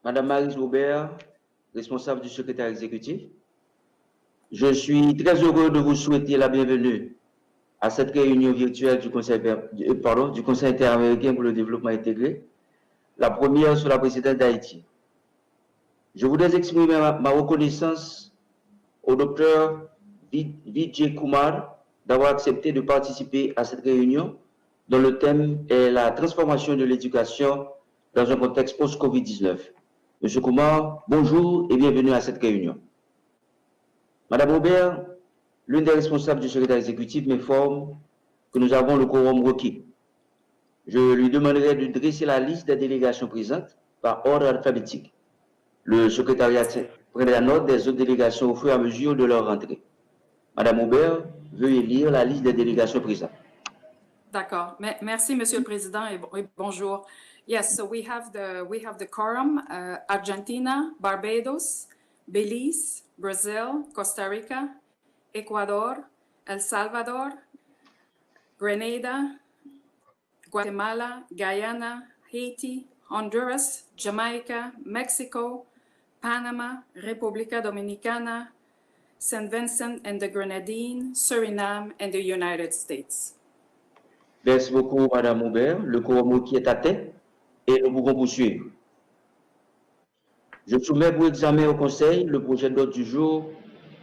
Madame Maryse Aubert, responsable du secrétaire exécutif. Je suis très heureux de vous souhaiter la bienvenue à cette réunion virtuelle du Conseil interaméricain pour le développement intégré, la première sous la présidence d'Haïti. Je voudrais exprimer ma reconnaissance au docteur Vijay Kumar d'avoir accepté de participer à cette réunion dont le thème est la transformation de l'éducation dans un contexte post-Covid-19. Monsieur Kumar, bonjour et bienvenue à cette réunion. Madame Aubert, l'une des responsables du secrétaire exécutif m'informe que nous avons le quorum requis. Je lui demanderai de dresser la liste des délégations présentes par ordre alphabétique. Le secrétariat prendra note des autres délégations au fur et à mesure de leur rentrée. Madame Aubert, veuillez lire la liste des délégations présentes. D'accord. Merci, Monsieur le Président, et bonjour. Yes, so we have the quorum, Argentina, Barbados, Belize, Brazil, Costa Rica, Ecuador, El Salvador, Grenada, Guatemala, Guyana, Haiti, Honduras, Jamaica, Mexico, Panama, República Dominicana, St. Vincent and the Grenadines, Suriname, and the United States. Merci beaucoup, Madame Aubert. Le quorum qui est atteint et nous pouvons poursuivre. Je soumets pour examen au Conseil le projet d'ordre du jour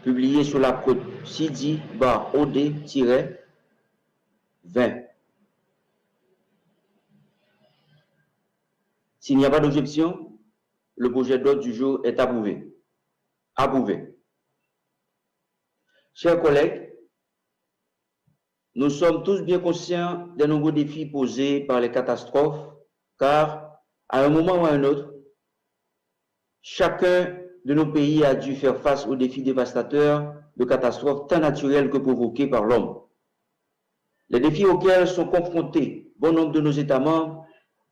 publié sur la code CIDI-OD-20. S'il n'y a pas d'objection, le projet d'ordre du jour est approuvé. Chers collègues, nous sommes tous bien conscients des nombreux défis posés par les catastrophes, car à un moment ou à un autre, chacun de nos pays a dû faire face aux défis dévastateurs de catastrophes tant naturelles que provoquées par l'homme. Les défis auxquels sont confrontés bon nombre de nos États membres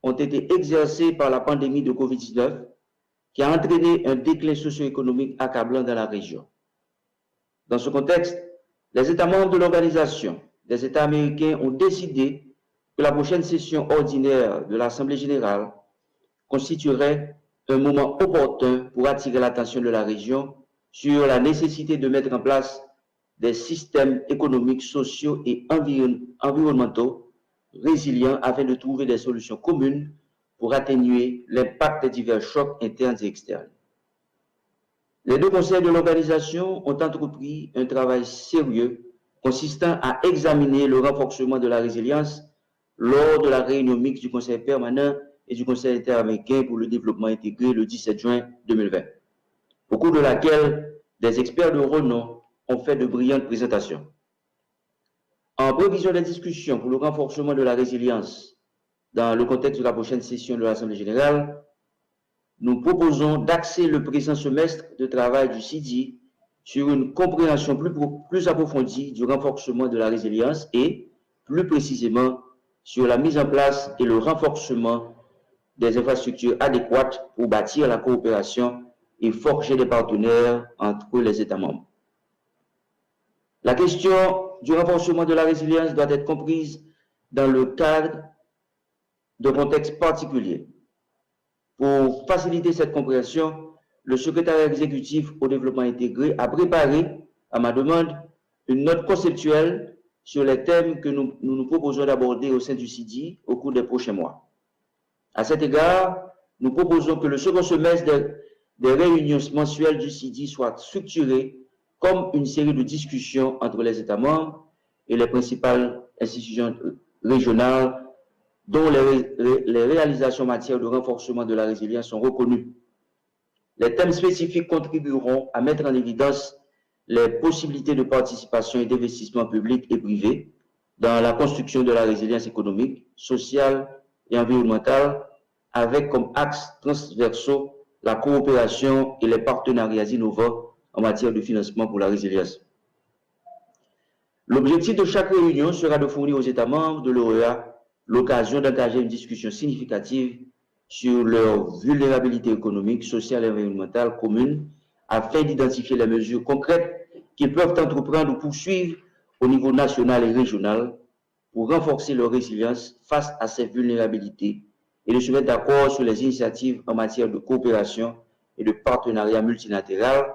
ont été exercés par la pandémie de Covid-19 qui a entraîné un déclin socio-économique accablant dans la région. Dans ce contexte, les États membres de l'Organisation des États américains ont décidé que la prochaine session ordinaire de l'Assemblée générale constituerait un moment opportun pour attirer l'attention de la région sur la nécessité de mettre en place des systèmes économiques, sociaux et environnementaux résilients afin de trouver des solutions communes pour atténuer l'impact des divers chocs internes et externes. Les deux conseils de l'organisation ont entrepris un travail sérieux consistant à examiner le renforcement de la résilience lors de la réunion mixte du Conseil permanent et du Conseil interaméricain pour le développement intégré le 17 juin 2020, au cours de laquelle des experts de renom ont fait de brillantes présentations. En prévision des discussions pour le renforcement de la résilience dans le contexte de la prochaine session de l'Assemblée générale, nous proposons d'axer le présent semestre de travail du CIDI sur une compréhension plus approfondie du renforcement de la résilience et, plus précisément, sur la mise en place et le renforcement des infrastructures adéquates pour bâtir la coopération et forger des partenaires entre les États membres. La question du renforcement de la résilience doit être comprise dans le cadre d'un contexte particulier. Pour faciliter cette compréhension, le secrétariat exécutif au développement intégré a préparé, à ma demande, une note conceptuelle sur les thèmes que nous proposons d'aborder au sein du CIDI au cours des prochains mois. À cet égard, nous proposons que le second semestre des réunions mensuelles du CIDI soit structuré comme une série de discussions entre les États membres et les principales institutions régionales dont les réalisations en matière de renforcement de la résilience sont reconnues. Les thèmes spécifiques contribueront à mettre en évidence les possibilités de participation et d'investissement public et privé dans la construction de la résilience économique, sociale et environnementale, avec comme axes transversaux la coopération et les partenariats innovants en matière de financement pour la résilience. L'objectif de chaque réunion sera de fournir aux États membres de l'OEA l'occasion d'engager une discussion significative sur leur vulnérabilité économique, sociale et environnementale commune afin d'identifier les mesures concrètes qu'ils peuvent entreprendre ou poursuivre au niveau national et régional pour renforcer leur résilience face à ces vulnérabilités et de se mettre d'accord sur les initiatives en matière de coopération et de partenariat multilatéral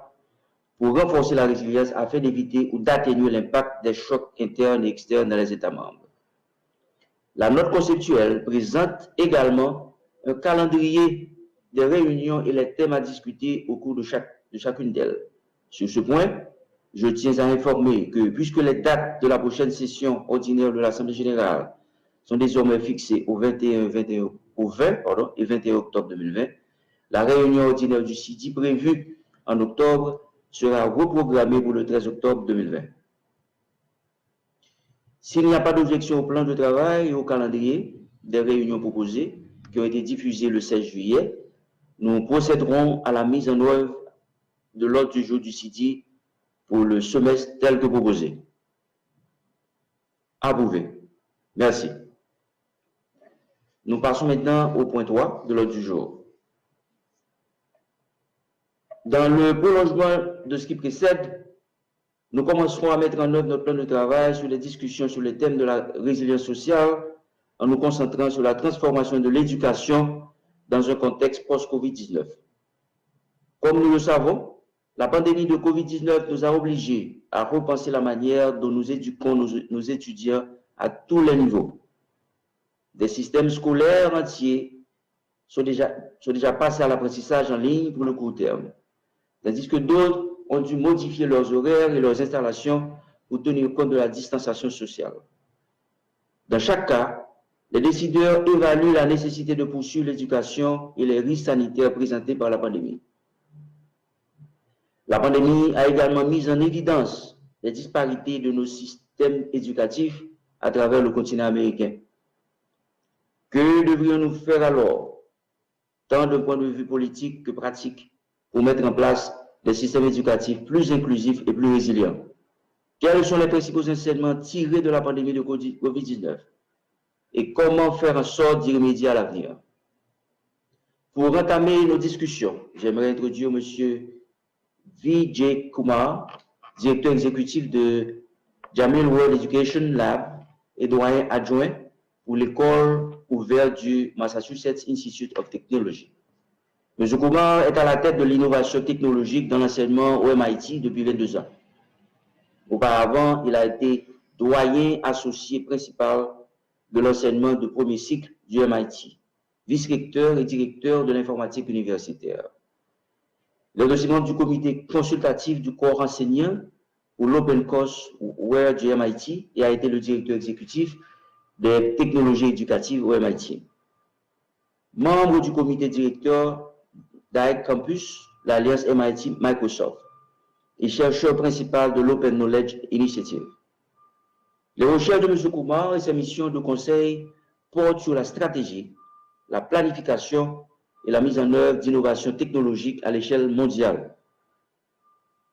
pour renforcer la résilience afin d'éviter ou d'atténuer l'impact des chocs internes et externes dans les États membres. La note conceptuelle présente également un calendrier des réunions et les thèmes à discuter au cours de chacune d'elles. Sur ce point, je tiens à informer que puisque les dates de la prochaine session ordinaire de l'Assemblée générale sont désormais fixées au 20 et 21 octobre 2020, la réunion ordinaire du CIDI prévue en octobre sera reprogrammée pour le 13 octobre 2020. S'il n'y a pas d'objection au plan de travail et au calendrier des réunions proposées qui ont été diffusées le 16 juillet, nous procéderons à la mise en œuvre de l'ordre du jour du CIDI pour le semestre tel que proposé. Approuvé. Merci. Nous passons maintenant au point 3 de l'ordre du jour. Dans le prolongement de ce qui précède, nous commencerons à mettre en œuvre notre plan de travail sur les discussions sur les thèmes de la résilience sociale en nous concentrant sur la transformation de l'éducation dans un contexte post-Covid-19. Comme nous le savons, la pandémie de Covid-19 nous a obligés à repenser la manière dont nous éduquons nos étudiants à tous les niveaux. Des systèmes scolaires entiers sont déjà passés à l'apprentissage en ligne pour le court terme, tandis que d'autres ont dû modifier leurs horaires et leurs installations pour tenir compte de la distanciation sociale. Dans chaque cas, les décideurs évaluent la nécessité de poursuivre l'éducation et les risques sanitaires présentés par la pandémie. La pandémie a également mis en évidence les disparités de nos systèmes éducatifs à travers le continent américain. Que devrions-nous faire alors, tant d'un point de vue politique que pratique, pour mettre en place des systèmes éducatifs plus inclusifs et plus résilients? Quels sont les principaux enseignements tirés de la pandémie de Covid-19? Et comment faire en sorte d'y remédier à l'avenir? Pour entamer nos discussions, j'aimerais introduire M. Vijay Kumar, directeur exécutif de J-WEL Education Lab et doyen adjoint pour l'école ouverte du Massachusetts Institute of Technology. M. Kumar est à la tête de l'innovation technologique dans l'enseignement au MIT depuis 22 ans. Auparavant, il a été doyen associé principal de l'enseignement de premier cycle du MIT, vice-recteur et directeur de l'informatique universitaire. Il est aussi membre du comité consultatif du corps enseignant pour l'Open Courseware du MIT et a été le directeur exécutif des technologies éducatives au MIT. Membre du comité directeur d'AIC Campus, l'alliance MIT-Microsoft, et chercheur principal de l'Open Knowledge Initiative. Les recherches de M. Kumar et ses missions de conseil portent sur la stratégie, la planification et la mise en œuvre d'innovations technologiques à l'échelle mondiale.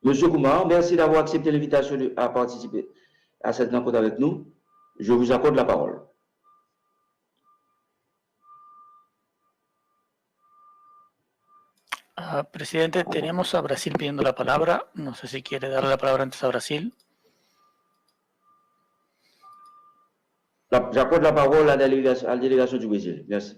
M. Kumar, merci d'avoir accepté l'invitation à participer à cette rencontre avec nous. Je vous accorde la parole. Presidente, tenemos a Brasil pidiendo la palabra. No sé si quiere darle la palabra antes a Brasil. J'accorde la parole à la délégation du Brésil. Merci.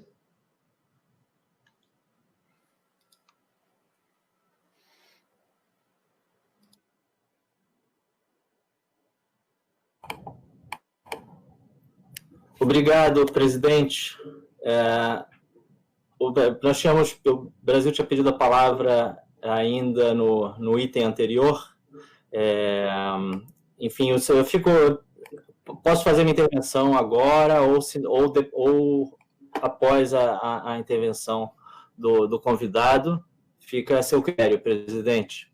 Obrigado, presidente. O Brasil tinha pedido a palavra ainda no item anterior. Enfim, posso fazer minha intervenção agora ou após a intervenção do convidado. Fica a seu critério, presidente.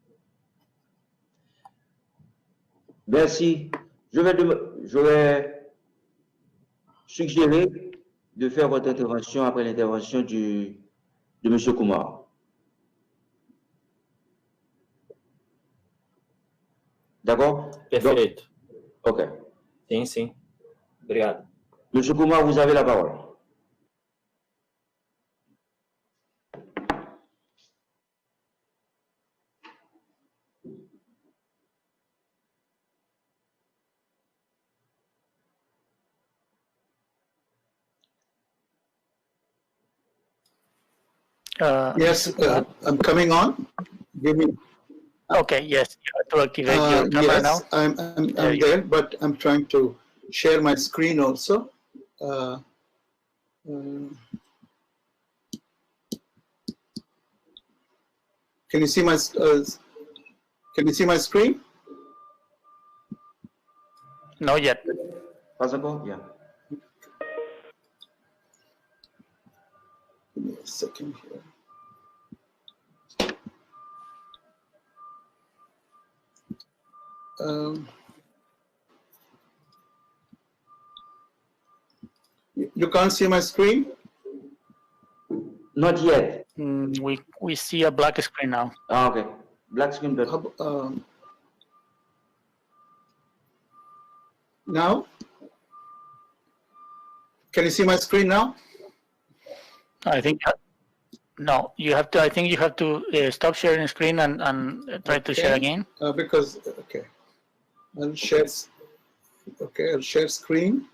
Merci. Je vais suggérer de faire votre intervention après l'intervention de M. Kumar. D'accord? Perfeito. Ok. Sim, sim. Obrigado. M. Kumar, vous avez la parole. Yes, I'm coming on. Give me. Okay, yes, you have to activate your camera yes, now. I'm there, but I'm trying to share my screen also. Can you see my screen? Not yet. Pas encore? Yeah. Give me a second here. You can't see my screen? Not yet. We see a black screen now. Ah, okay. Black screen, but now? Can you see my screen now? I think no. You have to. I think you have to stop sharing screen and try to share again. Because okay, I'll share. Okay, I'll share screen.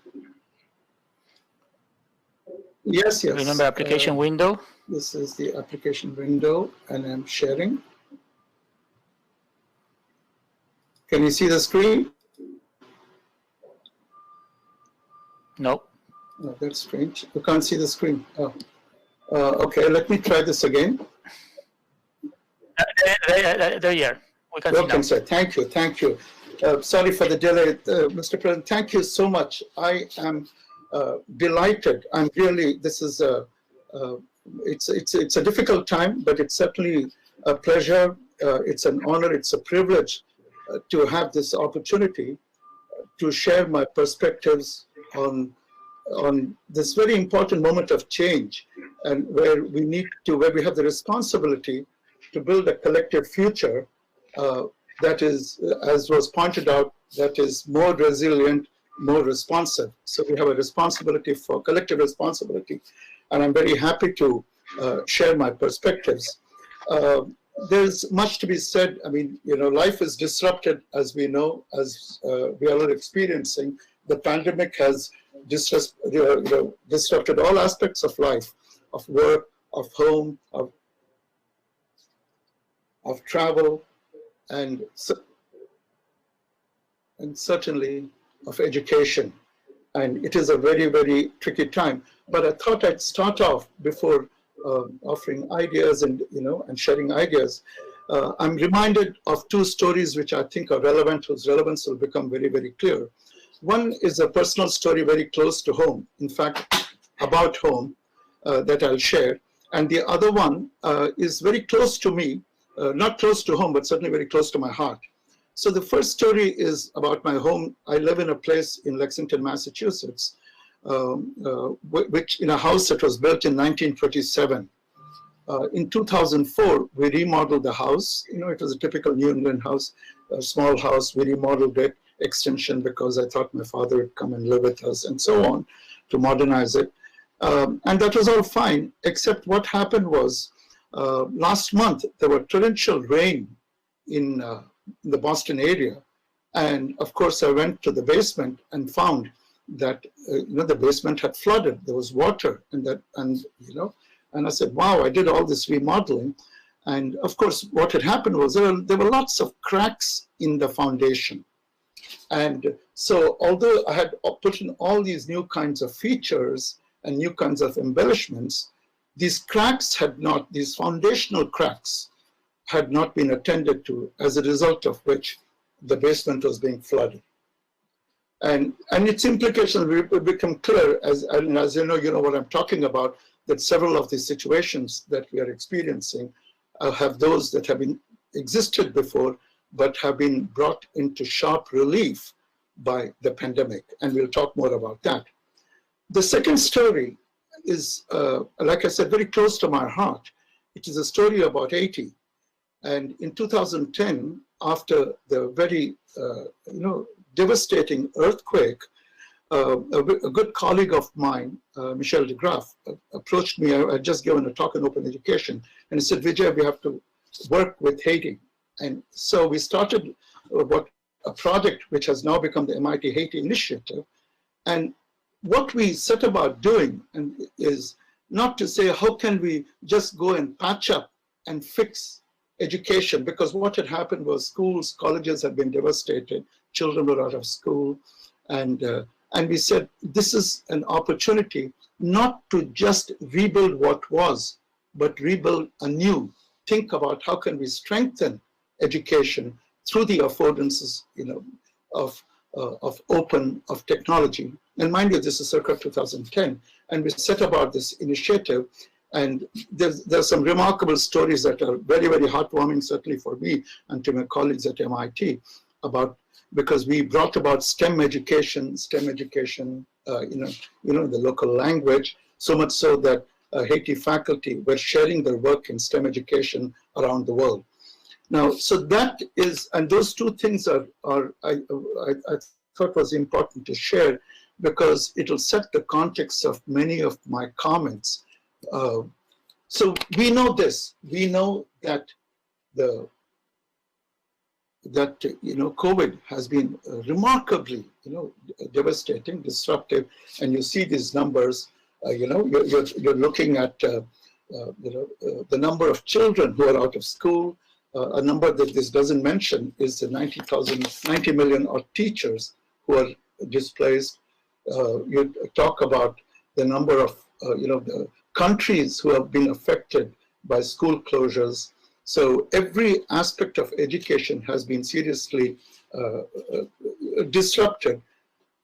Yes, yes. Remember application window. This is the application window, and I'm sharing. Can you see the screen? Nope. Oh, that's strange. You can't see the screen. Oh. Okay, let me try this again. There you are. We can see now. Sir. Thank you. Thank you. Sorry for the delay, Mr. President. Thank you so much. I am delighted. I'm really. This is it's a difficult time, but it's certainly a pleasure. It's an honor. It's a privilege to have this opportunity to share my perspectives on this very important moment of change, and where we have the responsibility to build a collective future that is, as was pointed out, that is more resilient, more responsive. So we have a responsibility for collective responsibility, and I'm very happy to share my perspectives. There's much to be said. I mean, life is disrupted, as we know, as we are all experiencing. The pandemic has disrupted all aspects of life, of work, of home, of travel, and certainly of education. And it is a very, very tricky time. But I thought I'd start off before offering ideas and sharing ideas. I'm reminded of two stories which I think are relevant, whose relevance will become very, very clear. One is a personal story very close to home, in fact, about home, that I'll share. And the other one is very close to me, not close to home, but certainly very close to my heart. So the first story is about my home. I live in a place in Lexington, Massachusetts, which in a house that was built in 1927. In 2004, we remodeled the house. It was a typical New England house, a small house. We remodeled it, extension, because I thought my father would come and live with us and so on, to modernize it. And that was all fine, except what happened was, last month, there were torrential rain in the Boston area. And of course, I went to the basement and found that, the basement had flooded. There was water and I said, wow, I did all this remodeling. And of course, what had happened was there were lots of cracks in the foundation. And so although I had put in all these new kinds of features and new kinds of embellishments, these foundational cracks had not been attended to, as a result of which the basement was being flooded. And its implications will become clear as you know what I'm talking about, that several of these situations that we are experiencing have those that have existed before, but have been brought into sharp relief by the pandemic. And we'll talk more about that. The second story is, like I said, very close to my heart. It is a story about Haiti. And in 2010, after the very, devastating earthquake, a good colleague of mine, Michel de Graaf, approached me. I had just given a talk on open education, and he said, Vijay, we have to work with Haiti. And so we started a project which has now become the MIT Haiti Initiative. And what we set about doing is not to say, how can we just go and patch up and fix education? Because what had happened was schools, colleges had been devastated, children were out of school, and we said, this is an opportunity not to just rebuild what was, but rebuild anew. Think about how can we strengthen education through the affordances, of technology. And mind you, this is circa 2010, and we set about this initiative. And there's some remarkable stories that are very, very heartwarming, certainly for me and to my colleagues at MIT, because we brought about STEM education, the local language, so much so that Haiti faculty were sharing their work in STEM education around the world. Now, so that is, and those two things I thought was important to share, because it'll set the context of many of my comments. So we know this. We know that COVID has been remarkably, devastating, disruptive, and you see these numbers. You're looking at the number of children who are out of school. A number that this doesn't mention is the 90 million odd teachers who are displaced. You talk about the number of the countries who have been affected by school closures. So every aspect of education has been seriously disrupted.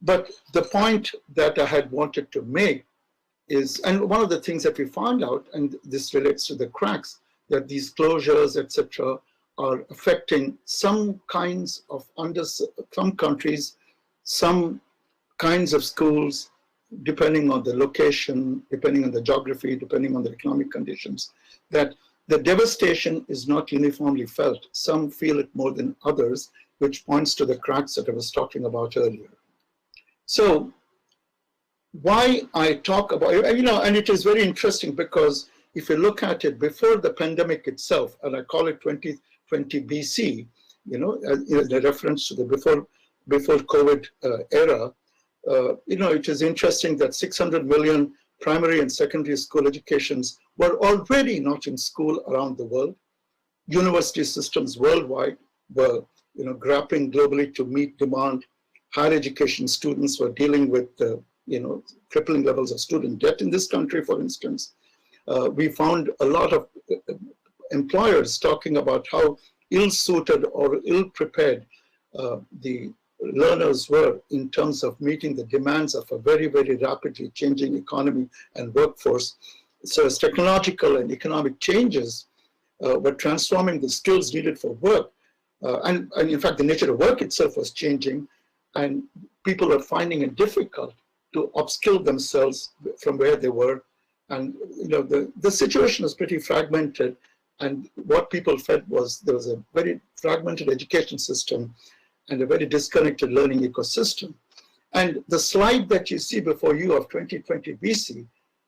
But the point that I had wanted to make is, and one of the things that we found out, and this relates to the cracks, that these closures, etc., are affecting some kinds of some countries, some kinds of schools, depending on the location, depending on the geography, depending on the economic conditions, that the devastation is not uniformly felt. Some feel it more than others, which points to the cracks that I was talking about earlier. So why I talk about, and it is very interesting because if you look at it before the pandemic itself, and I call it 2020 BC, the reference to the before COVID era, it is interesting that 600 million primary and secondary school educations were already not in school around the world. University systems worldwide were, grappling globally to meet demand. Higher education students were dealing with, crippling levels of student debt in this country, for instance. We found a lot of employers talking about how ill-suited or ill-prepared the learners were in terms of meeting the demands of a very, very rapidly changing economy and workforce. So as technological and economic changes were transforming the skills needed for work, and in fact, the nature of work itself was changing, and people are finding it difficult to upskill themselves from where they were. And the situation is pretty fragmented, and what people felt was there was a very fragmented education system and a very disconnected learning ecosystem. And the slide that you see before you of 2020 BC,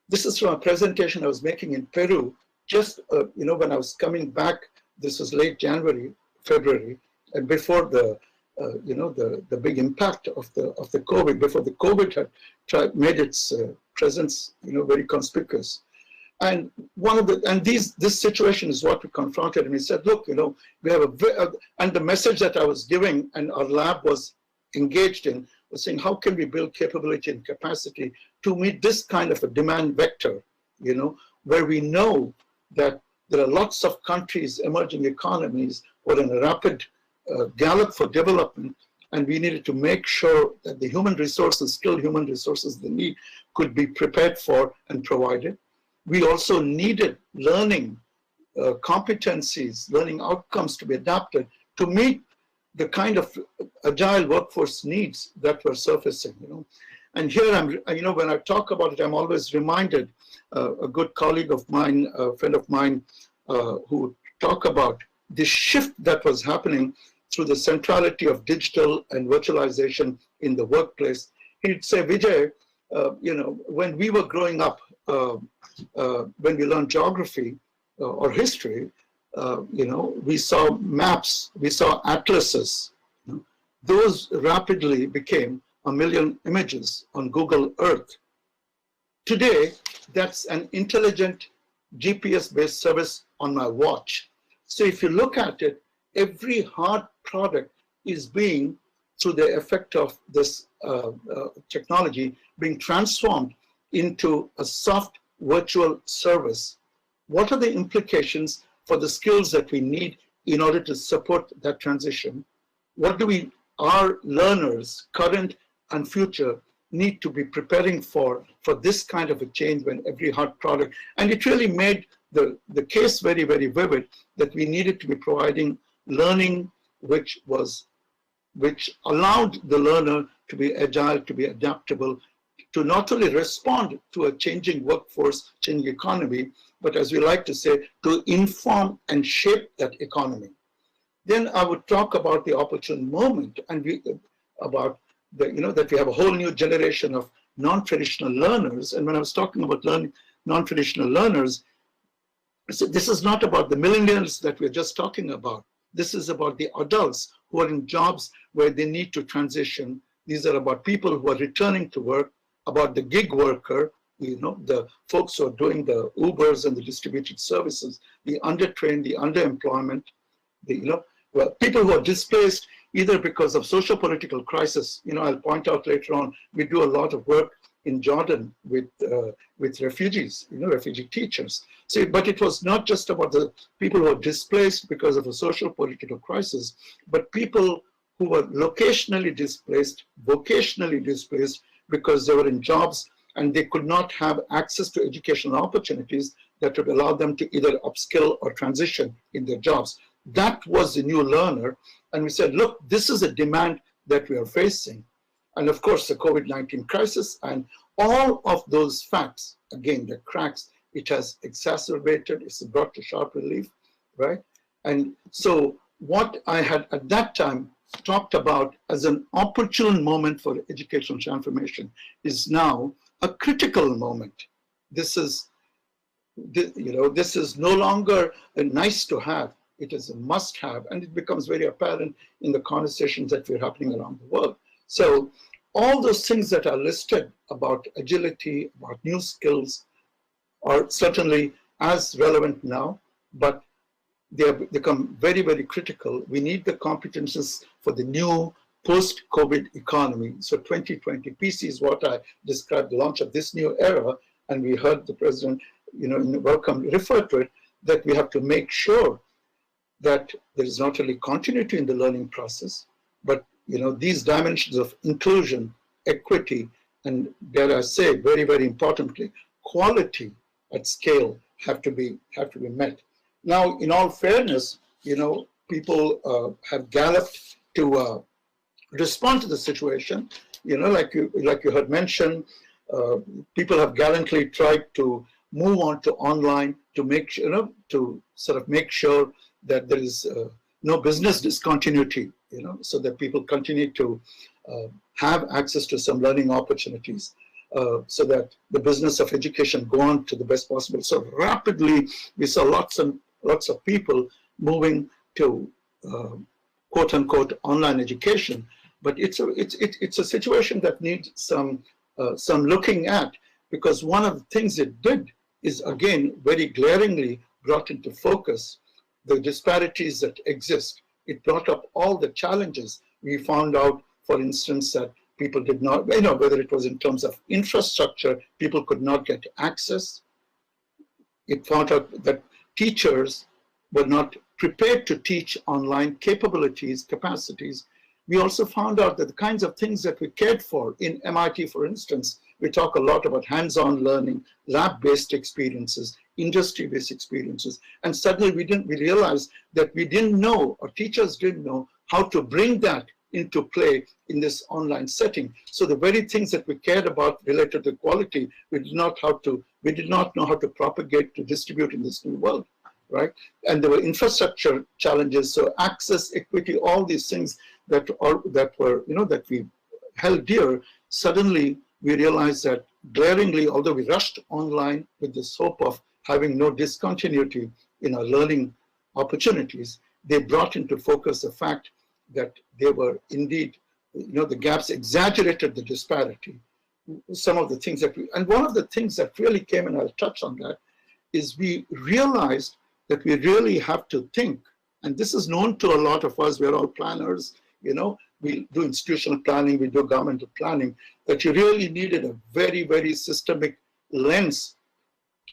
this is from a presentation I was making in Peru, just when I was coming back. This was late January, February, and before the big impact of the COVID, before the COVID had made its presence very conspicuous. And this situation is what we confronted, and we said, look, we have and the message that I was giving and our lab was engaged in was saying, how can we build capability and capacity to meet this kind of a demand vector, where we know that there are lots of countries, emerging economies, who are in a rapid gallop for development, and we needed to make sure that the human resources, skilled human resources they need, could be prepared for and provided. We also needed learning competencies, learning outcomes to be adapted to meet the kind of agile workforce needs that were surfacing. And here when I talk about it, I'm always reminded a good colleague of mine, a friend of mine, who talk about the shift that was happening through the centrality of digital and virtualization in the workplace. He'd say, Vijay, when we were growing up, when we learned geography or history, we saw maps, we saw atlases. Those rapidly became 1 million images on Google Earth. Today, that's an intelligent GPS-based service on my watch. So if you look at it, every hard product is being, through the effect of this technology, being transformed into a soft virtual service. What are the implications for the skills that we need in order to support that transition? What do our learners, current and future, need to be preparing for this kind of a change when every hard product, and it really made the case very, very vivid that we needed to be providing learning which allowed the learner to be agile, to be adaptable, to not only respond to a changing workforce, changing economy, but as we like to say, to inform and shape that economy. Then I would talk about the opportune moment and about that we have a whole new generation of non-traditional learners. And when I was talking about non-traditional learners, so this is not about the millennials that we're just talking about. This is about the adults who are in jobs where they need to transition. These are about people who are returning to work, about the gig worker, the folks who are doing the Ubers and the distributed services, the undertrained, the underemployment, people who are displaced either because of social political crisis. I'll point out later on, we do a lot of work in Jordan with refugees, refugee teachers. So, but it was not just about the people who are displaced because of a social political crisis, but people who were locationally displaced, vocationally displaced, because they were in jobs and they could not have access to educational opportunities that would allow them to either upskill or transition in their jobs. That was the new learner. And we said, look, this is a demand that we are facing. And of course, the COVID-19 crisis and all of those facts, again, the cracks, it has exacerbated, it's brought to sharp relief, right? And so what I had at that time talked about as an opportune moment for educational transformation is now a critical moment. This is no longer a nice to have, it is a must have, and it becomes very apparent in the conversations that we're happening around the world. So all those things that are listed about agility, about new skills, are certainly as relevant now, but they have become very, very critical. We need the competences for the new post-COVID economy. So 2020 PC is what I described, the launch of this new era, and we heard the president, in welcome refer to it, that we have to make sure that there is not only continuity in the learning process, but these dimensions of inclusion, equity, and dare I say, very, very importantly, quality at scale have to be met. Now, in all fairness, people have galloped to respond to the situation. Like you heard mentioned, people have gallantly tried to move on to online to make to sort of make sure that there is no business discontinuity, so that people continue to have access to some learning opportunities, so that the business of education go on to the best possible. So rapidly, we saw lots and lots of people moving to quote unquote online education, but it's a situation that needs some looking at, because one of the things it did is again very glaringly brought into focus the disparities that exist. It brought up all the challenges. We found out, for instance, that people did not, whether it was in terms of infrastructure, people could not get access. It found out that teachers were not prepared to teach online capabilities, capacities. We also found out that the kinds of things that we cared for in MIT, for instance, we talk a lot about hands-on learning, lab-based experiences, industry-based experiences. And suddenly we realized that we didn't know, or teachers didn't know, how to bring that into play in this online setting. So the very things that we cared about related to quality, we did not know how to propagate, to distribute in this new world, right? And there were infrastructure challenges, so access, equity, all these things that we held dear. Suddenly we realized that glaringly, although we rushed online with this hope of having no discontinuity in our learning opportunities, they brought into focus the fact that they were indeed, the gaps exaggerated the disparity. some of the things that and one of the things that really came, and I'll touch on that, is we realized that we really have to think, and this is known to a lot of us, we're all planners, you know, we do institutional planning, we do governmental planning, that you really needed a very, very systemic lens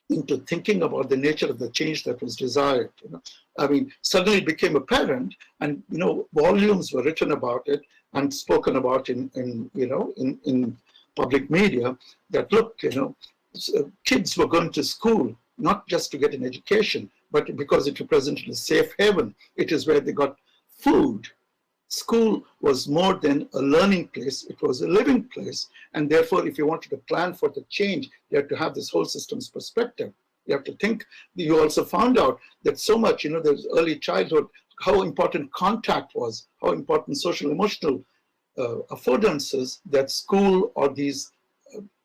into thinking about the nature of the change that was desired. You know, I mean, suddenly it became apparent, and you know, volumes were written about it and spoken about in public media. That look, you know, kids were going to school not just to get an education, but because it represented a safe haven. It is where they got food. School was more than a learning place, it was a living place. And therefore, if you wanted to plan for the change, you have to have this whole system's perspective. You have to think. You also found out that so much, you know, there's early childhood, how important contact was, how important social emotional affordances that school or these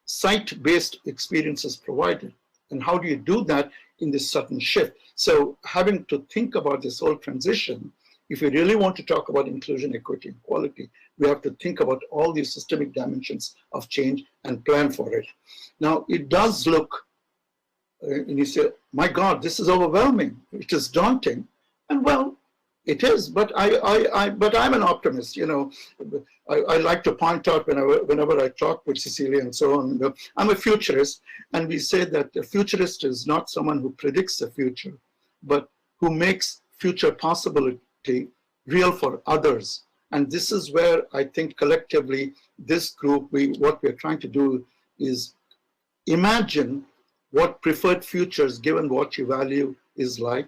site-based experiences provided. And how do you do that in this sudden shift? So having to think about this whole transition, if we really want to talk about inclusion, equity, and equality, we have to think about all these systemic dimensions of change and plan for it. Now, it does look, and you say, my God, this is overwhelming. It is daunting. And well, it is, but I'm an optimist, you know. I like to point out whenever I talk with Cecilia and so on, I'm a futurist, and we say that a futurist is not someone who predicts the future, but who makes future possibility real for others. And this is where I think collectively, this group, what we're trying to do is imagine what preferred futures, given what you value, is like,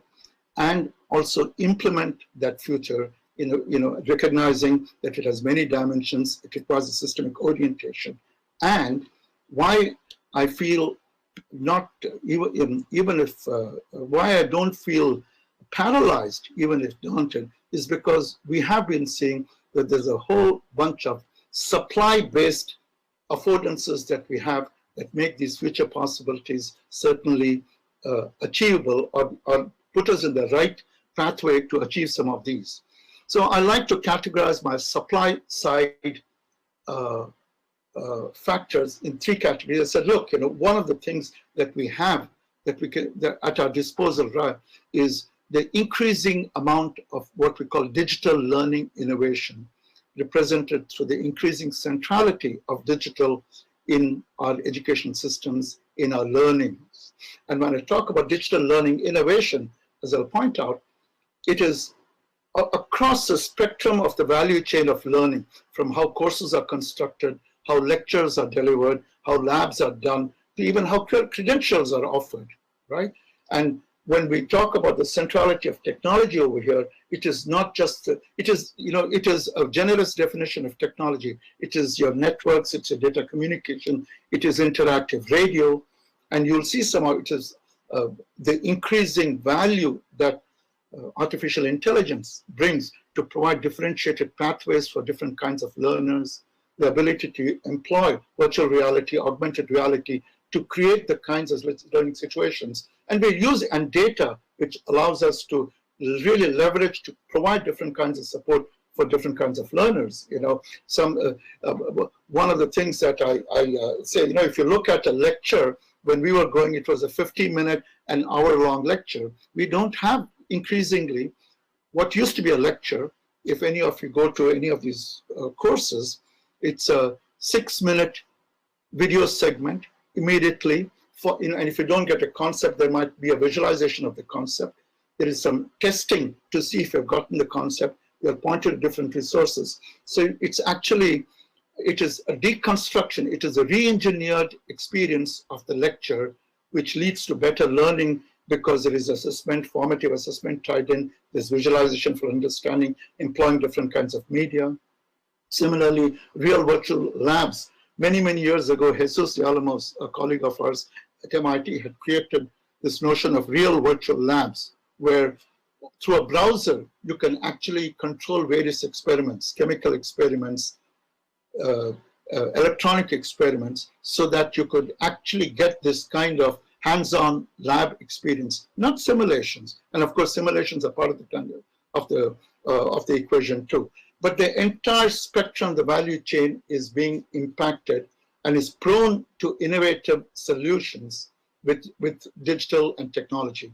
and also implement that future, recognizing that it has many dimensions, it requires a systemic orientation. And why I feel not, even if, why I don't feel paralyzed, even if daunted, is because we have been seeing that there's a whole bunch of supply-based affordances that we have that make these future possibilities certainly achievable, or put us in the right pathway to achieve some of these. So I like to categorize my supply side factors in three categories. I said, look, you know, one of the things that we have that at our disposal, right, is the increasing amount of what we call digital learning innovation, represented through the increasing centrality of digital in our education systems, in our learnings. And when I talk about digital learning innovation, as I'll point out, it is across the spectrum of the value chain of learning, from how courses are constructed, how lectures are delivered, how labs are done, to even how credentials are offered, right? And when we talk about the centrality of technology over here, it is not just, it is a generous definition of technology. It is your networks, it's your data communication, it is interactive radio, and you'll see somehow it is the increasing value that artificial intelligence brings to provide differentiated pathways for different kinds of learners, the ability to employ virtual reality, augmented reality, to create the kinds of learning situations. And we're using, and data, which allows us to really leverage to provide different kinds of support for different kinds of learners. You know, one of the things that I say, you know, if you look at a lecture, when we were going, it was a 50-minute, an hour-long lecture. We don't have, increasingly, what used to be a lecture. If any of you go to any of these courses, it's a 6-minute video segment immediately. And if you don't get a concept, there might be a visualization of the concept. There is some testing to see if you've gotten the concept. You're pointed to different resources. So it's actually, it is a deconstruction. It is a re-engineered experience of the lecture, which leads to better learning because there is assessment, formative assessment tied in. There's visualization for understanding, employing different kinds of media. Similarly, real virtual labs. Many, many years ago, Jesus de Alamos, a colleague of ours at MIT, had created this notion of real virtual labs, where through a browser, you can actually control various experiments, chemical experiments, electronic experiments, so that you could actually get this kind of hands-on lab experience, not simulations. And of course, simulations are part of the equation too. But the entire spectrum, the value chain, is being impacted and is prone to innovative solutions with digital and technology.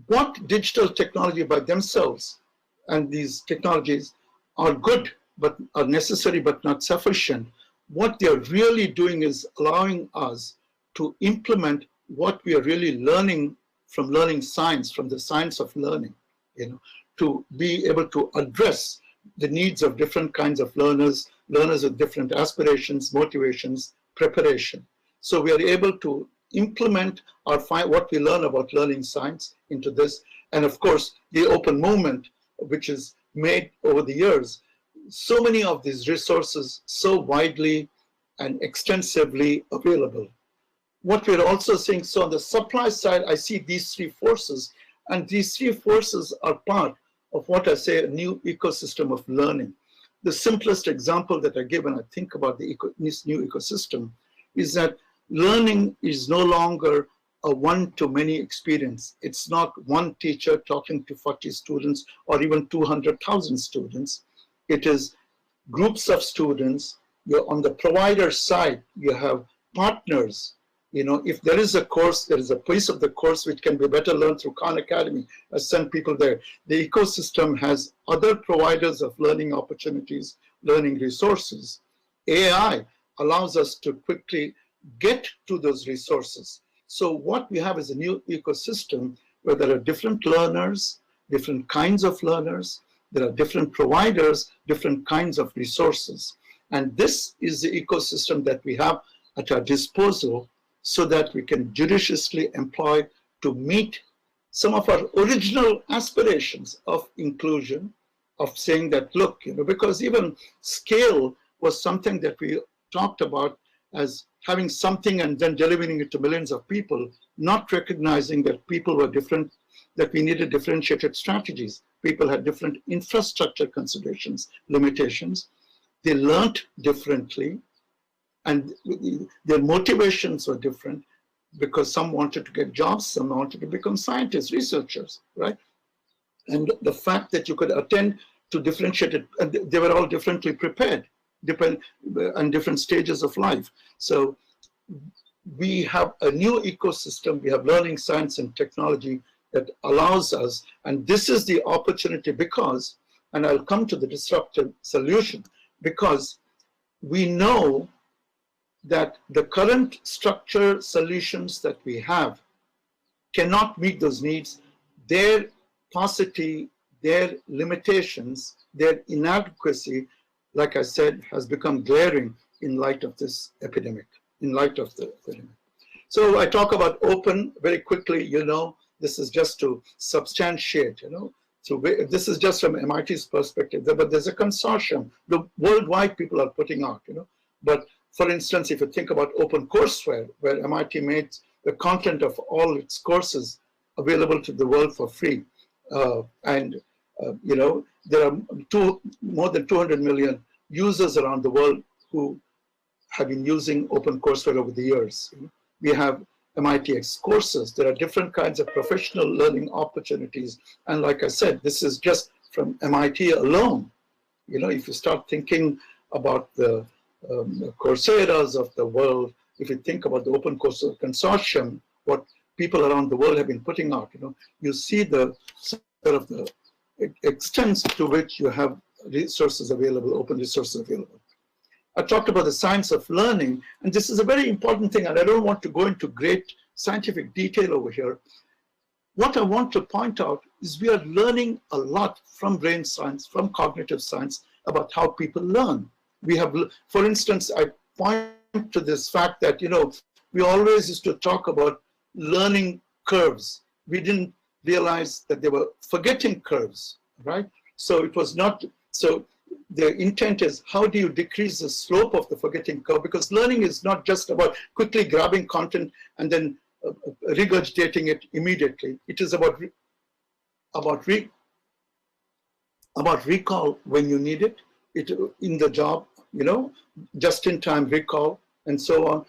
What digital technology by themselves and these technologies are good, but are necessary but not sufficient. What they are really doing is allowing us to implement what we are really learning from learning science, from the science of learning, to be able to address the needs of different kinds of learners with different aspirations, motivations, preparation. So we are able to implement what we learn about learning science into this. And of course, the open movement, which is made over the years, so many of these resources so widely and extensively available. What we're also seeing, so on the supply side, I see these three forces, and these three forces are part of what I say a new ecosystem of learning. The simplest example that I give when I think about this new ecosystem is that learning is no longer a one-to-many experience. It's not one teacher talking to 40 students or even 200,000 students. It is groups of students. On the provider side, you have partners. If there is a course, there is a piece of the course which can be better learned through Khan Academy. I send people there. The ecosystem has other providers of learning opportunities, learning resources. AI allows us to quickly get to those resources. So what we have is a new ecosystem where there are different learners, different kinds of learners, there are different providers, different kinds of resources. And this is the ecosystem that we have at our disposal so that we can judiciously employ to meet some of our original aspirations of inclusion, of saying that, look, because even scale was something that we talked about as having something and then delivering it to millions of people, not recognizing that people were different, that we needed differentiated strategies. People had different infrastructure considerations, limitations. They learned differently, and their motivations were different because some wanted to get jobs, some wanted to become scientists, researchers, right? And the fact that you could attend to differentiated, and they were all differently prepared, on different stages of life. So we have a new ecosystem. We have learning science and technology that allows us, and this is the opportunity because, and I'll come to the disruptive solution, because we know that the current structure solutions that we have cannot meet those needs. Their paucity, their limitations, their inadequacy, like I said, has become glaring in light of this epidemic, in light of the epidemic. So I talk about open very quickly, this is just to substantiate, So this is just from MIT's perspective, but there's a consortium, the worldwide people are putting out, But for instance, if you think about OpenCourseWare, where MIT made the content of all its courses available to the world for free, there are more than 200 million users around the world who have been using OpenCourseWare over the years. We have MITx courses. There are different kinds of professional learning opportunities. And like I said, this is just from MIT alone. If you start thinking about the Coursera's of the world, if you think about the Open Course Consortium, what people around the world have been putting out, you see the sort of the extent to which you have resources available, open resources available. I talked about the science of learning, and this is a very important thing, and I don't want to go into great scientific detail over here. What I want to point out is we are learning a lot from brain science, from cognitive science, about how people learn. We have, for instance, I point to this fact that, we always used to talk about learning curves. We didn't realize that they were forgetting curves, right? So it was not, so the intent is how do you decrease the slope of the forgetting curve? Because learning is not just about quickly grabbing content and then regurgitating it immediately. It is about recall when you need it, in the job, just-in-time recall, and so on.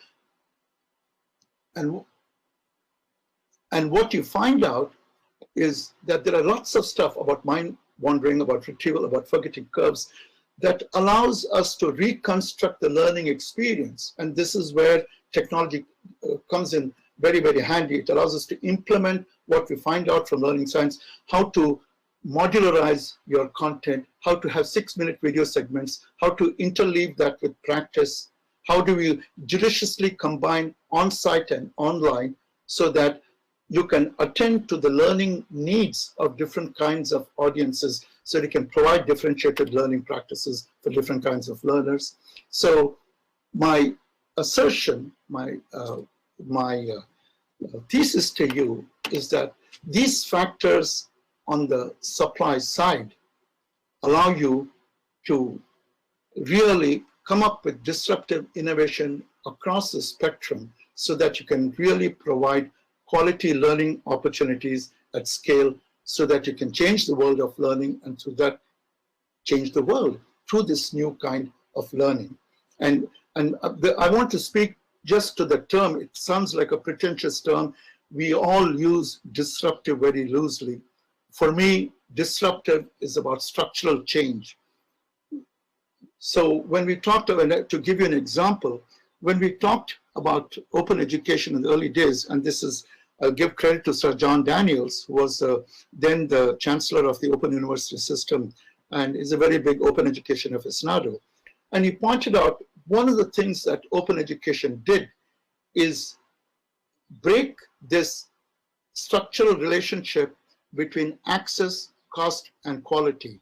And what you find out is that there are lots of stuff about mind wandering, about retrieval, about forgetting curves that allows us to reconstruct the learning experience. And this is where technology comes in very, very handy. It allows us to implement what we find out from learning science, how to modularize your content, how to have 6-minute video segments, how to interleave that with practice, how do we judiciously combine on-site and online so that you can attend to the learning needs of different kinds of audiences, so you can provide differentiated learning practices for different kinds of learners. So my assertion, my thesis to you is that these factors on the supply side allow you to really come up with disruptive innovation across the spectrum so that you can really provide quality learning opportunities at scale so that you can change the world of learning and through that change the world through this new kind of learning. And I want to speak just to the term. It sounds like a pretentious term. We all use disruptive very loosely. For me, disruptive is about structural change. So when we talked, to give you an example, when we talked about open education in the early days, and this is, I'll give credit to Sir John Daniels, who was then the Chancellor of the Open University System and is a very big open education aficionado. And he pointed out one of the things that open education did is break this structural relationship between access, cost, and quality.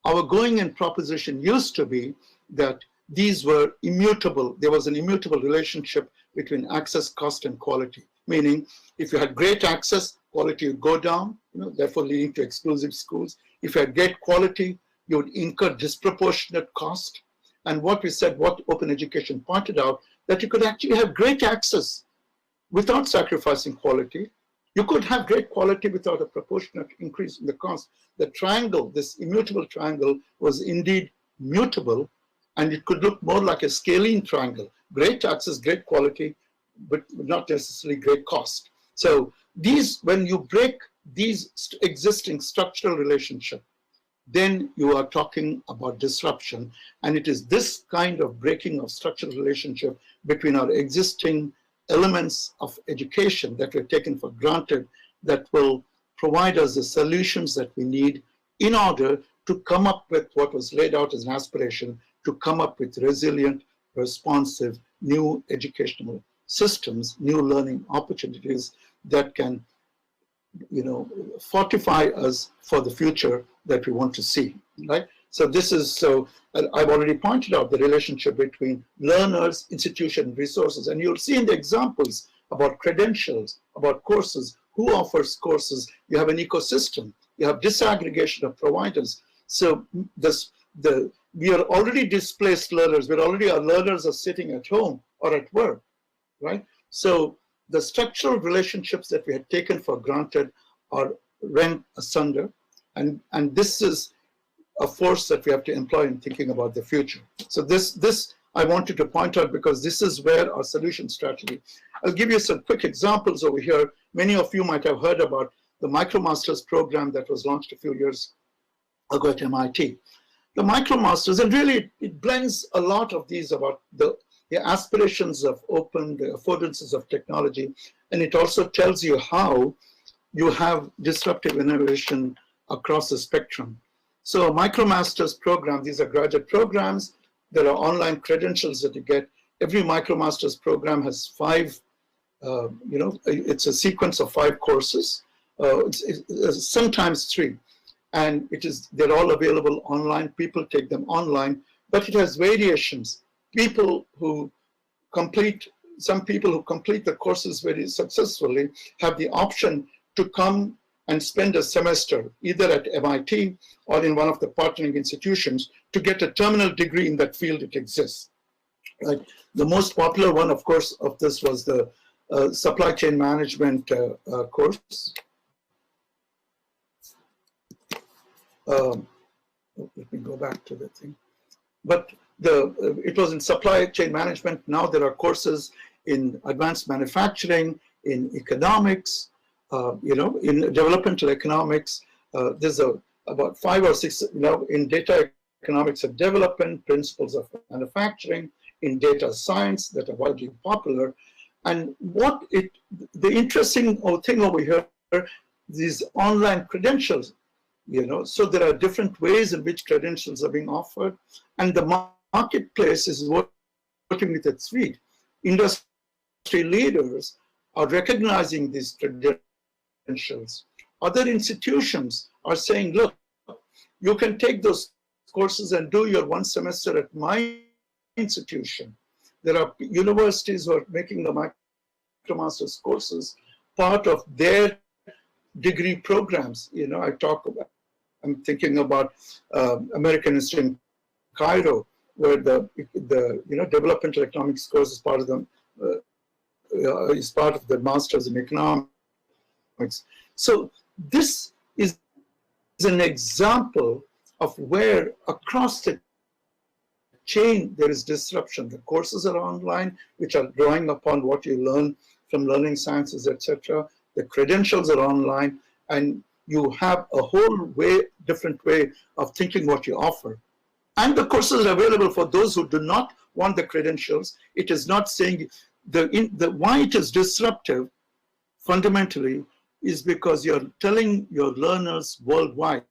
Our going-in proposition used to be that these were immutable. There was an immutable relationship between access, cost, and quality. Meaning, if you had great access, quality would go down, therefore leading to exclusive schools. If you had great quality, you would incur disproportionate cost. And what we said, what open education pointed out, that you could actually have great access without sacrificing quality. You could have great quality without a proportionate increase in the cost. The triangle, this immutable triangle, was indeed mutable, and it could look more like a scalene triangle. Great access, great quality, but not necessarily great cost. So these, when you break these existing structural relationships, then you are talking about disruption. And it is this kind of breaking of structural relationship between our existing elements of education that we're taken for granted that will provide us the solutions that we need in order to come up with what was laid out as an aspiration, to come up with resilient, responsive, new educational systems, new learning opportunities that can, fortify us for the future that we want to see, right? So this is, so I've already pointed out the relationship between learners, institution, resources, and you'll see in the examples about credentials, about courses, who offers courses. You have an ecosystem, you have disaggregation of providers. So we are already displaced learners, our learners are sitting at home or at work, right? So the structural relationships that we had taken for granted are rent asunder, and this is a force that we have to employ in thinking about the future. So this I wanted to point out because this is where our solution strategy. I'll give you some quick examples over here. Many of you might have heard about the MicroMasters program that was launched a few years ago at MIT. The MicroMasters, and really it blends a lot of these about the aspirations of open, the affordances of technology, and it also tells you how you have disruptive innovation across the spectrum. So a MicroMasters program, these are graduate programs. There are online credentials that you get. Every MicroMasters program has 5, it's a sequence of 5 courses, it's sometimes 3. And they're all available online. People take them online, but it has variations. Some people who complete the courses very successfully have the option to come and spend a semester either at MIT or in one of the partnering institutions to get a terminal degree in that field it exists. Right? The most popular one, of course, of this was the supply chain management course. Let me go back to the thing. But it was in supply chain management. Now there are courses in advanced manufacturing, in economics, in developmental economics. There's about 5 or 6, in data economics of development, principles of manufacturing, in data science that are widely popular. And the interesting thing over here, these online credentials, so there are different ways in which credentials are being offered, and the marketplace is working with its feet. Industry leaders are recognizing these credentials. Other institutions are saying, look, you can take those courses and do your one semester at my institution. There are universities who are making the MicroMasters courses part of their degree programs. I'm thinking about American Institute in Cairo, where the developmental economics course is part of them, is part of the Masters in Economics. So this is an example of where across the chain there is disruption. The courses are online, which are drawing upon what you learn from learning sciences, etc. The credentials are online, and you have a whole different way of thinking what you offer. And the courses are available for those who do not want the credentials. It is not saying why it is disruptive fundamentally is because you're telling your learners worldwide,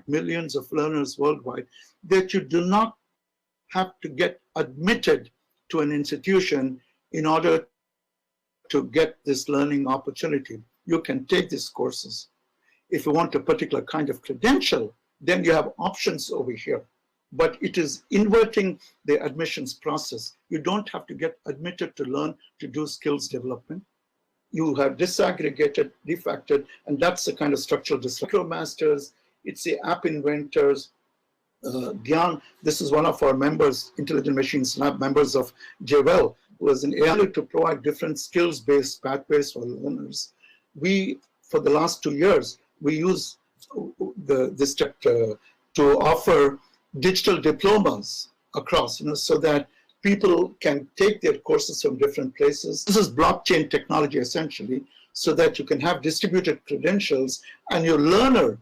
millions of learners worldwide, that you do not have to get admitted to an institution in order to get this learning opportunity. You can take these courses. If you want a particular kind of credential, then you have options over here. But it is inverting the admissions process. You don't have to get admitted to learn to do skills development. You have disaggregated, defactored, and that's the kind of structural disruption. MicroMasters, it's the app inventors. Gyan, this is one of our members, Intelligent Machines Lab members of J-WEL, who is an AI to provide different skills-based pathways for learners. We, for the last 2 years, we use this tech to offer digital diplomas across, so that people can take their courses from different places. This is blockchain technology essentially, so that you can have distributed credentials and your learner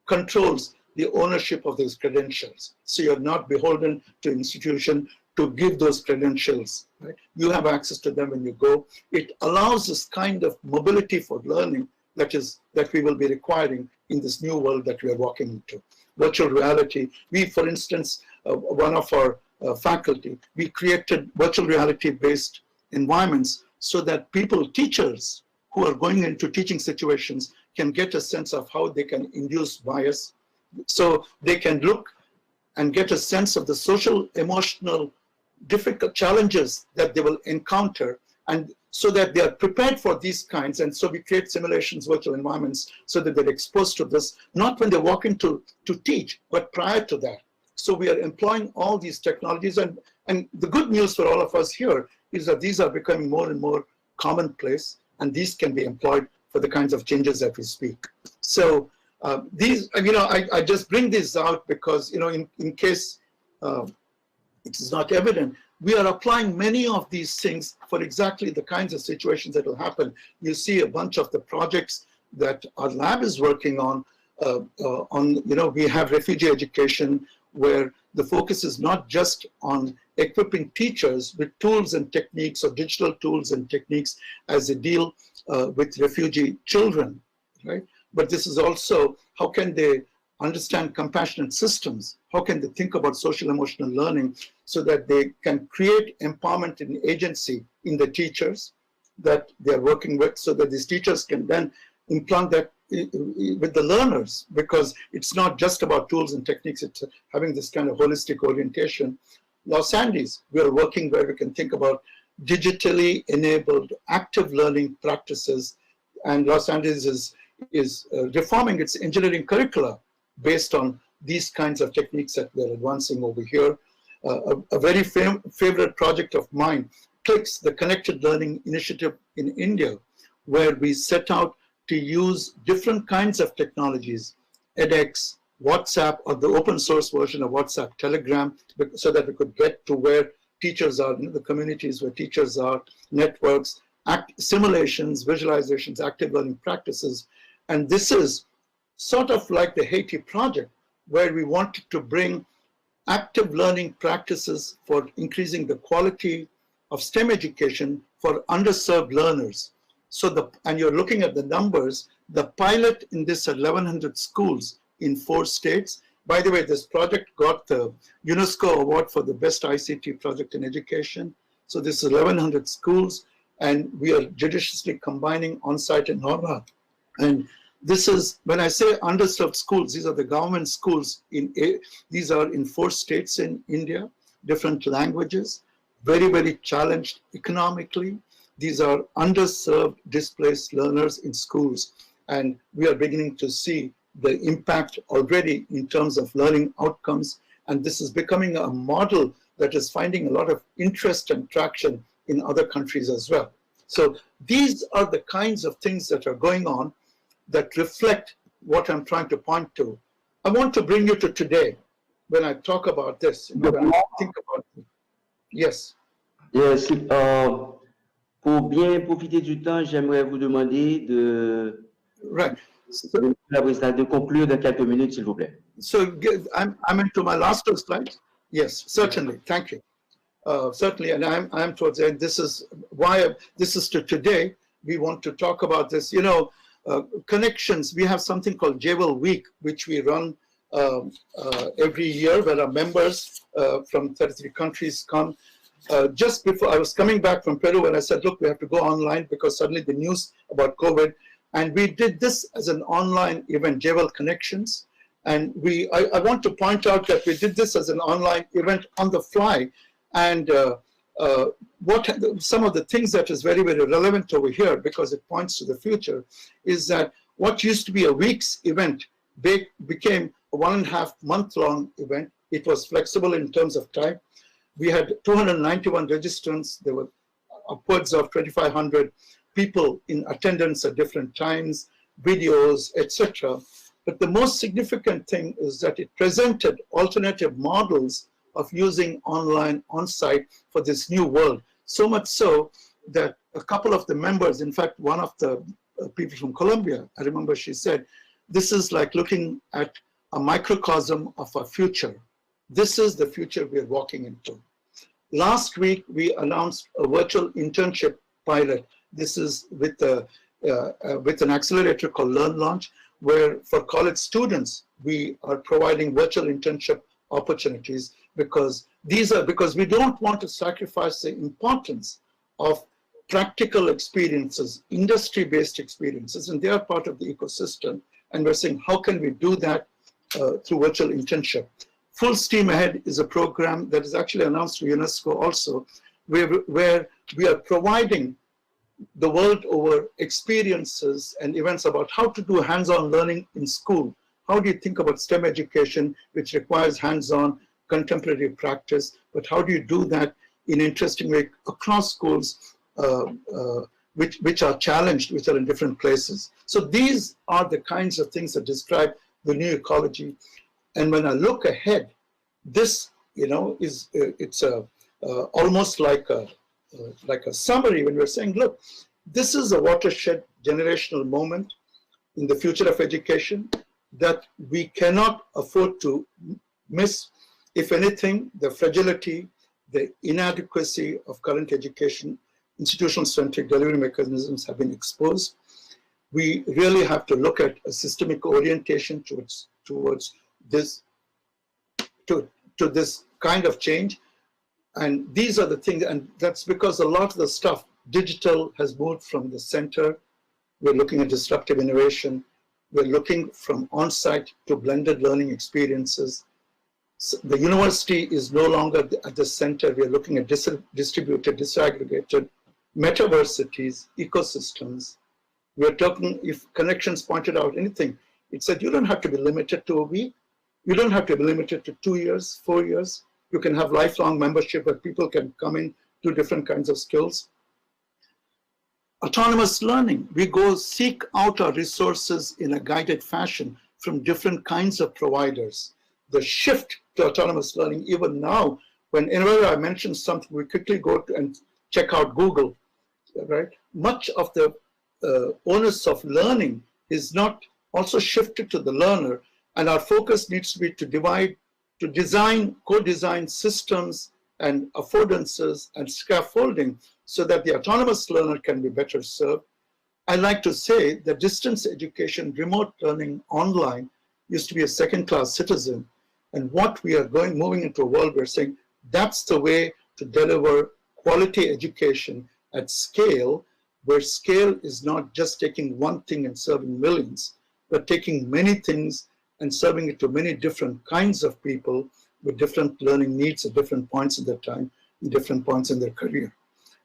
controls the ownership of those credentials. So you're not beholden to institution to give those credentials, right? You have access to them when you go. It allows this kind of mobility for learning that we will be requiring in this new world that we are walking into. Virtual reality. We, for instance, one of our faculty, we created virtual reality-based environments so that teachers who are going into teaching situations can get a sense of how they can induce bias. So they can look and get a sense of the social, emotional, difficult challenges that they will encounter, and so that they are prepared for these kinds. And so we create simulations, virtual environments, so that they're exposed to this, not when they walk in to teach, but prior to that. So we are employing all these technologies, and the good news for all of us here is that these are becoming more and more commonplace, and these can be employed for the kinds of changes that we speak. So these, I just bring this out because, in case it is not evident, we are applying many of these things for exactly the kinds of situations that will happen. You see a bunch of the projects that our lab is working on. We have refugee education, where the focus is not just on equipping teachers with tools and techniques, or digital tools and techniques as they deal with refugee children, right? But this is also, how can they understand compassionate systems? How can they think about social emotional learning so that they can create empowerment and agency in the teachers that they're working with, so that these teachers can then implant that with the learners, because it's not just about tools and techniques, it's having this kind of holistic orientation. Los Angeles, we are working where we can think about digitally enabled active learning practices, and Los Angeles is reforming its engineering curricula based on these kinds of techniques that we're advancing over here. A very favorite project of mine, CLICS, the Connected Learning Initiative in India, where we set out to use different kinds of technologies, edX, WhatsApp, or the open source version of WhatsApp, Telegram, so that we could get to where teachers are, the communities where teachers are, networks, simulations, visualizations, active learning practices. And this is sort of like the Haiti project, where we wanted to bring active learning practices for increasing the quality of STEM education for underserved learners. So and you're looking at the numbers, the pilot in this 1,100 schools in 4 states. By the way, this project got the UNESCO award for the best ICT project in education. So this is 1,100 schools, and we are judiciously combining on-site and online. And this is, when I say underserved schools, these are the government schools. These are in 4 states in India, different languages, very, very challenged economically. These are underserved, displaced learners in schools. And we are beginning to see the impact already in terms of learning outcomes. And this is becoming a model that is finding a lot of interest and traction in other countries as well. So these are the kinds of things that are going on that reflect what I'm trying to point to. I want to bring you to today when I talk about this. When I think about it. Yes. Yes. Pour bien profiter du temps, j'aimerais vous demander de, right. de conclure dans quelques minutes, s'il vous plaît. So I'm into my last 2 slides. Yes, certainly. Thank you. Certainly, and I'm towards the end. This is why this is to today. We want to talk about this. You know, connections. We have something called J-WEL Week, which we run every year, where our members from 33 countries come. Just before I was coming back from Peru, and I said, look, we have to go online because suddenly the news about COVID, and we did this as an online event, J-WEL Connections. And I want to point out that we did this as an online event on the fly. And some of the things that is very, very relevant over here, because it points to the future, is that what used to be a week's event became a 1.5 month long event. It was flexible in terms of time. We had 291 registrants. There were upwards of 2,500 people in attendance at different times, videos, etc. But the most significant thing is that it presented alternative models of using online on-site for this new world. So much so that a couple of the members, in fact, one of the people from Colombia, I remember she said, this is like looking at a microcosm of our future. This is the future we're walking into. Last week, we announced a virtual internship pilot. This is with an accelerator called Learn Launch, where for college students, we are providing virtual internship opportunities because we don't want to sacrifice the importance of practical experiences, industry-based experiences, and they are part of the ecosystem. And we're saying, how can we do that through virtual internship? Full Steam Ahead is a program that is actually announced to UNESCO also, where we are providing the world over experiences and events about how to do hands-on learning in school. How do you think about STEM education, which requires hands-on contemporary practice, but how do you do that in an interesting way across schools, which are challenged, which are in different places. So these are the kinds of things that describe the new ecology. And when I look ahead, this, you know, it's almost like a summary when we're saying, look, this is a watershed generational moment in the future of education that we cannot afford to miss. If anything, the fragility, the inadequacy of current education, institutional-centric delivery mechanisms have been exposed. We really have to look at a systemic orientation towards this, to this kind of change. And these are the things, and that's because a lot of the stuff, digital has moved from the center. We're looking at disruptive innovation. We're looking from on-site to blended learning experiences. So the university is no longer at the center. We're looking at distributed, disaggregated metaversities, ecosystems. We're talking, if Connections pointed out anything, it said you don't have to be limited to a week. You don't have to be limited to 2 years, 4 years. You can have lifelong membership where people can come in, do different kinds of skills. Autonomous learning, we go seek out our resources in a guided fashion from different kinds of providers. The shift to autonomous learning, even now, whenever I mention something, we quickly go to and check out Google, right? Much of the onus of learning is not also shifted to the learner, and our focus needs to be to to design, co-design systems and affordances and scaffolding so that the autonomous learner can be better served. I like to say that distance education, remote learning online used to be a second-class citizen. And what we are moving into a world, we're saying that's the way to deliver quality education at scale, where scale is not just taking one thing and serving millions, but taking many things and serving it to many different kinds of people with different learning needs at different points in their time, different points in their career.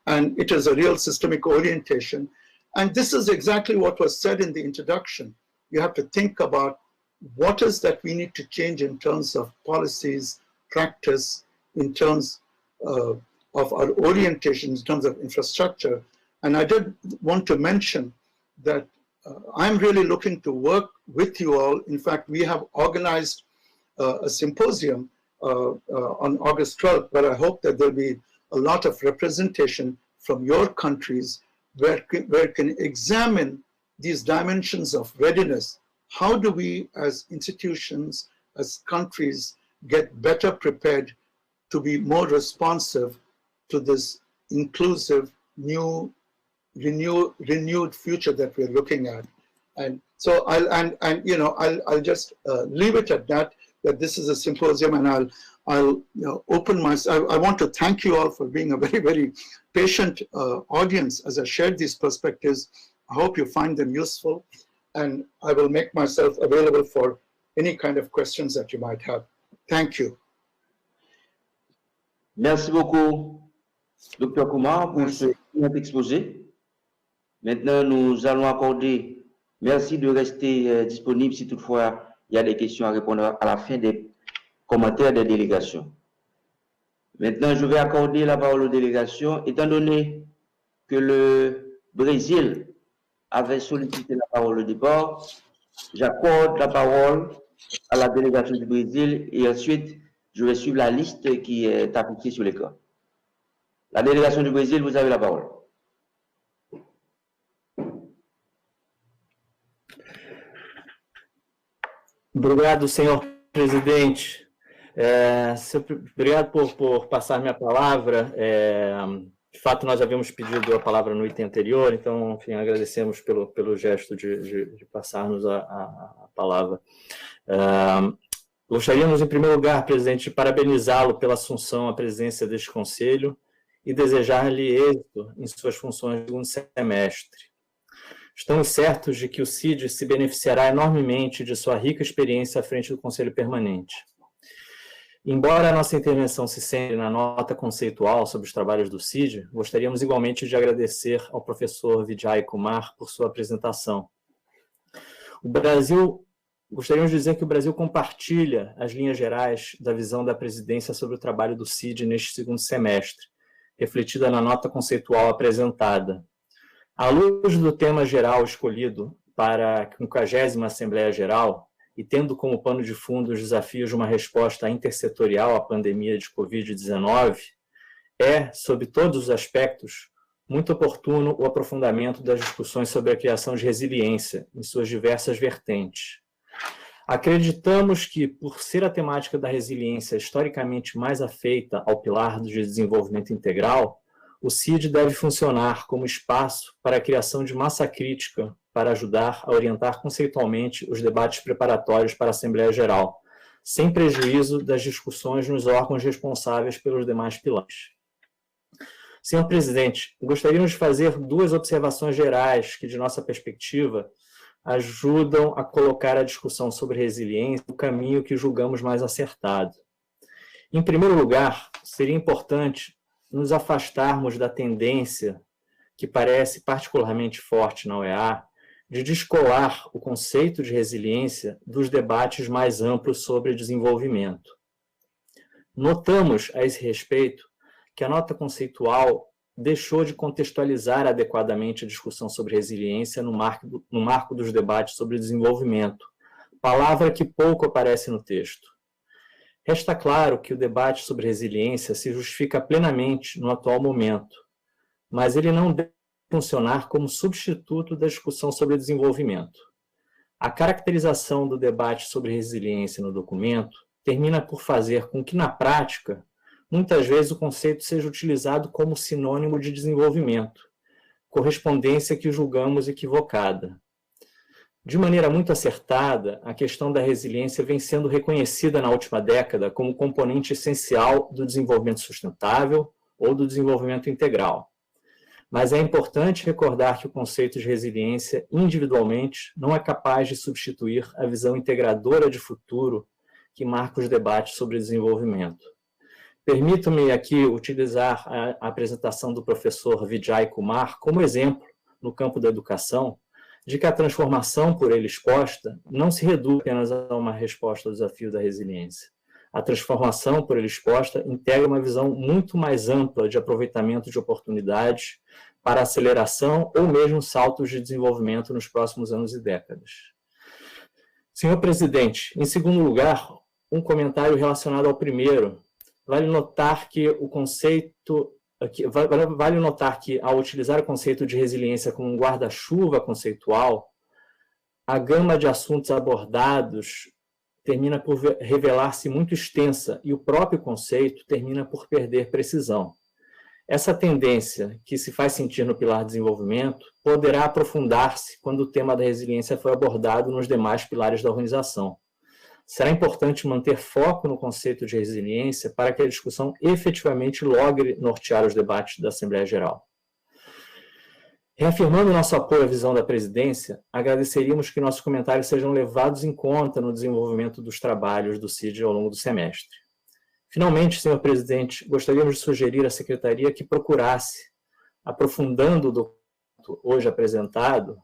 And it is a real systemic orientation. And this is exactly what was said in the introduction. You have to think about what is that we need to change in terms of policies, practice, in terms of our orientation, in terms of infrastructure. And I did want to mention that I'm really looking to work with you all. In fact, we have organized a symposium on August 12th, but I hope that there'll be a lot of representation from your countries where can examine these dimensions of readiness. How do we as institutions, as countries, get better prepared to be more responsive to this inclusive, new, renewed future that we're looking at? And so I'll just leave it at that this is a symposium, and I'll open myself. I want to thank you all for being a very, very patient audience as I shared these perspectives. I hope you find them useful, and I will make myself available for any kind of questions that you might have. Thank you. Merci beaucoup, Dr. Kumar, pour ce exposé. Maintenant, nous allons accorder, merci de rester disponible si toutefois il y a des questions à répondre à la fin des commentaires des délégations. Maintenant, je vais accorder la parole aux délégations, étant donné que le Brésil avait sollicité la parole au départ. J'accorde la parole à la délégation du Brésil et ensuite, je vais suivre la liste qui est appliquée sur l'écran. La délégation du Brésil, vous avez la parole. Obrigado, senhor presidente. Obrigado por passar minha palavra. De fato, nós havíamos pedido a palavra no item anterior, então, enfim, agradecemos pelo gesto de passar-nos a palavra. Gostaríamos, em primeiro lugar, presidente, de parabenizá-lo pela assunção à presidência deste conselho e desejar-lhe êxito em suas funções no segundo semestre. Estamos certos de que o CIDI se beneficiará enormemente de sua rica experiência à frente do Conselho Permanente. Embora a nossa intervenção se centre na nota conceitual sobre os trabalhos do CIDI, gostaríamos igualmente de agradecer ao professor Vijay e Kumar por sua apresentação. Gostaríamos de dizer que o Brasil compartilha as linhas gerais da visão da presidência sobre o trabalho do CIDI neste segundo semestre, refletida na nota conceitual apresentada. À luz do tema geral escolhido para a 50ª Assembleia Geral, e tendo como pano de fundo os desafios de uma resposta intersetorial à pandemia de Covid-19, sob todos os aspectos, muito oportuno o aprofundamento das discussões sobre a criação de resiliência em suas diversas vertentes. Acreditamos que, por ser a temática da resiliência historicamente mais afeita ao pilar do desenvolvimento integral, o CIDI deve funcionar como espaço para a criação de massa crítica para ajudar a orientar conceitualmente os debates preparatórios para a Assembleia Geral, sem prejuízo das discussões nos órgãos responsáveis pelos demais pilares. Senhor presidente, gostaríamos de fazer duas observações gerais que, de nossa perspectiva, ajudam a colocar a discussão sobre resiliência no caminho que julgamos mais acertado. Em primeiro lugar, seria importante nos afastarmos da tendência, que parece particularmente forte na UEA, de descolar o conceito de resiliência dos debates mais amplos sobre desenvolvimento. Notamos, a esse respeito, que a nota conceitual deixou de contextualizar adequadamente a discussão sobre resiliência no marco dos debates sobre desenvolvimento, palavra que pouco aparece no texto. Resta claro que o debate sobre resiliência se justifica plenamente no atual momento, mas ele não deve funcionar como substituto da discussão sobre desenvolvimento. A caracterização do debate sobre resiliência no documento termina por fazer com que, na prática, muitas vezes o conceito seja utilizado como sinônimo de desenvolvimento, correspondência que julgamos equivocada. De maneira muito acertada, a questão da resiliência vem sendo reconhecida na última década como componente essencial do desenvolvimento sustentável ou do desenvolvimento integral. Mas é importante recordar que o conceito de resiliência, individualmente, não é capaz de substituir a visão integradora de futuro que marca os debates sobre desenvolvimento. Permito-me aqui utilizar a apresentação do professor Vijay Kumar como exemplo, no campo da educação, de que a transformação por ele exposta não se reduz apenas a uma resposta ao desafio da resiliência. A transformação por ele exposta integra uma visão muito mais ampla de aproveitamento de oportunidades para aceleração ou mesmo saltos de desenvolvimento nos próximos anos e décadas. Senhor presidente, em segundo lugar, um comentário relacionado ao primeiro. Vale notar que ao utilizar o conceito de resiliência como um guarda-chuva conceitual, a gama de assuntos abordados termina por revelar-se muito extensa e o próprio conceito termina por perder precisão. Essa tendência, que se faz sentir no pilar de desenvolvimento, poderá aprofundar-se quando o tema da resiliência for abordado nos demais pilares da organização. Será importante manter foco no conceito de resiliência para que a discussão efetivamente logre nortear os debates da Assembleia Geral. Reafirmando nosso apoio à visão da presidência, agradeceríamos que nossos comentários sejam levados em conta no desenvolvimento dos trabalhos do CIDI ao longo do semestre. Finalmente, senhor presidente, gostaríamos de sugerir à secretaria que procurasse, aprofundando o documento hoje apresentado,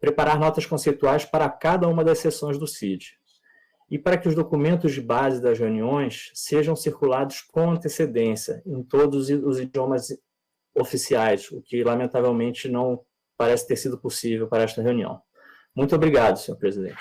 preparar notas conceituais para cada uma das sessões do CIDI, e para que os documentos de base das reuniões sejam circulados com antecedência em todos os idiomas oficiais, o que lamentavelmente não parece ter sido possível para esta reunião. Muito obrigado, senhor presidente.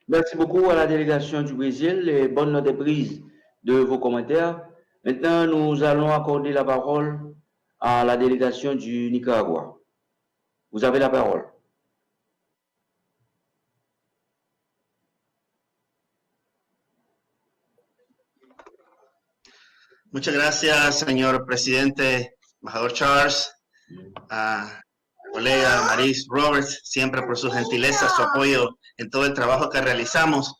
Merci beaucoup à la délégation du Brésil et bonne note prise de vos commentaires. Maintenant, nous allons accorder la parole à la délégation du Nicaragua. Vous avez la parole. Muchas gracias, señor presidente, embajador Charles, colega Maris Roberts, siempre por su gentileza, su apoyo en todo el trabajo que realizamos.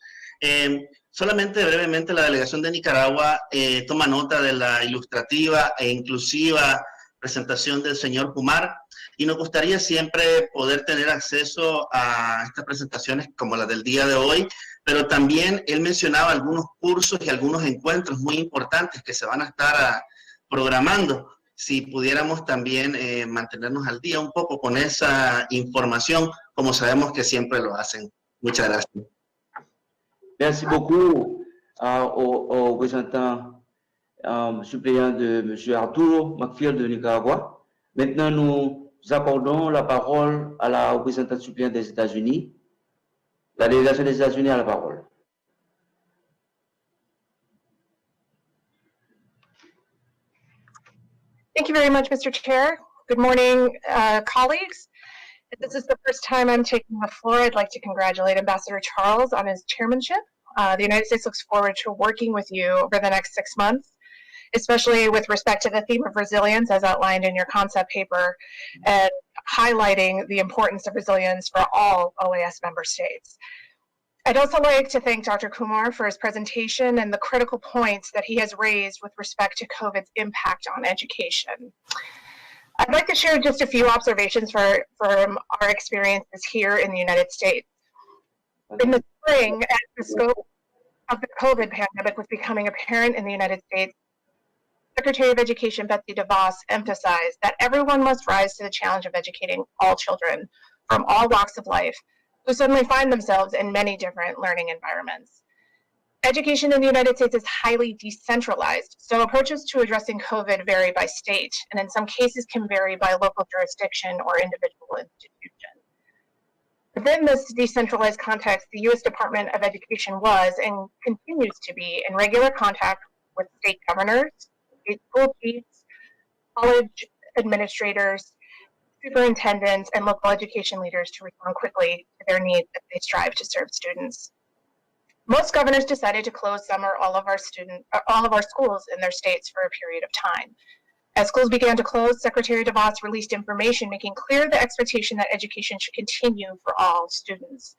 Solamente brevemente, la delegación de Nicaragua toma nota de la ilustrativa e inclusiva presentación del señor Kumar, y nos gustaría siempre poder tener acceso a estas presentaciones como las del día de hoy, pero también él mencionaba algunos cursos y algunos encuentros muy importantes que se van a estar programando. Si pudiéramos también mantenernos al día un poco con esa información, como sabemos que siempre lo hacen. Muchas gracias. Merci beaucoup au représentant suppléant de M. Arturo Macfield de Nicaragua. Maintenant, nous accordons la parole à la représentante suppléante des États-Unis. La délégation des États-Unis a la parole. Thank you very much, Mr. Chair. Good morning, colleagues. If this is the first time I'm taking the floor, I'd like to congratulate Ambassador Charles on his chairmanship. The United States looks forward to working with you over the next 6 months, especially with respect to the theme of resilience as outlined in your concept paper, and highlighting the importance of resilience for all OAS member states. I'd also like to thank Dr. Kumar for his presentation and the critical points that he has raised with respect to COVID's impact on education. I'd like to share just a few observations from our experiences here in the United States. In the spring, as the scope of the COVID pandemic was becoming apparent in the United States, Secretary of Education Betsy DeVos emphasized that everyone must rise to the challenge of educating all children from all walks of life who suddenly find themselves in many different learning environments. Education in the United States is highly decentralized, so approaches to addressing COVID vary by state, and in some cases can vary by local jurisdiction or individual institution. Within this decentralized context, the U.S. Department of Education was and continues to be in regular contact with state governors, state school chiefs, college administrators, superintendents, and local education leaders to respond quickly to their needs as they strive to serve students. Most governors decided to close some or all of our schools in their states for a period of time. As schools began to close, Secretary DeVos released information making clear the expectation that education should continue for all students.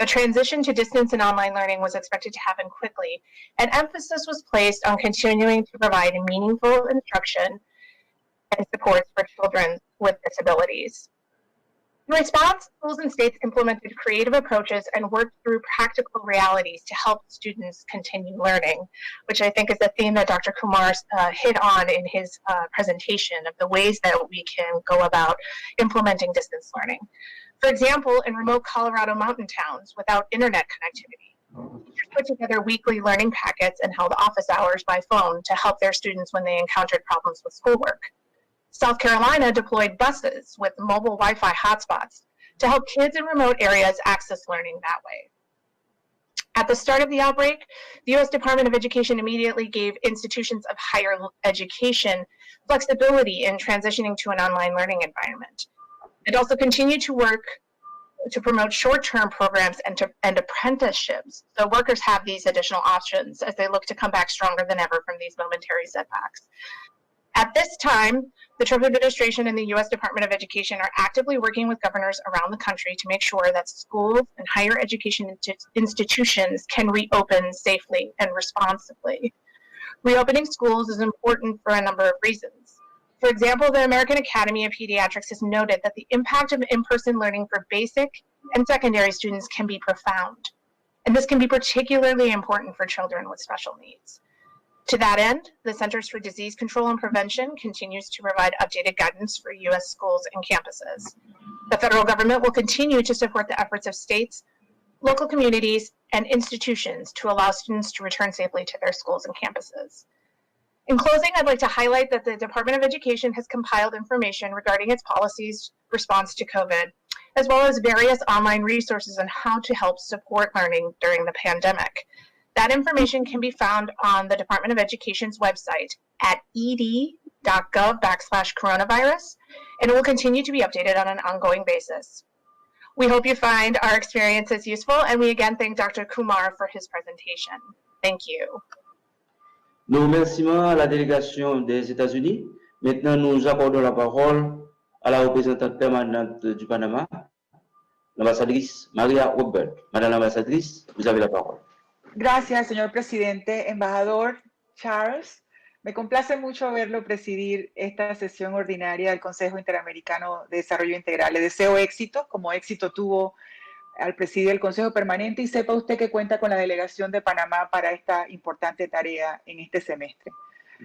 The transition to distance and online learning was expected to happen quickly, and emphasis was placed on continuing to provide meaningful instruction and supports for children with disabilities. In response, schools and states implemented creative approaches and worked through practical realities to help students continue learning, which I think is a theme that Dr. Kumar hit on in his presentation of the ways that we can go about implementing distance learning. For example, in remote Colorado mountain towns without internet connectivity, teachers put together weekly learning packets and held office hours by phone to help their students when they encountered problems with schoolwork. South Carolina deployed buses with mobile Wi-Fi hotspots to help kids in remote areas access learning that way. At the start of the outbreak, the U.S. Department of Education immediately gave institutions of higher education flexibility in transitioning to an online learning environment. It also continued to work to promote short-term programs and apprenticeships, so workers have these additional options as they look to come back stronger than ever from these momentary setbacks. At this time, the Trump administration and the U.S. Department of Education are actively working with governors around the country to make sure that schools and higher education institutions can reopen safely and responsibly. Reopening schools is important for a number of reasons. For example, the American Academy of Pediatrics has noted that the impact of in-person learning for basic and secondary students can be profound, and this can be particularly important for children with special needs. To that end, the Centers for Disease Control and Prevention continues to provide updated guidance for U.S. schools and campuses. The federal government will continue to support the efforts of states, local communities, and institutions to allow students to return safely to their schools and campuses. In closing, I'd like to highlight that the Department of Education has compiled information regarding its policies response to COVID, as well as various online resources on how to help support learning during the pandemic. That information can be found on the Department of Education's website at ed.gov/coronavirus, and it will continue to be updated on an ongoing basis. We hope you find our experiences useful, and we again thank Dr. Kumar for his presentation. Thank you. Nous remercions à la délégation des États-Unis. Maintenant, nous accordons la parole à la représentante permanente du Panama, l'ambassadrice Maria Robert. Madame l'ambassadrice, vous avez la parole. Gracias, señor presidente. Embajador Charles, me complace mucho verlo presidir esta sesión ordinaria del Consejo Interamericano de Desarrollo Integral. Le deseo éxito, como éxito tuvo al presidir el Consejo Permanente, y sepa usted que cuenta con la delegación de Panamá para esta importante tarea en este semestre.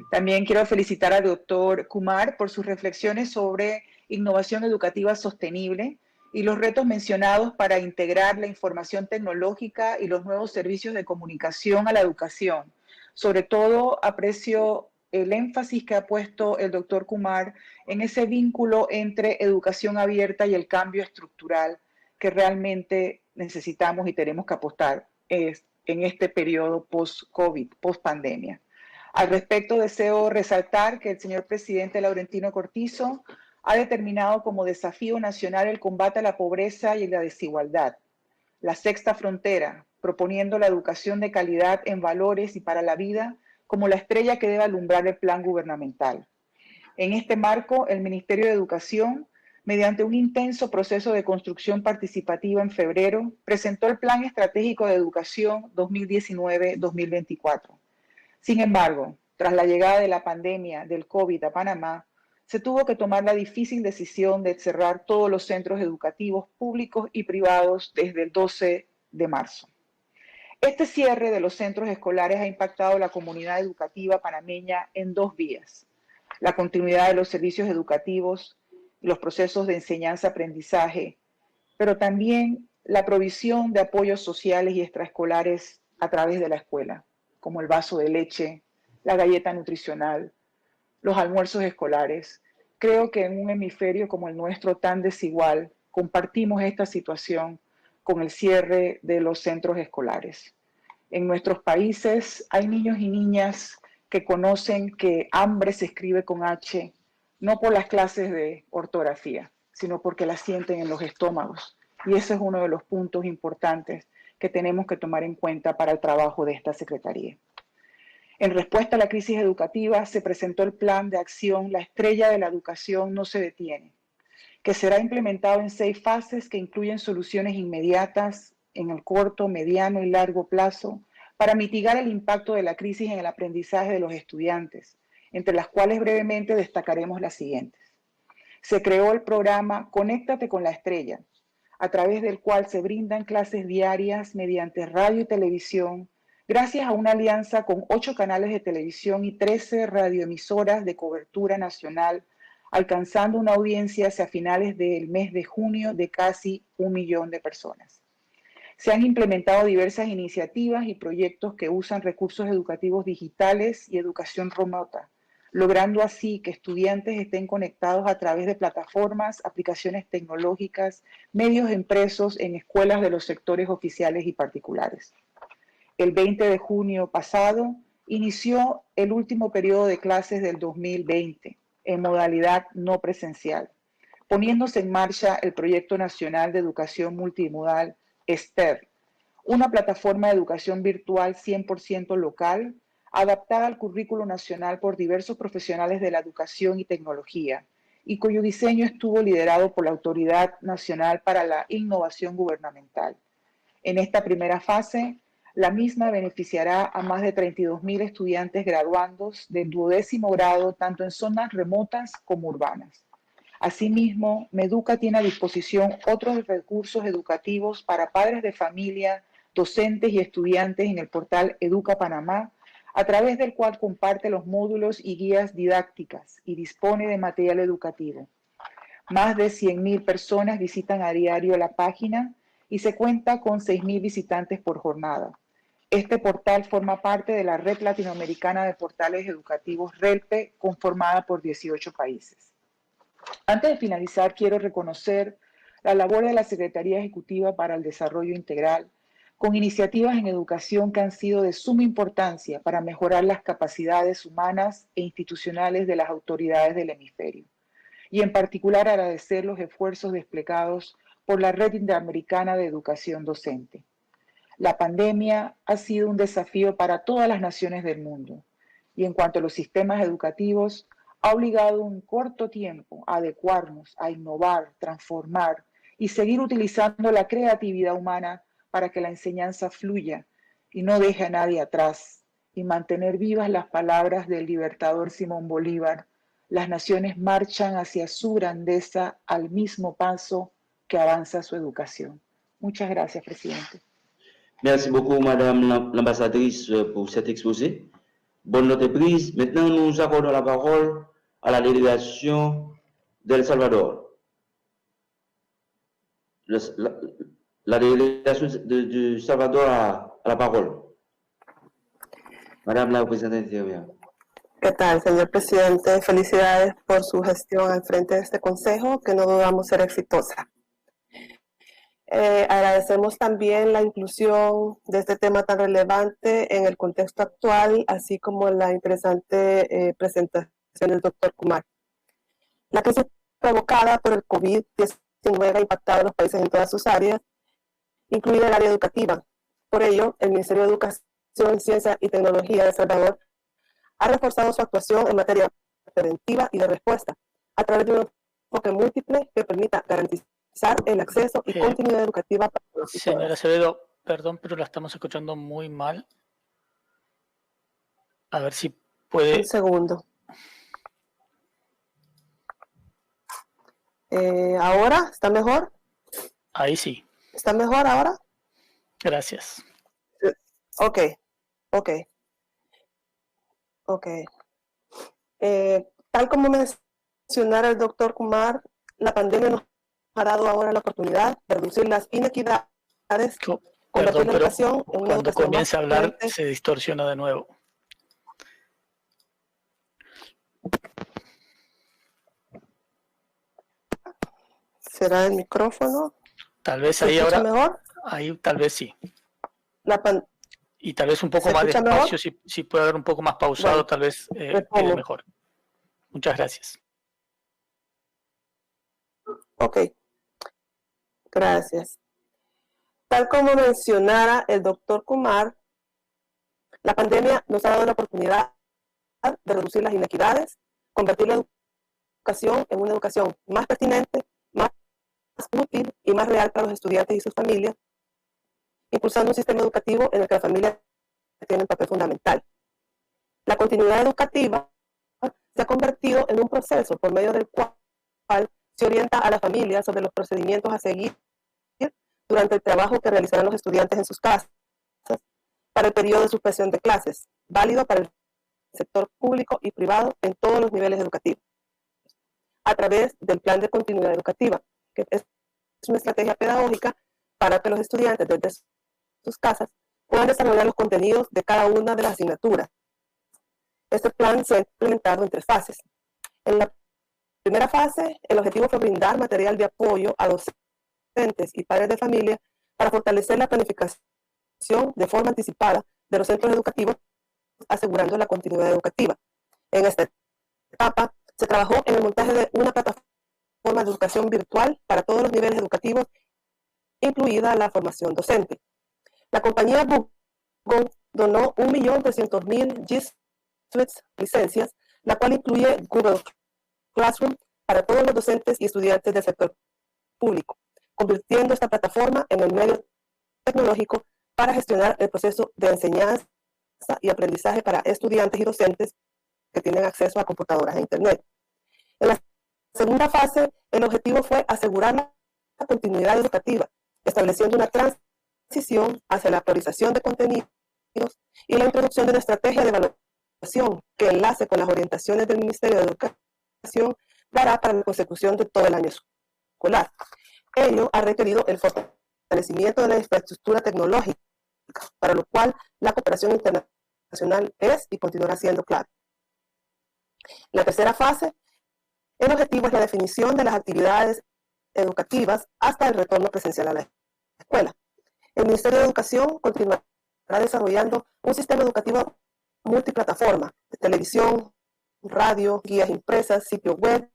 También quiero felicitar al doctor Kumar por sus reflexiones sobre innovación educativa sostenible y los retos mencionados para integrar la información tecnológica y los nuevos servicios de comunicación a la educación. Sobre todo, aprecio el énfasis que ha puesto el doctor Kumar en ese vínculo entre educación abierta y el cambio estructural que realmente necesitamos y tenemos que apostar en este periodo post-COVID, post-pandemia. Al respecto, deseo resaltar que el señor presidente Laurentino Cortizo ha determinado como desafío nacional el combate a la pobreza y la desigualdad, la sexta frontera, proponiendo la educación de calidad en valores y para la vida como la estrella que debe alumbrar el plan gubernamental. En este marco, el Ministerio de Educación, mediante un intenso proceso de construcción participativa en febrero, presentó el Plan Estratégico de Educación 2019-2024. Sin embargo, tras la llegada de la pandemia del COVID a Panamá, se tuvo que tomar la difícil decisión de cerrar todos los centros educativos públicos y privados desde el 12 de marzo. Este cierre de los centros escolares ha impactado a la comunidad educativa panameña en dos vías: la continuidad de los servicios educativos y los procesos de enseñanza-aprendizaje, pero también la provisión de apoyos sociales y extraescolares a través de la escuela, como el vaso de leche, la galleta nutricional, los almuerzos escolares. Creo que en un hemisferio como el nuestro tan desigual, compartimos esta situación con el cierre de los centros escolares. En nuestros países hay niños y niñas que conocen que hambre se escribe con H, no por las clases de ortografía, sino porque la sienten en los estómagos. Y ese es uno de los puntos importantes que tenemos que tomar en cuenta para el trabajo de esta Secretaría. En respuesta a la crisis educativa, se presentó el plan de acción La Estrella de la Educación no se detiene, que será implementado en 6 fases que incluyen soluciones inmediatas en el corto, mediano y largo plazo para mitigar el impacto de la crisis en el aprendizaje de los estudiantes, entre las cuales brevemente destacaremos las siguientes. Se creó el programa Conéctate con la Estrella, a través del cual se brindan clases diarias mediante radio y televisión, gracias a una alianza con 8 canales de televisión y 13 radioemisoras de cobertura nacional, alcanzando una audiencia hacia finales del mes de junio de casi 1 millón de personas. Se han implementado diversas iniciativas y proyectos que usan recursos educativos digitales y educación remota, logrando así que estudiantes estén conectados a través de plataformas, aplicaciones tecnológicas, medios impresos en escuelas de los sectores oficiales y particulares. El 20 de junio pasado inició el último periodo de clases del 2020 en modalidad no presencial, poniéndose en marcha el Proyecto Nacional de Educación Multimodal STER, una plataforma de educación virtual 100% local, adaptada al currículo nacional por diversos profesionales de la educación y tecnología, y cuyo diseño estuvo liderado por la Autoridad Nacional para la Innovación Gubernamental. En esta primera fase, la misma beneficiará a más de 32.000 estudiantes graduandos del 12º grado, tanto en zonas remotas como urbanas. Asimismo, Meduca tiene a disposición otros recursos educativos para padres de familia, docentes y estudiantes en el portal Educa Panamá, a través del cual comparte los módulos y guías didácticas y dispone de material educativo. Más de 100.000 personas visitan a diario la página y se cuenta con 6.000 visitantes por jornada. Este portal forma parte de la Red Latinoamericana de Portales Educativos RELPE, conformada por 18 países. Antes de finalizar, quiero reconocer la labor de la Secretaría Ejecutiva para el Desarrollo Integral, con iniciativas en educación que han sido de suma importancia para mejorar las capacidades humanas e institucionales de las autoridades del hemisferio. Y en particular agradecer los esfuerzos desplegados por la Red Interamericana de Educación Docente. La pandemia ha sido un desafío para todas las naciones del mundo y en cuanto a los sistemas educativos, ha obligado en corto tiempo a adecuarnos, a innovar, transformar y seguir utilizando la creatividad humana para que la enseñanza fluya y no deje a nadie atrás, y mantener vivas las palabras del libertador Simón Bolívar: las naciones marchan hacia su grandeza al mismo paso que avanza su educación. Muchas gracias, presidente. Merci beaucoup, Madame l'ambassadrice, pour cet exposé. Bonne note prise. Maintenant, nous accordons la parole à la délégation d'El Salvador. La délégation de Salvador a la parole. Madame la representante intérieure. ¿Qué tal, señor presidente? Felicidades por su gestión al frente de este consejo, que no dudamos ser exitosa. Agradecemos también la inclusión de este tema tan relevante en el contexto actual, así como la interesante presentación del doctor Kumar. La crisis provocada por el COVID-19 ha impactado a los países en todas sus áreas, incluida el área educativa. Por ello, el Ministerio de Educación, Ciencia y Tecnología de El Salvador ha reforzado su actuación en materia preventiva y de respuesta a través de un enfoque múltiple que permita garantizar el acceso y continuidad educativa para los señora Acevedo, perdón, pero la estamos escuchando muy mal. A ver si puede... Un segundo. ¿Ahora? ¿Está mejor? Ahí sí. ¿Está mejor ahora? Gracias. Ok. Tal como mencionara el doctor Kumar, la pandemia nos ha dado ahora la oportunidad de reducir las inequidades, convertir la educación en una cuando educación comienza a más hablar diferente. se distorsiona de nuevo. ¿Será el micrófono? Tal vez ¿Se ahí escucha ahora, mejor? ahí tal vez sí. La Y tal vez un poco ¿Se más escucha despacio, mejor? si puede haber un poco más pausado, Bueno, tal vez retomo. quede mejor. Muchas gracias. Ok, gracias. Tal como mencionara el doctor Kumar, la pandemia nos ha dado la oportunidad de reducir las inequidades, convertir la educación en una educación más pertinente, más útil y más real para los estudiantes y sus familias, impulsando un sistema educativo en el que la familia tiene un papel fundamental. La continuidad educativa se ha convertido en un proceso por medio del cual se orienta a la familia sobre los procedimientos a seguir durante el trabajo que realizarán los estudiantes en sus casas para el periodo de suspensión de clases, válido para el sector público y privado en todos los niveles educativos, a través del plan de continuidad educativa, que es una estrategia pedagógica para que los estudiantes desde sus casas puedan desarrollar los contenidos de cada una de las asignaturas. Este plan se ha implementado en 3 fases. En la primera fase, el objetivo fue brindar material de apoyo a docentes y padres de familia para fortalecer la planificación de forma anticipada de los centros educativos, asegurando la continuidad educativa. En esta etapa, se trabajó en el montaje de una plataforma de educación virtual para todos los niveles educativos, incluida la formación docente. La compañía Google donó 1.300.000 G Suite licencias, la cual incluye Google Classroom para todos los docentes y estudiantes del sector público, convirtiendo esta plataforma en el medio tecnológico para gestionar el proceso de enseñanza y aprendizaje para estudiantes y docentes que tienen acceso a computadoras e Internet. En la segunda fase, el objetivo fue asegurar la continuidad educativa, estableciendo una transición hacia la priorización de contenidos y la introducción de una estrategia de evaluación que enlace con las orientaciones del Ministerio de Educación dará para la consecución de todo el año escolar. Ello ha requerido el fortalecimiento de la infraestructura tecnológica, para lo cual la cooperación internacional es y continuará siendo clave. La tercera fase, el objetivo es la definición de las actividades educativas hasta el retorno presencial a la escuela. El Ministerio de Educación continuará desarrollando un sistema educativo multiplataforma, de televisión, radio, guías impresas, sitio web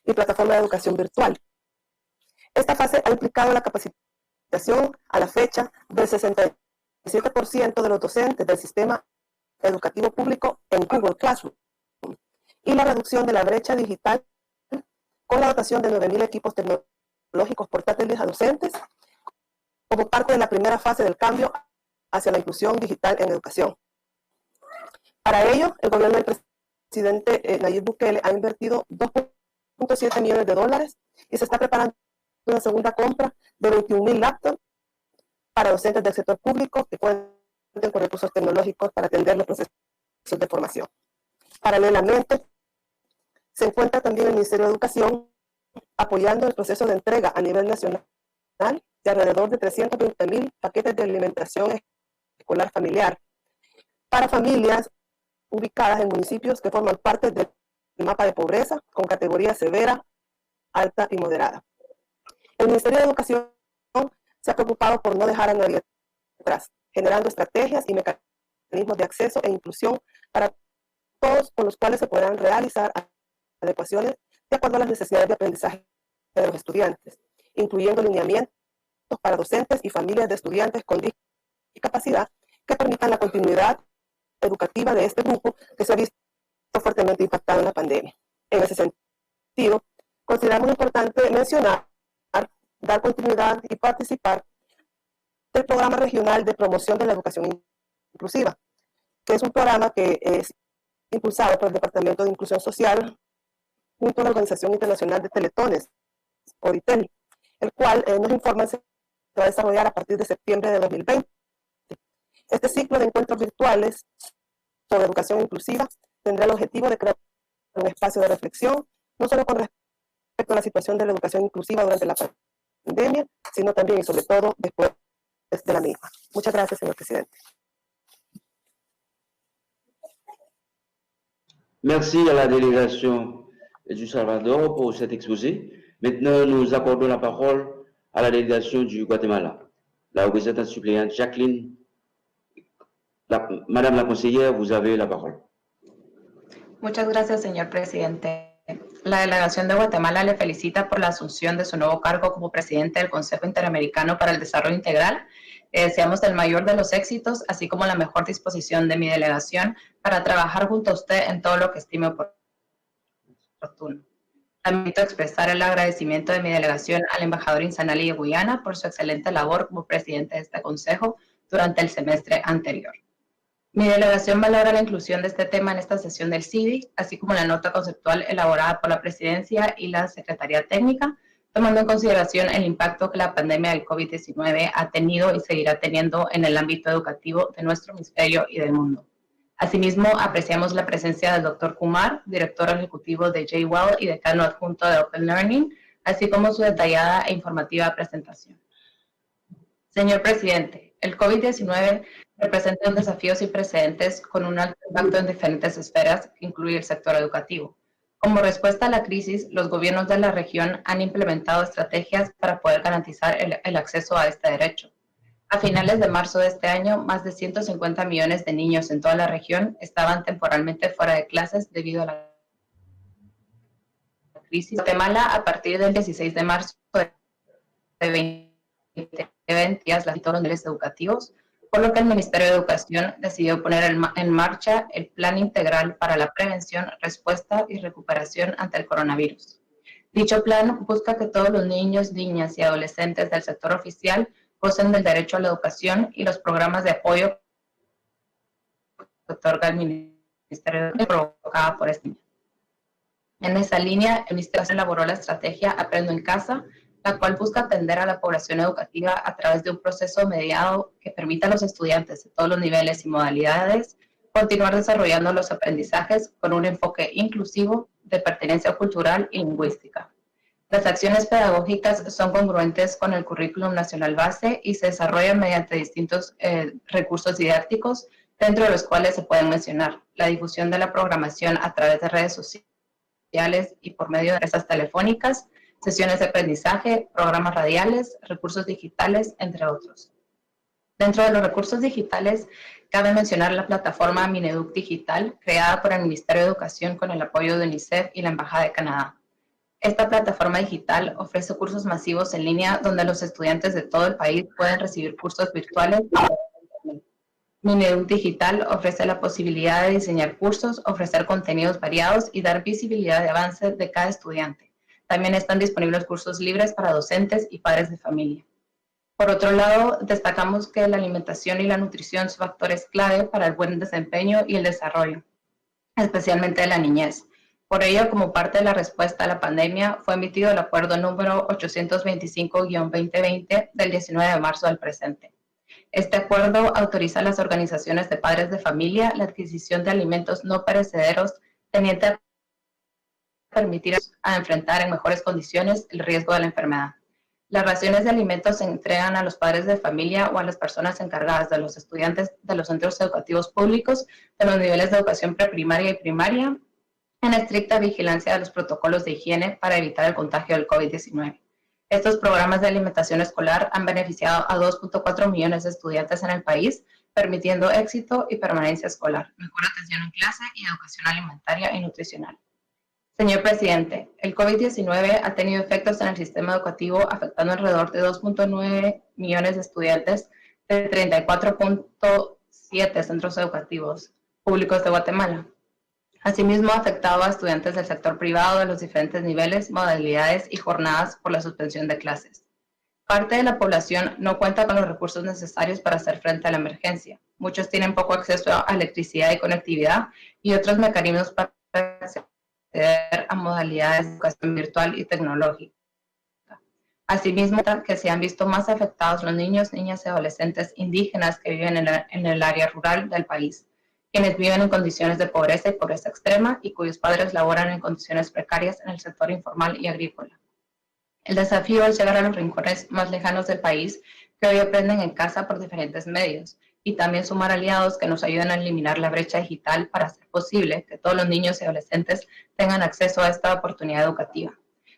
y plataforma de educación virtual. Esta fase ha implicado la capacitación a la fecha del 67% de los docentes del sistema educativo público en Google Classroom y la reducción de la brecha digital con la dotación de 9.000 equipos tecnológicos portátiles a docentes como parte de la primera fase del cambio hacia la inclusión digital en educación. Para ello, el gobierno del presidente Nayib Bukele ha invertido $2.7 millones y se está preparando una segunda compra de 21.000 laptops para docentes del sector público que cuenten con recursos tecnológicos para atender los procesos de formación. Paralelamente, se encuentra también el Ministerio de Educación apoyando el proceso de entrega a nivel nacional de alrededor de 320.000 paquetes de alimentación escolar familiar para familias ubicadas en municipios que forman parte del mapa de pobreza con categoría severa, alta y moderada. El Ministerio de Educación se ha preocupado por no dejar a nadie atrás, generando estrategias y mecanismos de acceso e inclusión para todos con los cuales se podrán realizar adecuaciones de acuerdo a las necesidades de aprendizaje de los estudiantes, incluyendo lineamientos para docentes y familias de estudiantes con discapacidad que permitan la continuidad educativa de este grupo que se ha visto fuertemente impactado en la pandemia. En ese sentido, consideramos importante mencionar, dar continuidad y participar del Programa Regional de Promoción de la Educación Inclusiva, que es un programa que es impulsado por el Departamento de Inclusión Social junto a la Organización Internacional de Teletones, OITEL, el cual nos informa se va a desarrollar a partir de septiembre de 2020. Este ciclo de encuentros virtuales sobre educación inclusiva tendrá el objetivo de crear un espacio de reflexión, no solo con respecto a la situación de la educación inclusiva durante la pandemia, sino también y sobre todo después de la misma. Muchas gracias, señor presidente. Merci à la délégation du Salvador pour cet exposé. Maintenant, nous accordons la parole à la délégation du Guatemala. La représentante suppléante Jacqueline. Madame la conseillère, vous avez la parole. Muchas gracias, señor presidente. La delegación de Guatemala le felicita por la asunción de su nuevo cargo como presidente del Consejo Interamericano para el Desarrollo Integral. Deseamos el mayor de los éxitos, así como la mejor disposición de mi delegación para trabajar junto a usted en todo lo que estime oportuno. También quiero expresar el agradecimiento de mi delegación al embajador Insanali de Guyana por su excelente labor como presidente de este consejo durante el semestre anterior. Mi delegación valora la inclusión de este tema en esta sesión del CIDI, así como la nota conceptual elaborada por la Presidencia y la Secretaría Técnica, tomando en consideración el impacto que la pandemia del COVID-19 ha tenido y seguirá teniendo en el ámbito educativo de nuestro hemisferio y del mundo. Asimismo, apreciamos la presencia del Dr. Kumar, director ejecutivo de J-WEL y decano adjunto de Open Learning, así como su detallada e informativa presentación. Señor Presidente, el COVID-19 representa un desafío sin precedentes con un alto impacto en diferentes esferas, que incluye el sector educativo. Como respuesta a la crisis, los gobiernos de la región han implementado estrategias para poder garantizar el acceso a este derecho. A finales de marzo de este año, más de 150 millones de niños en toda la región estaban temporalmente fuera de clases debido a la crisis. Guatemala, a partir del 16 de marzo de 2020, las todos los niveles educativos, por lo que el Ministerio de Educación decidió poner en marcha el Plan Integral para la Prevención, Respuesta y Recuperación ante el coronavirus. Dicho plan busca que todos los niños, niñas y adolescentes del sector oficial gocen del derecho a la educación y los programas de apoyo que otorga el Ministerio provocada por este. En esa línea, el Ministerio elaboró la estrategia Aprendo en Casa, la cual busca atender a la población educativa a través de un proceso mediado que permita a los estudiantes de todos los niveles y modalidades continuar desarrollando los aprendizajes con un enfoque inclusivo de pertenencia cultural y lingüística. Las acciones pedagógicas son congruentes con el currículum nacional base y se desarrollan mediante distintos recursos didácticos, dentro de los cuales se pueden mencionar la difusión de la programación a través de redes sociales y por medio de empresas telefónicas, sesiones de aprendizaje, programas radiales, recursos digitales, entre otros. Dentro de los recursos digitales, cabe mencionar la plataforma Mineduc Digital, creada por el Ministerio de Educación con el apoyo de UNICEF y la Embajada de Canadá. Esta plataforma digital ofrece cursos masivos en línea donde los estudiantes de todo el país pueden recibir cursos virtuales. Mineduc Digital ofrece la posibilidad de diseñar cursos, ofrecer contenidos variados y dar visibilidad de avance de cada estudiante. También están disponibles cursos libres para docentes y padres de familia. Por otro lado, destacamos que la alimentación y la nutrición son factores clave para el buen desempeño y el desarrollo, especialmente de la niñez. Por ello, como parte de la respuesta a la pandemia, fue emitido el acuerdo número 825-2020 del 19 de marzo del presente. Este acuerdo autoriza a las organizaciones de padres de familia la adquisición de alimentos no perecederos teniente a permitir a enfrentar en mejores condiciones el riesgo de la enfermedad. Las raciones de alimentos se entregan a los padres de familia o a las personas encargadas de los estudiantes de los centros educativos públicos de los niveles de educación preprimaria y primaria, en estricta vigilancia de los protocolos de higiene para evitar el contagio del COVID-19. Estos programas de alimentación escolar han beneficiado a 2.4 millones de estudiantes en el país, permitiendo éxito y permanencia escolar, mejor atención en clase y educación alimentaria y nutricional. Señor Presidente, el COVID-19 ha tenido efectos en el sistema educativo, afectando alrededor de 2.9 millones de estudiantes de 34.7 centros educativos públicos de Guatemala. Asimismo, ha afectado a estudiantes del sector privado de los diferentes niveles, modalidades y jornadas por la suspensión de clases. Parte de la población no cuenta con los recursos necesarios para hacer frente a la emergencia. Muchos tienen poco acceso a electricidad y conectividad y otros mecanismos para acceder a modalidades de educación virtual y tecnológica. Asimismo, que se han visto más afectados los niños, niñas y adolescentes indígenas que viven en el área rural del país, quienes viven en condiciones de pobreza y pobreza extrema y cuyos padres laboran en condiciones precarias en el sector informal y agrícola. El desafío es llegar a los rincones más lejanos del país que hoy aprenden en casa por diferentes medios y también sumar aliados que nos ayuden a eliminar la brecha digital para hacer posible que todos los niños y adolescentes tengan acceso a esta oportunidad educativa.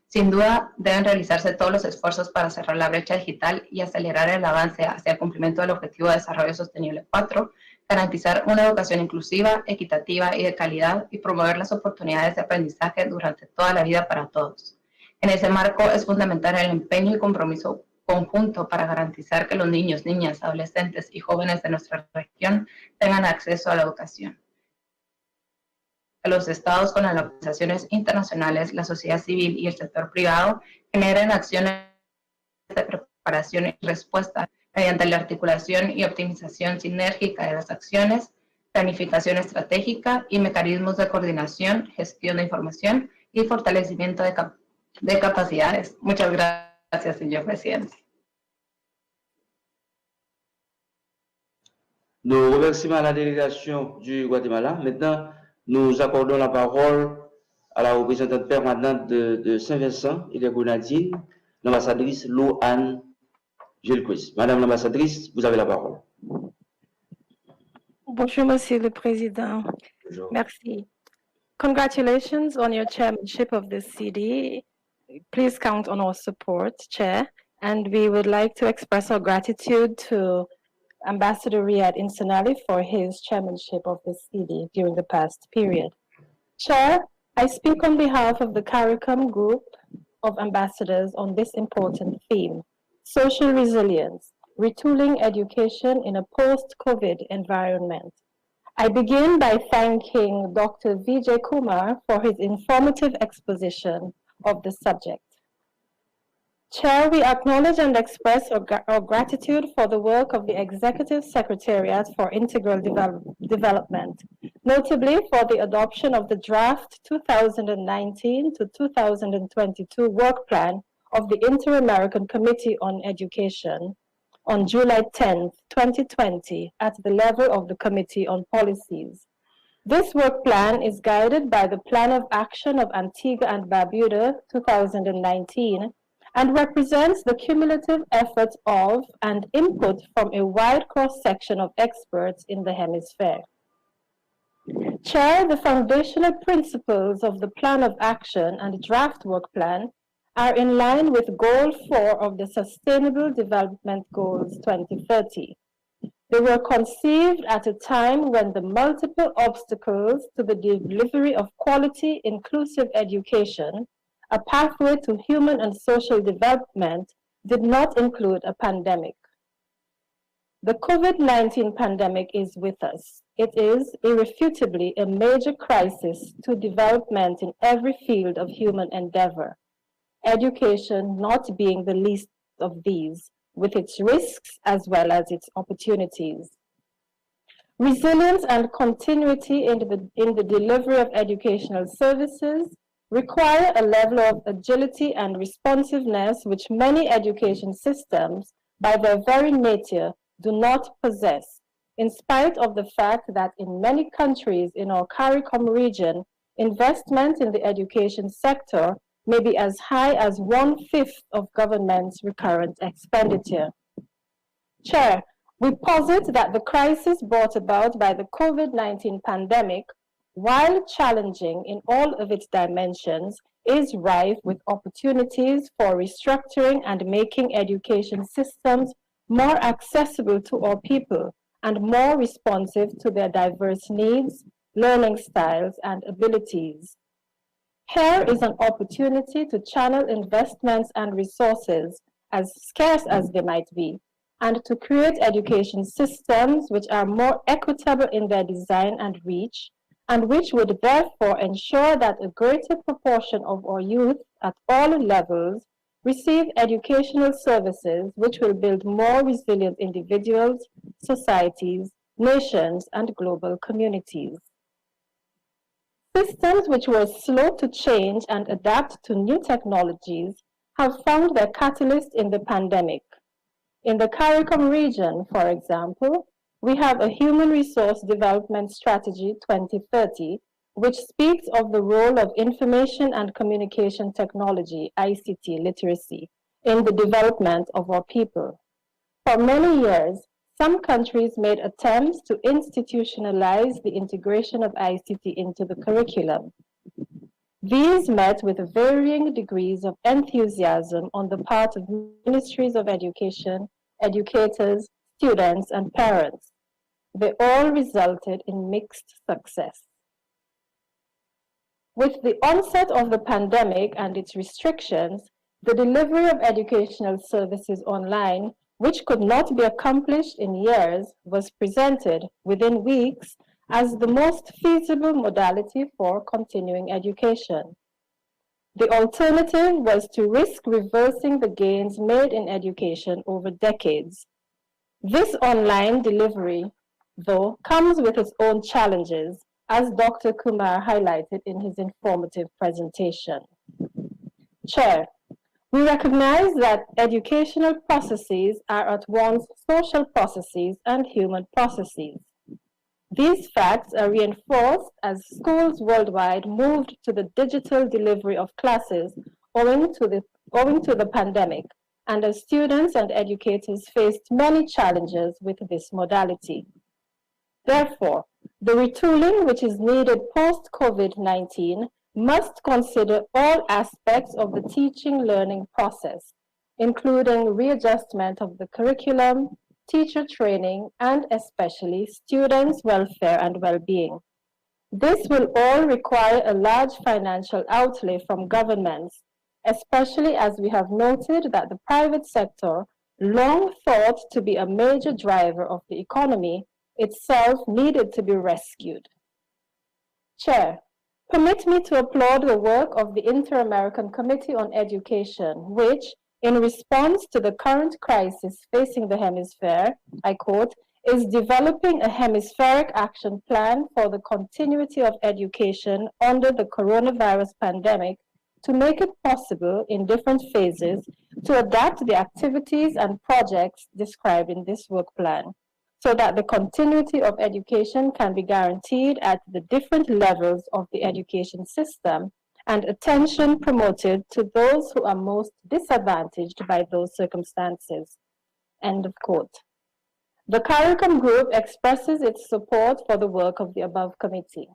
Sin duda, deben realizarse todos los esfuerzos para cerrar la brecha digital y acelerar el avance hacia el cumplimiento del Objetivo de Desarrollo Sostenible 4, garantizar una educación inclusiva, equitativa y de calidad y promover las oportunidades de aprendizaje durante toda la vida para todos. En ese marco es fundamental el empeño y compromiso conjunto para garantizar que los niños, niñas, adolescentes y jóvenes de nuestra región tengan acceso a la educación. Los estados con las organizaciones internacionales, la sociedad civil y el sector privado generen acciones de preparación y respuesta mediante la articulación y optimización sinérgica de las acciones, planificación estratégica y mecanismos de coordinación, gestión de información y fortalecimiento de capacidades. Muchas gracias, señor presidente. Nous remercions la délégation du Guatemala. Maintenant, nous accordons la parole à la représentante permanente de Saint-Vincent et des Grenadines, l'ambassadrice Loanne Gilquist. Madame l'ambassadrice, vous avez la parole. Bonjour, Monsieur le Président. Bonjour. Merci. Congratulations on your chairmanship of the CIDI. Please count on our support, Chair. And we would like to express our gratitude to Ambassador Riyad Insanali for his chairmanship of the CIDI during the past period. Chair, I speak on behalf of the CARICOM group of ambassadors on this important theme, social resilience, retooling education in a post-COVID environment. I begin by thanking Dr. Vijay Kumar for his informative exposition of the subject. Chair, we acknowledge and express our gratitude for the work of the Executive Secretariat for Integral Development, notably for the adoption of the draft 2019 to 2022 work plan of the Inter-American Committee on Education on July 10, 2020, at the level of the Committee on Policies. This work plan is guided by the Plan of Action of Antigua and Barbuda 2019 and represents the cumulative efforts of and input from a wide cross-section of experts in the hemisphere. Chair, the foundational principles of the Plan of Action and draft work plan are in line with Goal 4 of the Sustainable Development Goals 2030. They were conceived at a time when the multiple obstacles to the delivery of quality, inclusive education, a pathway to human and social development, did not include a pandemic. The COVID-19 pandemic is with us. It is irrefutably a major crisis to development in every field of human endeavor, education not being the least of these, with its risks as well as its opportunities. Resilience and continuity in the delivery of educational services require a level of agility and responsiveness which many education systems, by their very nature, do not possess, in spite of the fact that in many countries in our CARICOM region, investment in the education sector may be as high as 1/5 of government's recurrent expenditure. Chair, we posit that the crisis brought about by the COVID-19 pandemic, while challenging in all of its dimensions, is rife with opportunities for restructuring and making education systems more accessible to our people and more responsive to their diverse needs, learning styles, and abilities. Here is an opportunity to channel investments and resources, as scarce as they might be, and to create education systems which are more equitable in their design and reach, and which would therefore ensure that a greater proportion of our youth at all levels receive educational services which will build more resilient individuals, societies, nations, and global communities. Systems which were slow to change and adapt to new technologies have found their catalyst in the pandemic. In the CARICOM region, for example, we have a Human Resource Development Strategy 2030, which speaks of the role of information and communication technology, ICT literacy, in the development of our people. For many years, some countries made attempts to institutionalize the integration of ICT into the curriculum. These met with varying degrees of enthusiasm on the part of ministries of education, educators, students, and parents. They all resulted in mixed success. With the onset of the pandemic and its restrictions, the delivery of educational services online, which could not be accomplished in years, was presented within weeks as the most feasible modality for continuing education. The alternative was to risk reversing the gains made in education over decades. This online delivery, though, comes with its own challenges, as Dr. Kumar highlighted in his informative presentation. Chair, we recognize that educational processes are at once social processes and human processes. These facts are reinforced as schools worldwide moved to the digital delivery of classes owing to the pandemic, and as students and educators faced many challenges with this modality. Therefore, the retooling which is needed post-COVID-19 must consider all aspects of the teaching-learning process, including readjustment of the curriculum, teacher training, and especially students' welfare and well-being. This will all require a large financial outlay from governments, especially as we have noted that the private sector, long thought to be a major driver of the economy, itself needed to be rescued. Chair, permit me to applaud the work of the Inter-American Committee on Education, which, in response to the current crisis facing the hemisphere, I quote, is developing a hemispheric action plan for the continuity of education under the coronavirus pandemic to make it possible in different phases to adapt the activities and projects described in this work plan, so that the continuity of education can be guaranteed at the different levels of the education system and attention promoted to those who are most disadvantaged by those circumstances. End of quote. The CARICOM group expresses its support for the work of the above committee.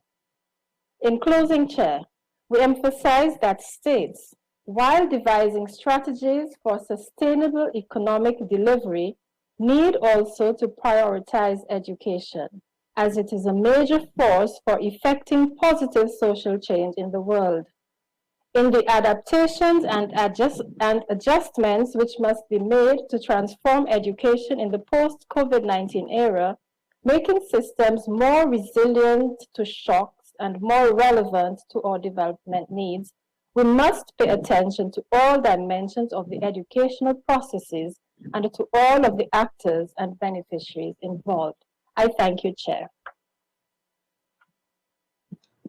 In closing, Chair, we emphasize that states, while devising strategies for sustainable economic delivery, need also to prioritize education, as it is a major force for effecting positive social change in the world. In the adaptations and adjustments which must be made to transform education in the post-COVID-19 era, making systems more resilient to shocks and more relevant to our development needs, we must pay attention to all dimensions of the educational processes and to all of the actors and beneficiaries involved. I thank you, Chair.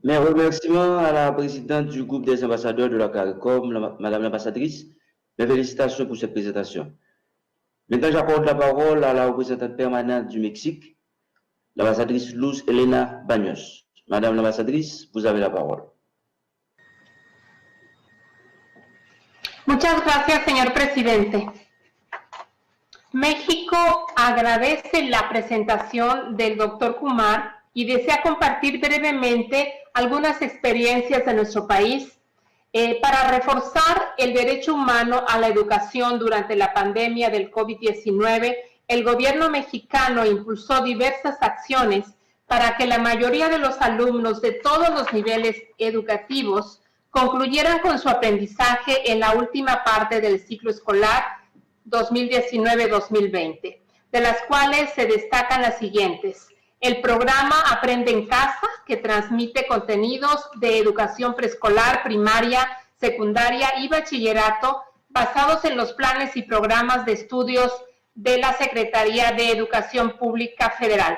Mes remerciements à la présidente du groupe des ambassadeurs de la CARICOM, Madame l'ambassadrice. Mes félicitations pour cette présentation. Maintenant, j'accorde la parole à la représentante permanente du Mexique, l'ambassadrice Luz Elena Baños. Madame l'ambassadrice, vous avez la parole. Muchas gracias, señor presidente. México agradece la presentación del doctor Kumar y desea compartir brevemente algunas experiencias de nuestro país para reforzar el derecho humano a la educación durante la pandemia del COVID-19. El gobierno mexicano impulsó diversas acciones para que la mayoría de los alumnos de todos los niveles educativos concluyeran con su aprendizaje en la última parte del ciclo escolar 2019-2020, de las cuales se destacan las siguientes. El programa Aprende en Casa, que transmite contenidos de educación preescolar, primaria, secundaria y bachillerato basados en los planes y programas de estudios de la Secretaría de Educación Pública Federal.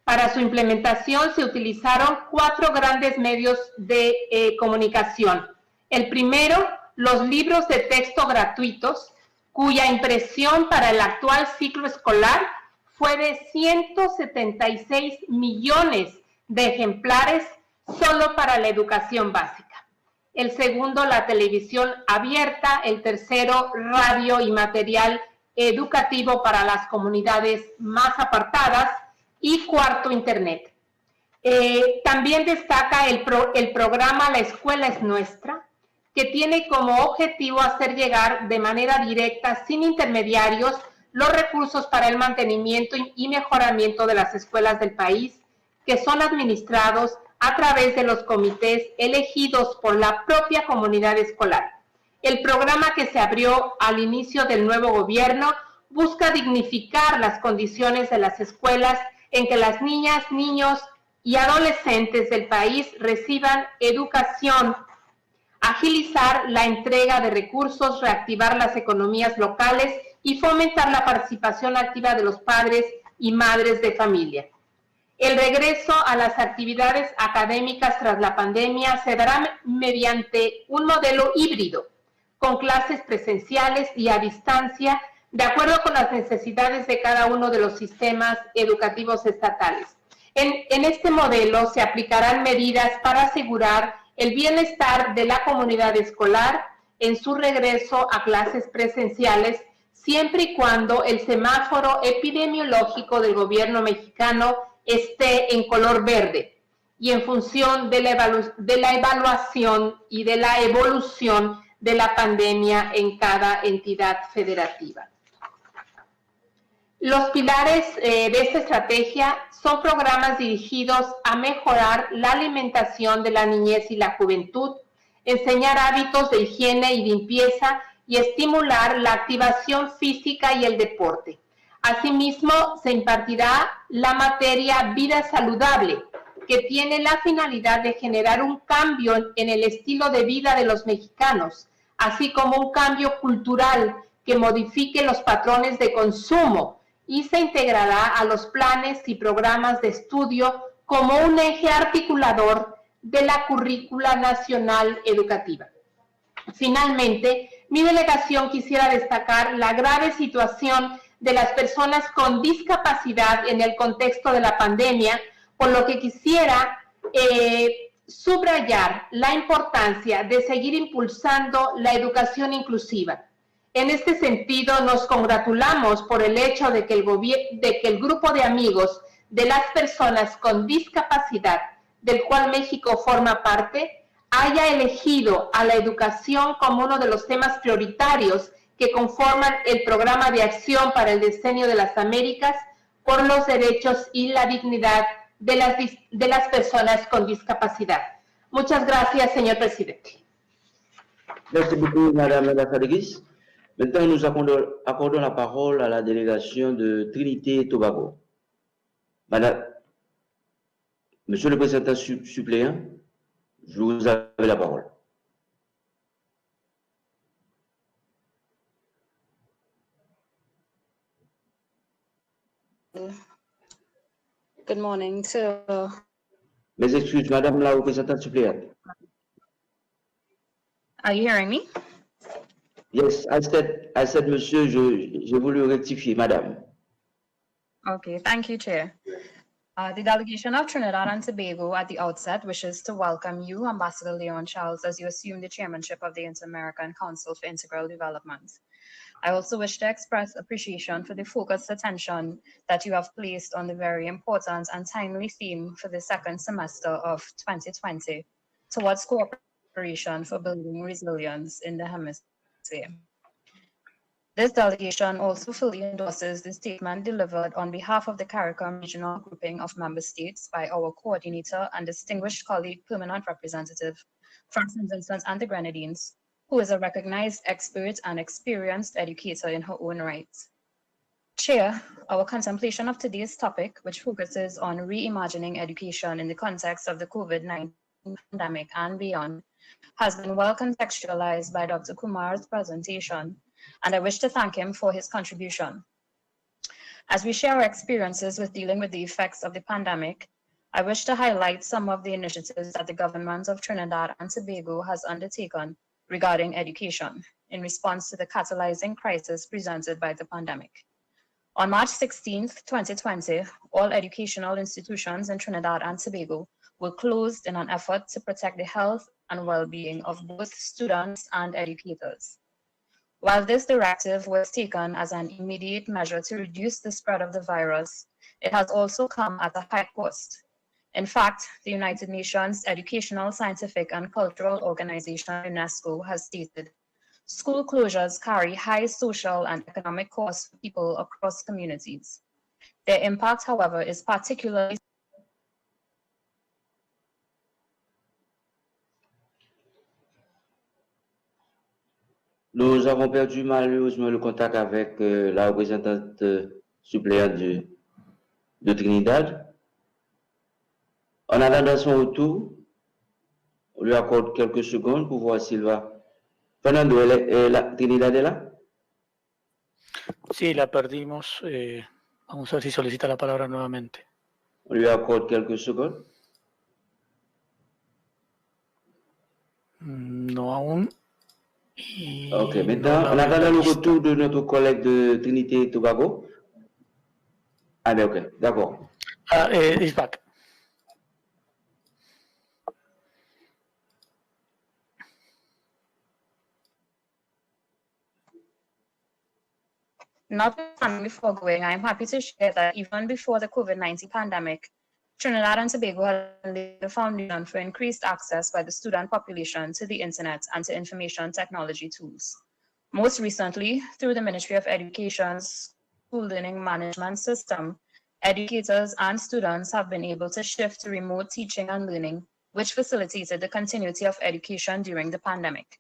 Para su implementación se utilizaron 4 grandes medios de comunicación. El primero, los libros de texto gratuitos, cuya impresión para el actual ciclo escolar fue de 176 millones de ejemplares solo para la educación básica. El segundo, la televisión abierta. El tercero, radio y material educativo para las comunidades más apartadas. Y cuarto, Internet. También destaca el programa La Escuela es Nuestra, que tiene como objetivo hacer llegar de manera directa, sin intermediarios, los recursos para el mantenimiento y mejoramiento de las escuelas del país, que son administrados a través de los comités elegidos por la propia comunidad escolar. El programa que se abrió al inicio del nuevo gobierno busca dignificar las condiciones de las escuelas en que las niñas, niños y adolescentes del país reciban educación, agilizar la entrega de recursos, reactivar las economías locales y fomentar la participación activa de los padres y madres de familia. El regreso a las actividades académicas tras la pandemia se dará mediante un modelo híbrido, con clases presenciales y a distancia, de acuerdo con las necesidades de cada uno de los sistemas educativos estatales. En este modelo se aplicarán medidas para asegurar el bienestar de la comunidad escolar en su regreso a clases presenciales, siempre y cuando el semáforo epidemiológico del gobierno mexicano esté en color verde y en función de la evaluación y de la evolución de la pandemia en cada entidad federativa. Los pilares de esta estrategia son programas dirigidos a mejorar la alimentación de la niñez y la juventud, enseñar hábitos de higiene y limpieza y estimular la activación física y el deporte. Asimismo, se impartirá la materia Vida Saludable, que tiene la finalidad de generar un cambio en el estilo de vida de los mexicanos, así como un cambio cultural que modifique los patrones de consumo, y se integrará a los planes y programas de estudio como un eje articulador de la currícula nacional educativa. Finalmente, mi delegación quisiera destacar la grave situación de las personas con discapacidad en el contexto de la pandemia, por lo que quisiera subrayar la importancia de seguir impulsando la educación inclusiva. En este sentido, nos congratulamos por el hecho de que el grupo de amigos de las personas con discapacidad, del cual México forma parte, haya elegido a la educación como uno de los temas prioritarios que conforman el Programa de Acción para el Decenio de las Américas por los derechos y la dignidad de las personas con discapacidad. Muchas gracias, señor presidente. Merci beaucoup, Madame la Sénatrice. Maintenant, nous accordons la parole à la délégation de Trinité et Tobago. Monsieur le président suppléant, je vous avais la parole. Good morning to... Mes excuses, Madame la représentante suppléante. Are you hearing me? Yes, I said, monsieur, j'ai voulu rectifier, madame. Okay, thank you, Chair. The delegation of Trinidad and Tobago at the outset wishes to welcome you, Ambassador Leon Charles, as you assume the chairmanship of the Inter-American Council for Integral Development. I also wish to express appreciation for the focused attention that you have placed on the very important and timely theme for the second semester of 2020 towards cooperation for building resilience in the hemisphere. This delegation also fully endorses the statement delivered on behalf of the CARICOM regional grouping of member states by our coordinator and distinguished colleague, permanent representative from St. Vincent and the Grenadines, who is a recognized expert and experienced educator in her own right. Chair, our contemplation of today's topic, which focuses on reimagining education in the context of the COVID-19 pandemic and beyond, has been well contextualized by Dr. Kumar's presentation, and I wish to thank him for his contribution. As we share our experiences with dealing with the effects of the pandemic, I wish to highlight some of the initiatives that the government of Trinidad and Tobago has undertaken regarding education in response to the catalyzing crisis presented by the pandemic. On March 16, 2020, all educational institutions in Trinidad and Tobago were closed in an effort to protect the health and well-being of both students and educators. While this directive was taken as an immediate measure to reduce the spread of the virus, it has also come at a high cost, In fact, the United Nations Educational, Scientific, and Cultural Organization, UNESCO, has stated, school closures carry high social and economic costs for people across communities. Their impact, however, is particularly Nous avons perdu malheureusement le contact avec la représentante suppléante de Trinidad. En attendant son retour, on lui accorde quelques secondes pour voir s'il va. Fernando, Trinidad est là? Sí, la perdimos. Vamos a ver si solicita la palabra nuevamente. On lui accorde quelques secondes. No aún. Ok, maintenant, en attendant le retour de notre collègue de Trinité et Tobago. Ah, mais ok, d'accord. He's back. Notwithstanding the foregoing, I am happy to share that even before the COVID-19 pandemic, Trinidad and Tobago had laid the foundation for increased access by the student population to the internet and to information technology tools. Most recently, through the Ministry of Education's School Learning Management System, educators and students have been able to shift to remote teaching and learning, which facilitated the continuity of education during the pandemic.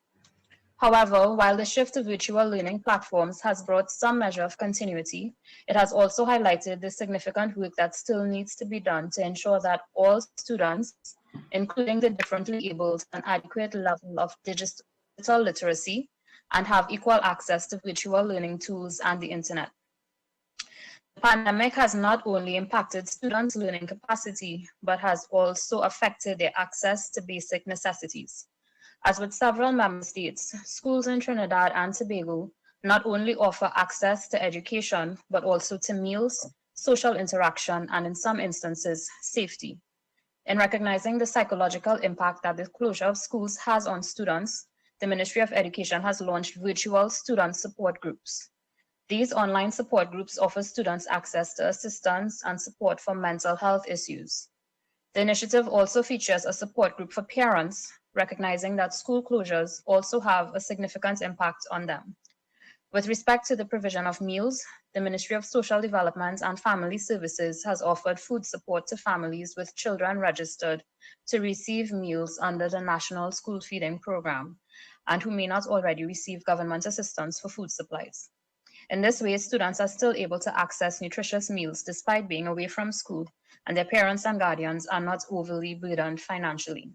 However, while the shift to virtual learning platforms has brought some measure of continuity, it has also highlighted the significant work that still needs to be done to ensure that all students, including the differently abled, an adequate level of digital literacy and have equal access to virtual learning tools and the internet. The pandemic has not only impacted students' learning capacity, but has also affected their access to basic necessities. As with several member states, schools in Trinidad and Tobago not only offer access to education, but also to meals, social interaction, and in some instances, safety. In recognizing the psychological impact that the closure of schools has on students, the Ministry of Education has launched virtual student support groups. These online support groups offer students access to assistance and support for mental health issues. The initiative also features a support group for parents, recognizing that school closures also have a significant impact on them. With respect to the provision of meals, the Ministry of Social Development and Family Services has offered food support to families with children registered to receive meals under the National School Feeding Program and who may not already receive government assistance for food supplies. In this way, students are still able to access nutritious meals despite being away from school, and their parents and guardians are not overly burdened financially.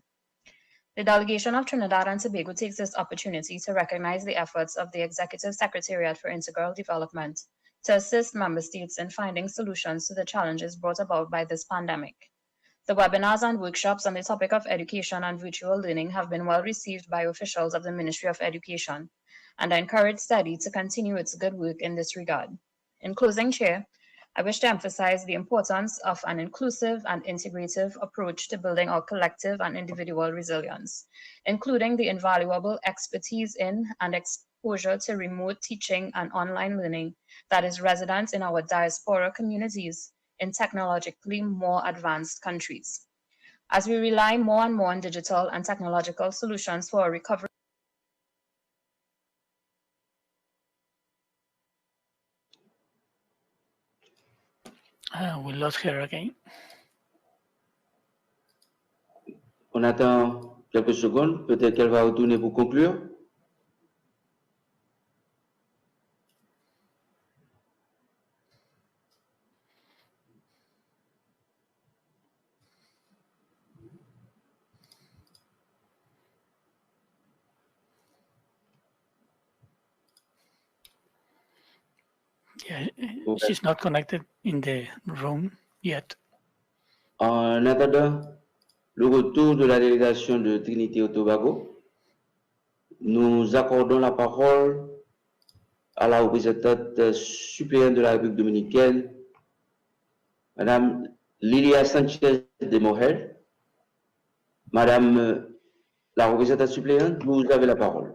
The delegation of Trinidad and Tobago takes this opportunity to recognize the efforts of the Executive Secretariat for Integral Development to assist member states in finding solutions to the challenges brought about by this pandemic. The webinars and workshops on the topic of education and virtual learning have been well received by officials of the Ministry of Education, and I encourage CIDI to continue its good work in this regard. In closing, Chair, I wish to emphasize the importance of an inclusive and integrative approach to building our collective and individual resilience, including the invaluable expertise in and exposure to remote teaching and online learning that is resident in our diaspora communities in technologically more advanced countries. As we rely more and more on digital and technological solutions for our recovery, We lost her again. On attend quelques secondes, peut-être qu'elle va retourner pour conclure. Yeah, she's not connected in the room yet. En attendant le retour de la délégation de Trinité et Tobago, nous accordons la parole à la représentante suppléante de la République dominicaine, Madame Lilia Sanchez de Mohel. Madame la représentante suppléante, vous avez la parole.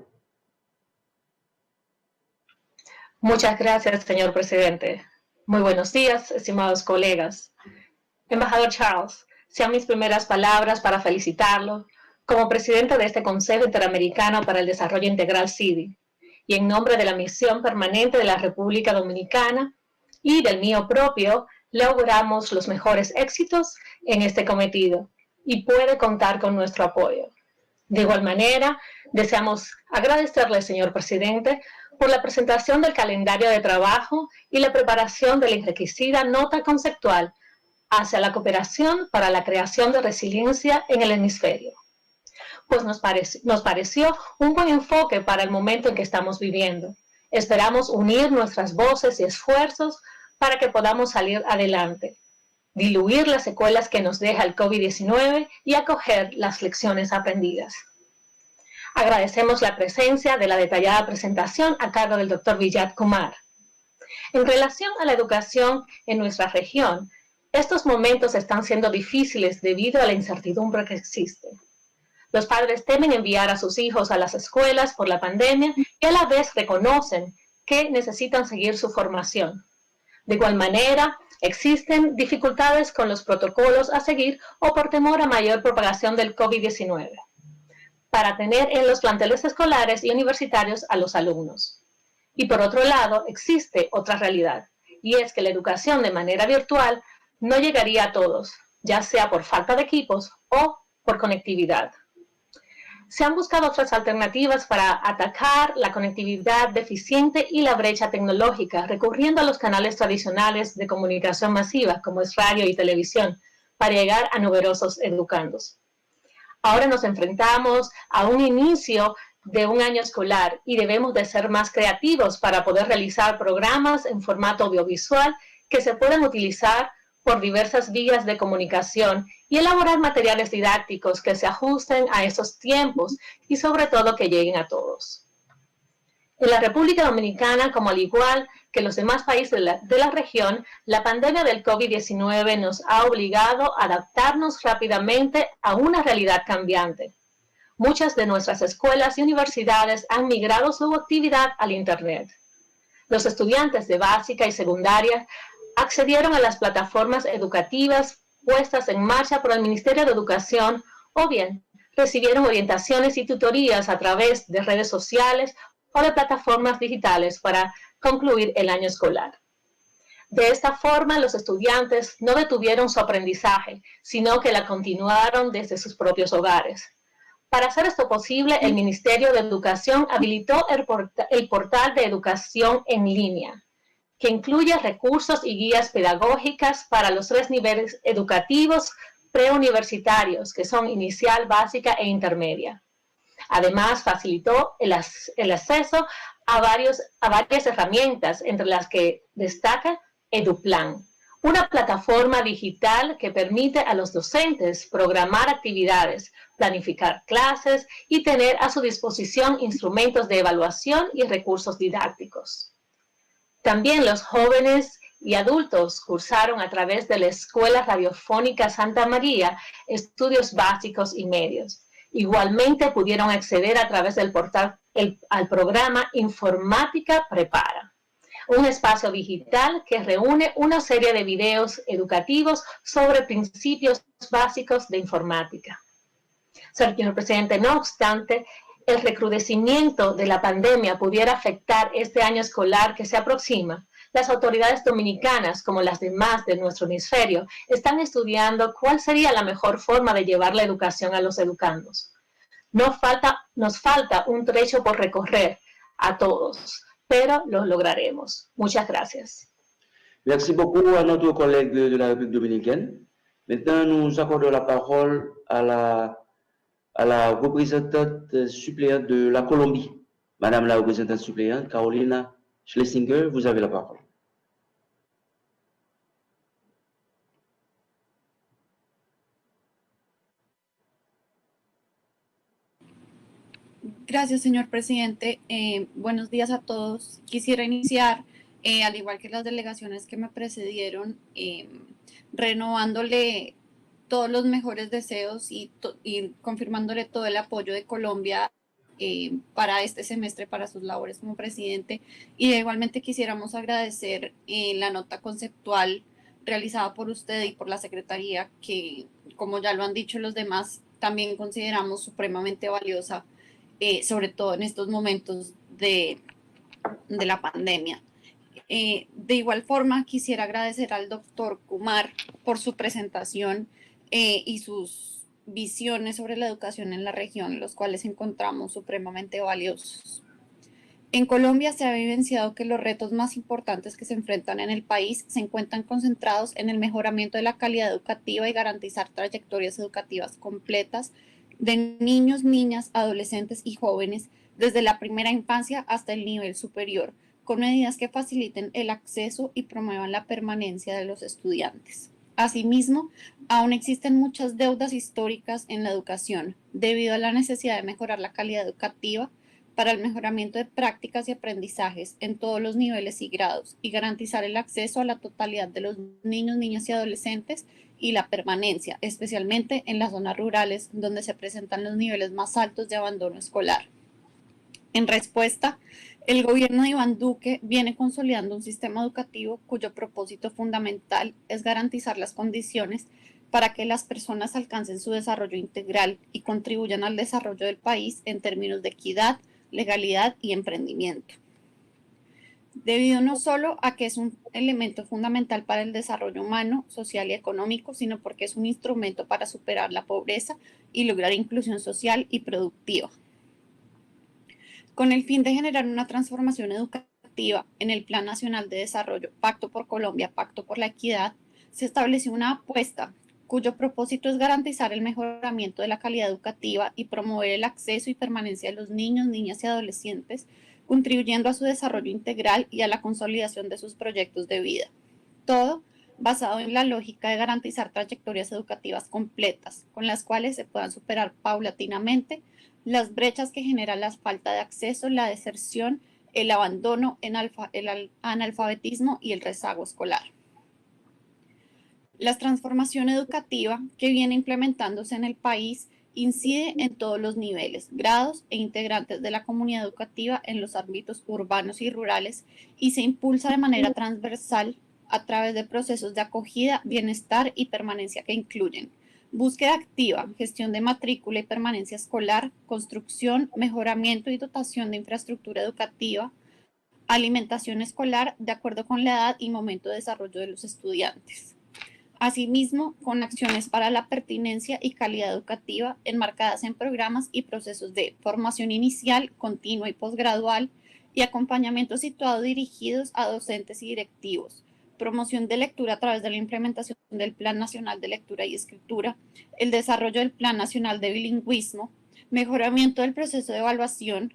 Muchas gracias, señor presidente. Muy buenos días, estimados colegas. Embajador Charles, sean mis primeras palabras para felicitarlo como presidente de este Consejo Interamericano para el Desarrollo Integral CIDI, y en nombre de la Misión Permanente de la República Dominicana y del mío propio, le auguramos los mejores éxitos en este cometido y puede contar con nuestro apoyo. De igual manera, deseamos agradecerle, señor presidente, por la presentación del calendario de trabajo y la preparación de la enriquecida nota conceptual hacia la cooperación para la creación de resiliencia en el hemisferio. Pues nos pareció un buen enfoque para el momento en que estamos viviendo. Esperamos unir nuestras voces y esfuerzos para que podamos salir adelante, diluir las secuelas que nos deja el COVID-19 y acoger las lecciones aprendidas. Agradecemos la presencia de la detallada presentación a cargo del Dr. Vijay Kumar. En relación a la educación en nuestra región, estos momentos están siendo difíciles debido a la incertidumbre que existe. Los padres temen enviar a sus hijos a las escuelas por la pandemia y a la vez reconocen que necesitan seguir su formación. De igual manera, existen dificultades con los protocolos a seguir o por temor a mayor propagación del COVID-19 para tener en los planteles escolares y universitarios a los alumnos. Y por otro lado, existe otra realidad, y es que la educación de manera virtual no llegaría a todos, ya sea por falta de equipos o por conectividad. Se han buscado otras alternativas para atacar la conectividad deficiente y la brecha tecnológica, recurriendo a los canales tradicionales de comunicación masiva, como es radio y televisión, para llegar a numerosos educandos. Ahora nos enfrentamos a un inicio de un año escolar y debemos de ser más creativos para poder realizar programas en formato audiovisual que se puedan utilizar por diversas vías de comunicación y elaborar materiales didácticos que se ajusten a esos tiempos y sobre todo que lleguen a todos. En la República Dominicana, como al igual que los demás países de la región, la pandemia del COVID-19 nos ha obligado a adaptarnos rápidamente a una realidad cambiante. Muchas de nuestras escuelas y universidades han migrado su actividad al Internet. Los estudiantes de básica y secundaria accedieron a las plataformas educativas puestas en marcha por el Ministerio de Educación o bien recibieron orientaciones y tutorías a través de redes sociales o de plataformas digitales para concluir el año escolar. De esta forma, los estudiantes no detuvieron su aprendizaje, sino que la continuaron desde sus propios hogares. Para hacer esto posible, el Ministerio de Educación habilitó el portal de educación en línea, que incluye recursos y guías pedagógicas para los 3 niveles educativos preuniversitarios, que son inicial, básica e intermedia. Además, facilitó el acceso a varias herramientas, entre las que destaca EduPlan, una plataforma digital que permite a los docentes programar actividades, planificar clases y tener a su disposición instrumentos de evaluación y recursos didácticos. También los jóvenes y adultos cursaron a través de la Escuela Radiofónica Santa María estudios básicos y medios. Igualmente pudieron acceder a través del portal al programa Informática Prepara, un espacio digital que reúne una serie de videos educativos sobre principios básicos de informática. Señor presidente, no obstante, el recrudecimiento de la pandemia pudiera afectar este año escolar que se aproxima, las autoridades dominicanas, como las demás de nuestro hemisferio, están estudiando cuál sería la mejor forma de llevar la educación a los educandos. Nos falta un trecho por recorrer a todos, pero lo lograremos. Muchas gracias. Merci beaucoup à notre collègue de la République dominicaine. Maintenant, nous accordons la parole à la représentante suppléante de la Colombie. Madame la représentante suppléante, Carolina Schlesinger, vous avez la parole. Gracias, señor presidente. Buenos días a todos. Quisiera iniciar, al igual que las delegaciones que me precedieron, renovándole todos los mejores deseos y confirmándole todo el apoyo de Colombia para este semestre, para sus labores como presidente. Y igualmente quisiéramos agradecer la nota conceptual realizada por usted y por la Secretaría que como ya lo han dicho los demás, también consideramos supremamente valiosa, sobre todo en estos momentos de la pandemia. De igual forma, quisiera agradecer al doctor Kumar por su presentación y sus visiones sobre la educación en la región, los cuales encontramos supremamente valiosos. En Colombia se ha evidenciado que los retos más importantes que se enfrentan en el país se encuentran concentrados en el mejoramiento de la calidad educativa y garantizar trayectorias educativas completas de niños, niñas, adolescentes y jóvenes desde la primera infancia hasta el nivel superior, con medidas que faciliten el acceso y promuevan la permanencia de los estudiantes. Asimismo, aún existen muchas deudas históricas en la educación, debido a la necesidad de mejorar la calidad educativa para el mejoramiento de prácticas y aprendizajes en todos los niveles y grados y garantizar el acceso a la totalidad de los niños, niñas y adolescentes y la permanencia, especialmente en las zonas rurales donde se presentan los niveles más altos de abandono escolar. En respuesta, el gobierno de Iván Duque viene consolidando un sistema educativo cuyo propósito fundamental es garantizar las condiciones para que las personas alcancen su desarrollo integral y contribuyan al desarrollo del país en términos de equidad, legalidad y emprendimiento. Debido no solo a que es un elemento fundamental para el desarrollo humano, social y económico, sino porque es un instrumento para superar la pobreza y lograr inclusión social y productiva. Con el fin de generar una transformación educativa en el Plan Nacional de Desarrollo, Pacto por Colombia, Pacto por la Equidad, se estableció una apuesta cuyo propósito es garantizar el mejoramiento de la calidad educativa y promover el acceso y permanencia de los niños, niñas y adolescentes, contribuyendo a su desarrollo integral y a la consolidación de sus proyectos de vida. Todo basado en la lógica de garantizar trayectorias educativas completas, con las cuales se puedan superar paulatinamente las brechas que generan la falta de acceso, la deserción, el abandono, el analfabetismo y el rezago escolar. La transformación educativa que viene implementándose en el país incide en todos los niveles, grados e integrantes de la comunidad educativa en los ámbitos urbanos y rurales y se impulsa de manera transversal a través de procesos de acogida, bienestar y permanencia que incluyen búsqueda activa, gestión de matrícula y permanencia escolar, construcción, mejoramiento y dotación de infraestructura educativa, alimentación escolar de acuerdo con la edad y momento de desarrollo de los estudiantes. Asimismo, con acciones para la pertinencia y calidad educativa enmarcadas en programas y procesos de formación inicial, continua y posgradual y acompañamiento situado dirigidos a docentes y directivos, promoción de lectura a través de la implementación del Plan Nacional de Lectura y Escritura, el desarrollo del Plan Nacional de Bilingüismo, mejoramiento del proceso de evaluación,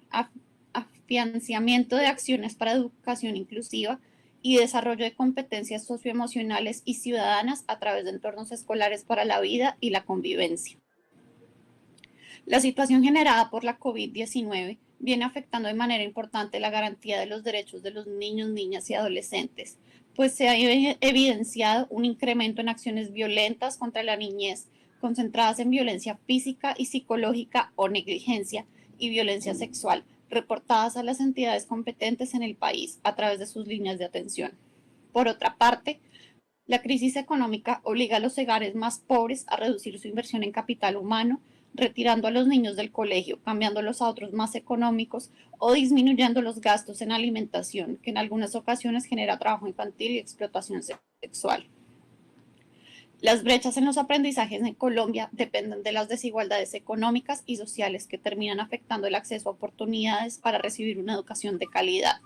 afianzamiento de acciones para educación inclusiva, y desarrollo de competencias socioemocionales y ciudadanas a través de entornos escolares para la vida y la convivencia. La situación generada por la COVID-19 viene afectando de manera importante la garantía de los derechos de los niños, niñas y adolescentes, pues se ha evidenciado un incremento en acciones violentas contra la niñez, concentradas en violencia física y psicológica o negligencia y violencia sexual, reportadas a las entidades competentes en el país a través de sus líneas de atención. Por otra parte, la crisis económica obliga a los hogares más pobres a reducir su inversión en capital humano, retirando a los niños del colegio, cambiándolos a otros más económicos o disminuyendo los gastos en alimentación, que en algunas ocasiones genera trabajo infantil y explotación sexual. Las brechas en los aprendizajes en Colombia dependen de las desigualdades económicas y sociales que terminan afectando el acceso a oportunidades para recibir una educación de calidad.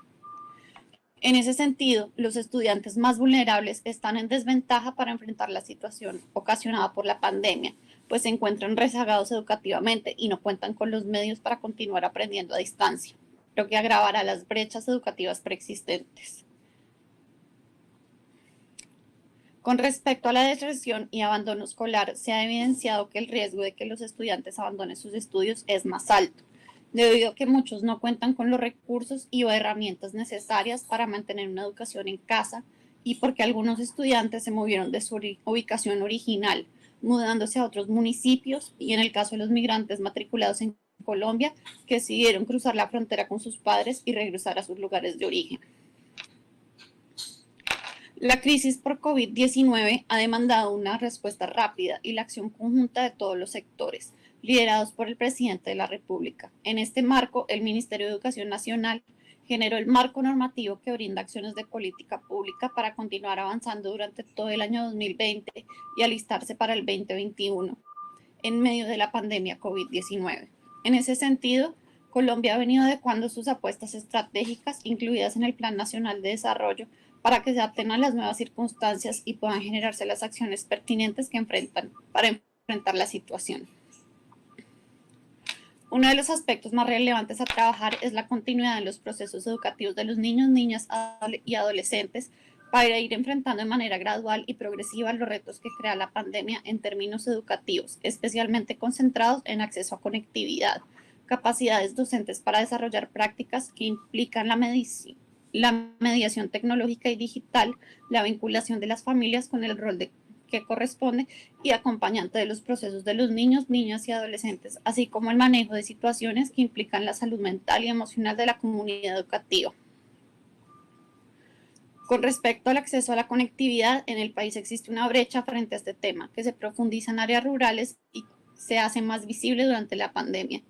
En ese sentido, los estudiantes más vulnerables están en desventaja para enfrentar la situación ocasionada por la pandemia, pues se encuentran rezagados educativamente y no cuentan con los medios para continuar aprendiendo a distancia, lo que agravará las brechas educativas preexistentes. Con respecto a la deserción y abandono escolar, se ha evidenciado que el riesgo de que los estudiantes abandonen sus estudios es más alto, debido a que muchos no cuentan con los recursos y o herramientas necesarias para mantener una educación en casa y porque algunos estudiantes se movieron de su ubicación original, mudándose a otros municipios y en el caso de los migrantes matriculados en Colombia, que decidieron cruzar la frontera con sus padres y regresar a sus lugares de origen. La crisis por COVID-19 ha demandado una respuesta rápida y la acción conjunta de todos los sectores, liderados por el presidente de la República. En este marco, el Ministerio de Educación Nacional generó el marco normativo que brinda acciones de política pública para continuar avanzando durante todo el año 2020 y alistarse para el 2021 en medio de la pandemia COVID-19. En ese sentido, Colombia ha venido adecuando sus apuestas estratégicas incluidas en el Plan Nacional de Desarrollo para que se adapten a las nuevas circunstancias y puedan generarse las acciones pertinentes que para enfrentar la situación. Uno de los aspectos más relevantes a trabajar es la continuidad en los procesos educativos de los niños, niñas y adolescentes para ir enfrentando de manera gradual y progresiva los retos que crea la pandemia en términos educativos, especialmente concentrados en acceso a conectividad, capacidades docentes para desarrollar prácticas que implican la mediación tecnológica y digital, la vinculación de las familias con el rol que corresponde y acompañante de los procesos de los niños, niñas y adolescentes, así como el manejo de situaciones que implican la salud mental y emocional de la comunidad educativa. Con respecto al acceso a la conectividad, en el país existe una brecha frente a este tema, que se profundiza en áreas rurales y se hace más visible durante la pandemia,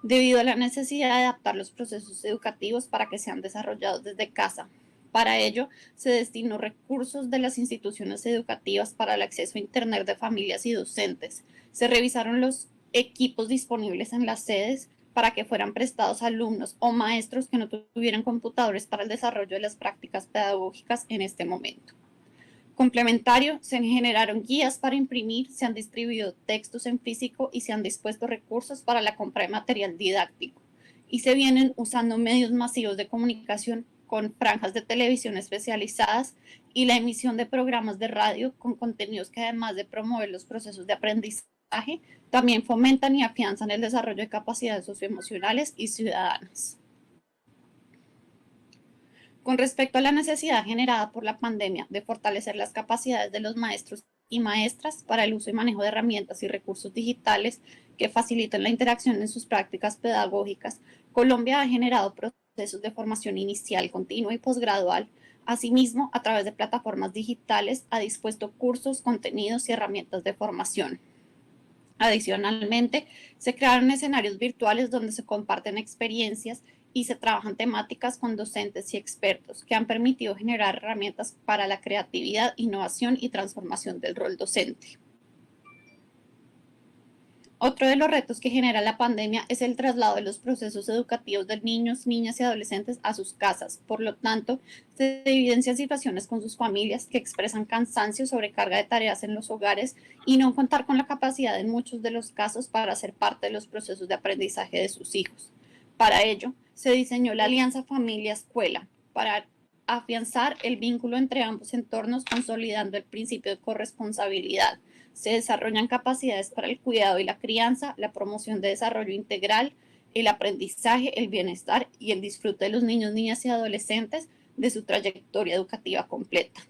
debido a la necesidad de adaptar los procesos educativos para que sean desarrollados desde casa. Para ello, se destinó recursos de las instituciones educativas para el acceso a Internet de familias y docentes. Se revisaron los equipos disponibles en las sedes para que fueran prestados a alumnos o maestros que no tuvieran computadores para el desarrollo de las prácticas pedagógicas en este momento. Complementario, se generaron guías para imprimir, se han distribuido textos en físico y se han dispuesto recursos para la compra de material didáctico. Y se vienen usando medios masivos de comunicación con franjas de televisión especializadas y la emisión de programas de radio con contenidos que además de promover los procesos de aprendizaje, también fomentan y afianzan el desarrollo de capacidades socioemocionales y ciudadanas. Con respecto a la necesidad generada por la pandemia de fortalecer las capacidades de los maestros y maestras para el uso y manejo de herramientas y recursos digitales que faciliten la interacción en sus prácticas pedagógicas, Colombia ha generado procesos de formación inicial, continua y posgradual. Asimismo, a través de plataformas digitales, ha dispuesto cursos, contenidos y herramientas de formación. Adicionalmente, se crearon escenarios virtuales donde se comparten experiencias y se trabajan temáticas con docentes y expertos que han permitido generar herramientas para la creatividad, innovación y transformación del rol docente. Otro de los retos que genera la pandemia es el traslado de los procesos educativos de niños, niñas y adolescentes a sus casas. Por lo tanto, se evidencian situaciones con sus familias que expresan cansancio, sobrecarga de tareas en los hogares y no contar con la capacidad en muchos de los casos para ser parte de los procesos de aprendizaje de sus hijos. Para ello, se diseñó la Alianza Familia-Escuela para afianzar el vínculo entre ambos entornos, consolidando el principio de corresponsabilidad. Se desarrollan capacidades para el cuidado y la crianza, la promoción de desarrollo integral, el aprendizaje, el bienestar y el disfrute de los niños, niñas y adolescentes de su trayectoria educativa completa.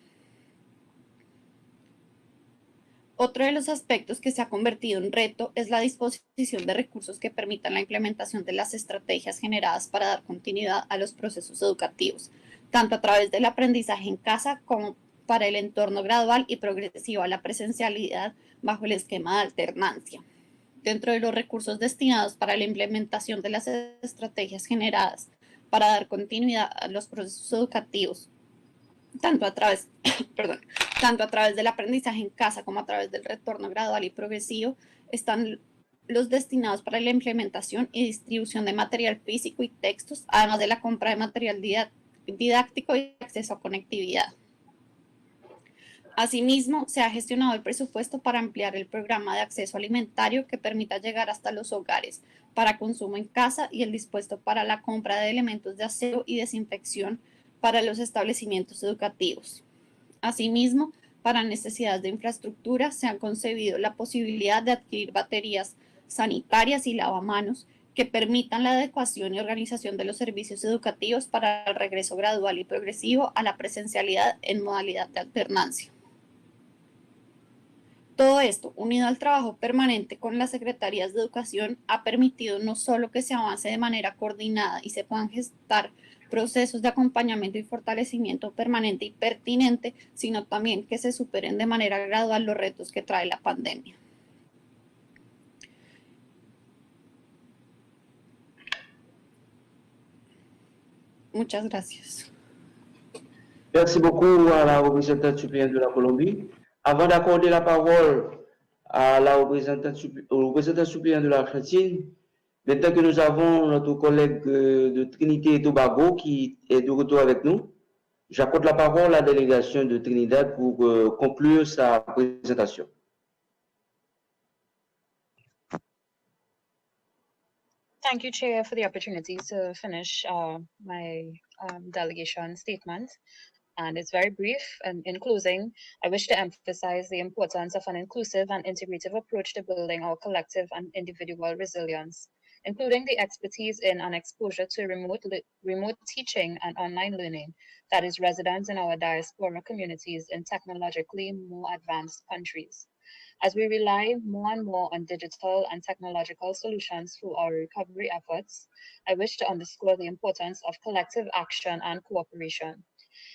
Otro de los aspectos que se ha convertido en reto es la disposición de recursos que permitan la implementación de las estrategias generadas para dar continuidad a los procesos educativos, tanto a través del aprendizaje en casa como para el entorno gradual y progresivo a la presencialidad bajo el esquema de alternancia. Dentro de los recursos destinados para la implementación de las estrategias generadas para dar continuidad a los procesos educativos, tanto a través del aprendizaje en casa como a través del retorno gradual y progresivo, están los destinados para la implementación y distribución de material físico y textos, además de la compra de material didáctico y acceso a conectividad. Asimismo, se ha gestionado el presupuesto para ampliar el programa de acceso alimentario que permita llegar hasta los hogares para consumo en casa y el dispuesto para la compra de elementos de aseo y desinfección para los establecimientos educativos. Asimismo, para necesidades de infraestructura, se ha concebido la posibilidad de adquirir baterías sanitarias y lavamanos que permitan la adecuación y organización de los servicios educativos para el regreso gradual y progresivo a la presencialidad en modalidad de alternancia. Todo esto, unido al trabajo permanente con las secretarías de educación, ha permitido no solo que se avance de manera coordinada y se puedan gestar procesos de acompañamiento y fortalecimiento permanente y pertinente, sino también que se superen de manera gradual los retos que trae la pandemia. Muchas gracias. Merci beaucoup à la représentante suppléante de la Colombie. Avant d'accorder la parole à la au représentant suppléant de l'Argentine, maintenant que nous avons notre collègue de Trinité et Tobago qui est de retour avec nous, j'accorde la parole à la délégation de Trinidad pour conclure sa présentation. Thank you, Chair, for the opportunity to finish my delegation statement. And it's very brief. And in closing, I wish to emphasize the importance of an inclusive and integrative approach to building our collective and individual resilience, including the expertise in and exposure to remote teaching and online learning that is resident in our diaspora communities in technologically more advanced countries. As we rely more and more on digital and technological solutions for our recovery efforts, I wish to underscore the importance of collective action and cooperation.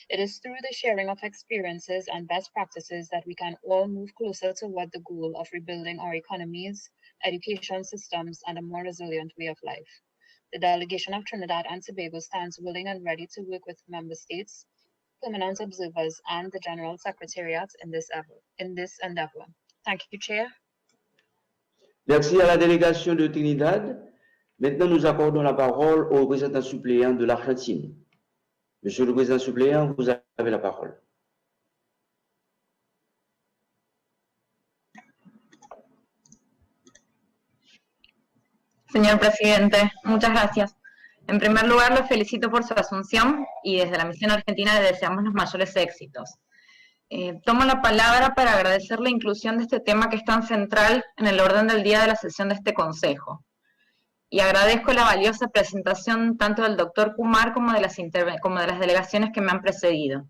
It is through the sharing of experiences and best practices that we can all move closer toward the goal of rebuilding our economies, education systems, and a more resilient way of life. The delegation of Trinidad and Tobago stands willing and ready to work with member states, permanent observers, and the General Secretariat in this endeavor. Thank you, Chair. Merci à la délégation de Trinidad. Maintenant, nous accordons la parole au représentant suppléant de l'Argentine. Monsieur le président suppléant, vous avez la parole. Señor presidente, muchas gracias. En primer lugar, lo felicito por su asunción y desde la misión argentina le deseamos los mayores éxitos. Tomo la palabra para agradecer la inclusión de este tema que es tan central en el orden del día de la sesión de este Consejo. Y agradezco la valiosa presentación tanto del doctor Kumar como de las delegaciones que me han precedido.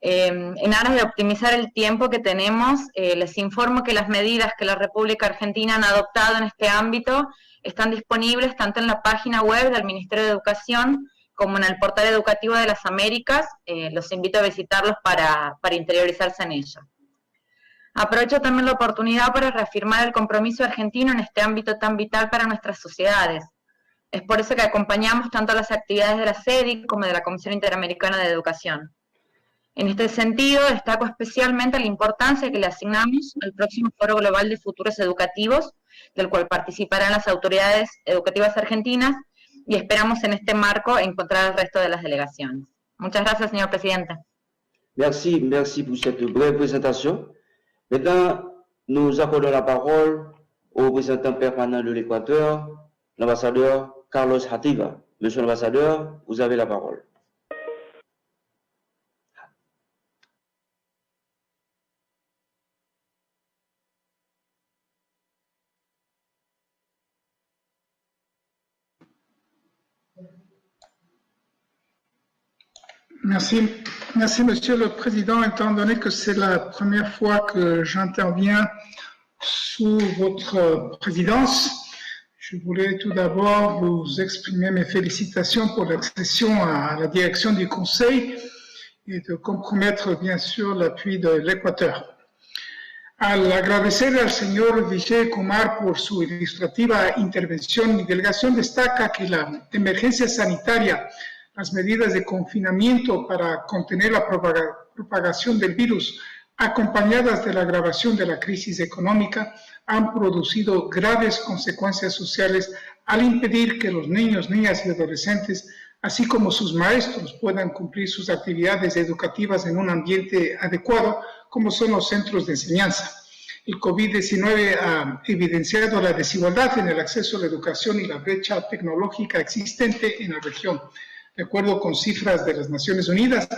En aras de optimizar el tiempo que tenemos, les informo que las medidas que la República Argentina han adoptado en este ámbito están disponibles tanto en la página web del Ministerio de Educación como en el portal educativo de las Américas. Los invito a visitarlos para interiorizarse en ello. Aprovecho también la oportunidad para reafirmar el compromiso argentino en este ámbito tan vital para nuestras sociedades. Es por eso que acompañamos tanto las actividades de la CIDI como de la Comisión Interamericana de Educación. En este sentido, destaco especialmente la importancia que le asignamos al próximo Foro Global de Futuros Educativos, del cual participarán las autoridades educativas argentinas, y esperamos en este marco encontrar al resto de las delegaciones. Muchas gracias, señor presidente. Merci pour cette brève présentation. Maintenant, nous accordons la parole au représentant permanent de l'Équateur, l'ambassadeur Carlos Hativa. Monsieur l'ambassadeur, vous avez la parole. Merci, Monsieur le Président. Étant donné que c'est la première fois que j'interviens sous votre présidence, je voulais tout d'abord vous exprimer mes félicitations pour l'accession à la direction du Conseil et de compromettre bien sûr l'appui de l'Équateur. Al agradecer al señor Vijay Kumar por su ilustrativa intervención, mi delegación destaca que la emergencia sanitaria, las medidas de confinamiento para contener la propagación del virus, acompañadas de la agravación de la crisis económica, han producido graves consecuencias sociales al impedir que los niños, niñas y adolescentes, así como sus maestros, puedan cumplir sus actividades educativas en un ambiente adecuado, como son los centros de enseñanza. El COVID-19 ha evidenciado la desigualdad en el acceso a la educación y la brecha tecnológica existente en la región. De acuerdo con cifras de las Naciones Unidas,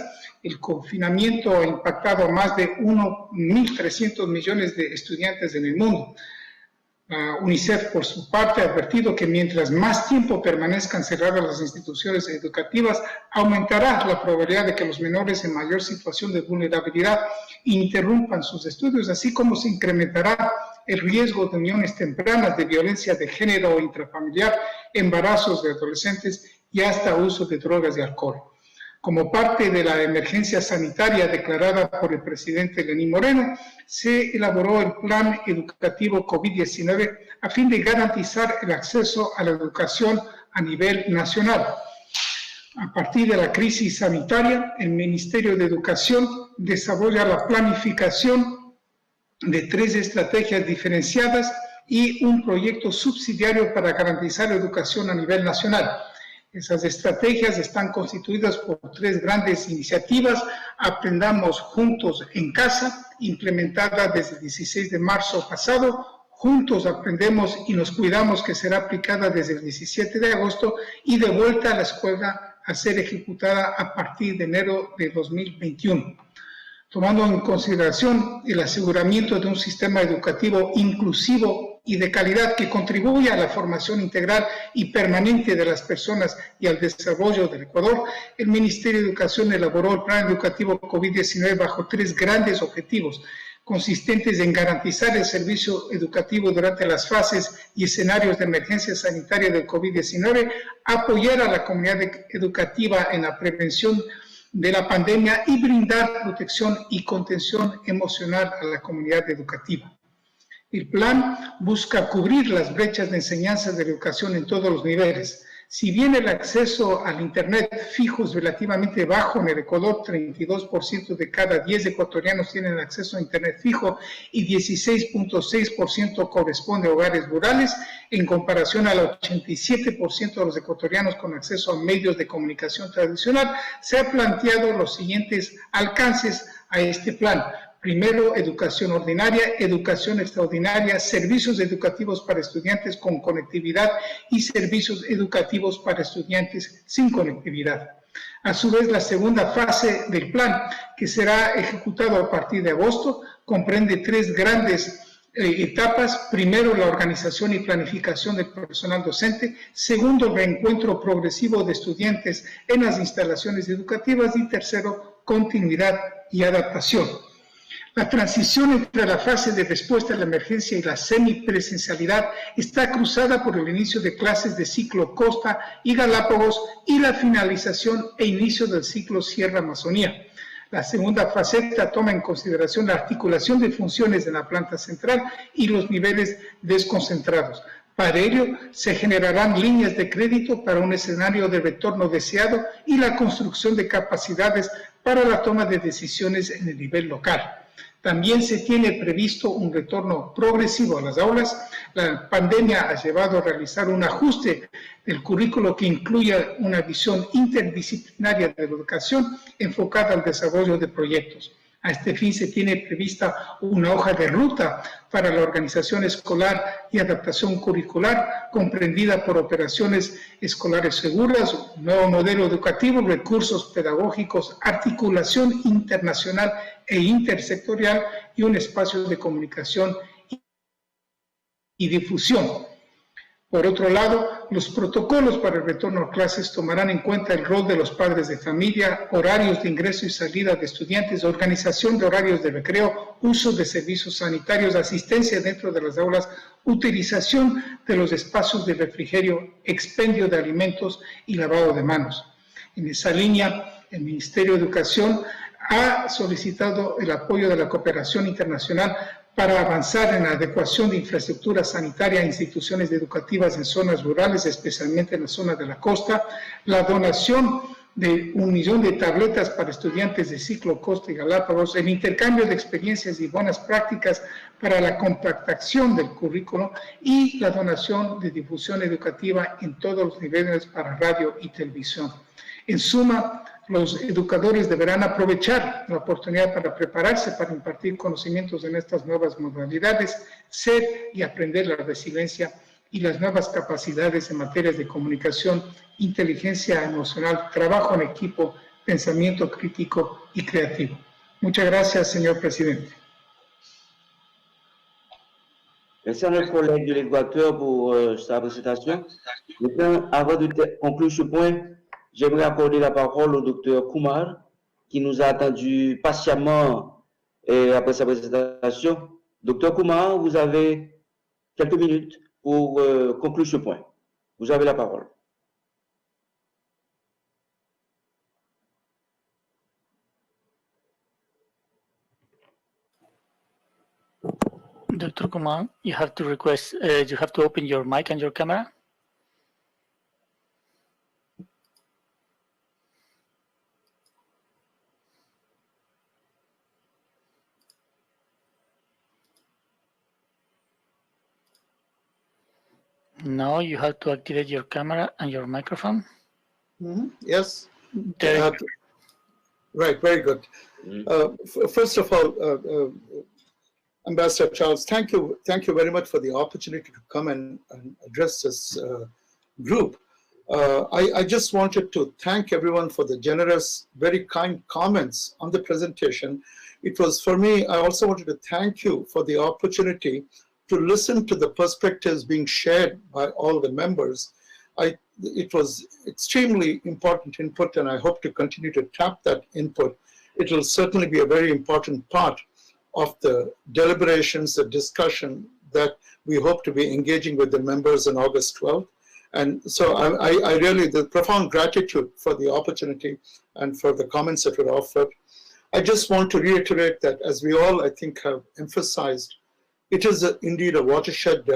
el confinamiento ha impactado a más de 1.300 millones de estudiantes en el mundo. UNICEF, por su parte, ha advertido que mientras más tiempo permanezcan cerradas las instituciones educativas, aumentará la probabilidad de que los menores en mayor situación de vulnerabilidad interrumpan sus estudios, así como se incrementará el riesgo de uniones tempranas, de violencia de género o intrafamiliar, embarazos de adolescentes y hasta uso de drogas y alcohol. Como parte de la emergencia sanitaria declarada por el presidente Lenín Moreno, se elaboró el Plan Educativo COVID-19 a fin de garantizar el acceso a la educación a nivel nacional. A partir de la crisis sanitaria, el Ministerio de Educación desarrolla la planificación de 3 estrategias diferenciadas y un proyecto subsidiario para garantizar la educación a nivel nacional. Esas estrategias están constituidas por 3 grandes iniciativas: Aprendamos Juntos en Casa, implementada desde el 16 de marzo pasado; Juntos Aprendemos y Nos Cuidamos, que será aplicada desde el 17 de agosto, y De Vuelta a la Escuela, a ser ejecutada a partir de enero de 2021. Tomando en consideración el aseguramiento de un sistema educativo inclusivo y de calidad que contribuya a la formación integral y permanente de las personas y al desarrollo del Ecuador, el Ministerio de Educación elaboró el Plan Educativo COVID-19 bajo 3 grandes objetivos, consistentes en garantizar el servicio educativo durante las fases y escenarios de emergencia sanitaria del COVID-19, apoyar a la comunidad educativa en la prevención de la pandemia y brindar protección y contención emocional a la comunidad educativa. El plan busca cubrir las brechas de enseñanza de la educación en todos los niveles. Si bien el acceso al Internet fijo es relativamente bajo en el Ecuador, 32% de cada 10 ecuatorianos tienen acceso a Internet fijo y 16.6% corresponde a hogares rurales, en comparación al 87% de los ecuatorianos con acceso a medios de comunicación tradicional, se han planteado los siguientes alcances a este plan. Primero, educación ordinaria, educación extraordinaria, servicios educativos para estudiantes con conectividad y servicios educativos para estudiantes sin conectividad. A su vez, la segunda fase del plan, que será ejecutado a partir de agosto, comprende 3 grandes etapas. Primero, la organización y planificación del personal docente. Segundo, el reencuentro progresivo de estudiantes en las instalaciones educativas. Y tercero, continuidad y adaptación. La transición entre la fase de respuesta a la emergencia y la semipresencialidad está cruzada por el inicio de clases de ciclo Costa y Galápagos y la finalización e inicio del ciclo Sierra Amazonía. La segunda faceta toma en consideración la articulación de funciones de la planta central y los niveles desconcentrados. Para ello, se generarán líneas de crédito para un escenario de retorno deseado y la construcción de capacidades para la toma de decisiones en el nivel local. También se tiene previsto un retorno progresivo a las aulas. La pandemia ha llevado a realizar un ajuste del currículo que incluya una visión interdisciplinaria de la educación enfocada al desarrollo de proyectos. A este fin se tiene prevista una hoja de ruta para la organización escolar y adaptación curricular, comprendida por operaciones escolares seguras, un nuevo modelo educativo, recursos pedagógicos, articulación internacional e intersectorial y un espacio de comunicación y difusión. Por otro lado, los protocolos para el retorno a clases tomarán en cuenta el rol de los padres de familia, horarios de ingreso y salida de estudiantes, organización de horarios de recreo, uso de servicios sanitarios, asistencia dentro de las aulas, utilización de los espacios de refrigerio, expendio de alimentos y lavado de manos. En esa línea, el Ministerio de Educación ha solicitado el apoyo de la cooperación internacional para avanzar en la adecuación de infraestructura sanitaria a instituciones educativas en zonas rurales, especialmente en la zona de la costa, la donación de 1 millón de tabletas para estudiantes de ciclo Costa y Galápagos, el intercambio de experiencias y buenas prácticas para la compactación del currículo y la donación de difusión educativa en todos los niveles para radio y televisión. En suma, los educadores deberán aprovechar la oportunidad para prepararse para impartir conocimientos en estas nuevas modalidades, ser y aprender la resiliencia y las nuevas capacidades en materias de comunicación, inteligencia emocional, trabajo en equipo, pensamiento crítico y creativo. Muchas gracias, señor presidente. Merci à notre collègue de l'Équateur pour sa présentation. Maintenant, avant de conclure ce point, j'aimerais accorder la parole au docteur Kumar, qui nous a attendu patiemment après sa présentation. Docteur Kumar, vous avez quelques minutes pour conclure ce point. Vous avez la parole. Dr. Kumar, you have to request, you have to open your mic and your camera. No, you have to activate your camera and your microphone. Yes. Right, very good. First of all, Ambassador Charles, thank you very much for the opportunity to come and address this group. I just wanted to thank everyone for the generous, very kind comments on the presentation. It was, for me, I also wanted to thank you for the opportunity to listen to the perspectives being shared by all the members. It was extremely important input, and I hope to continue to tap that input. It will certainly be a very important part of the deliberations, the discussion that we hope to be engaging with the members on August 12th. And so I really, the profound gratitude for the opportunity and for the comments that were offered. I just want to reiterate that, as we all, I think, have emphasized, it is indeed a watershed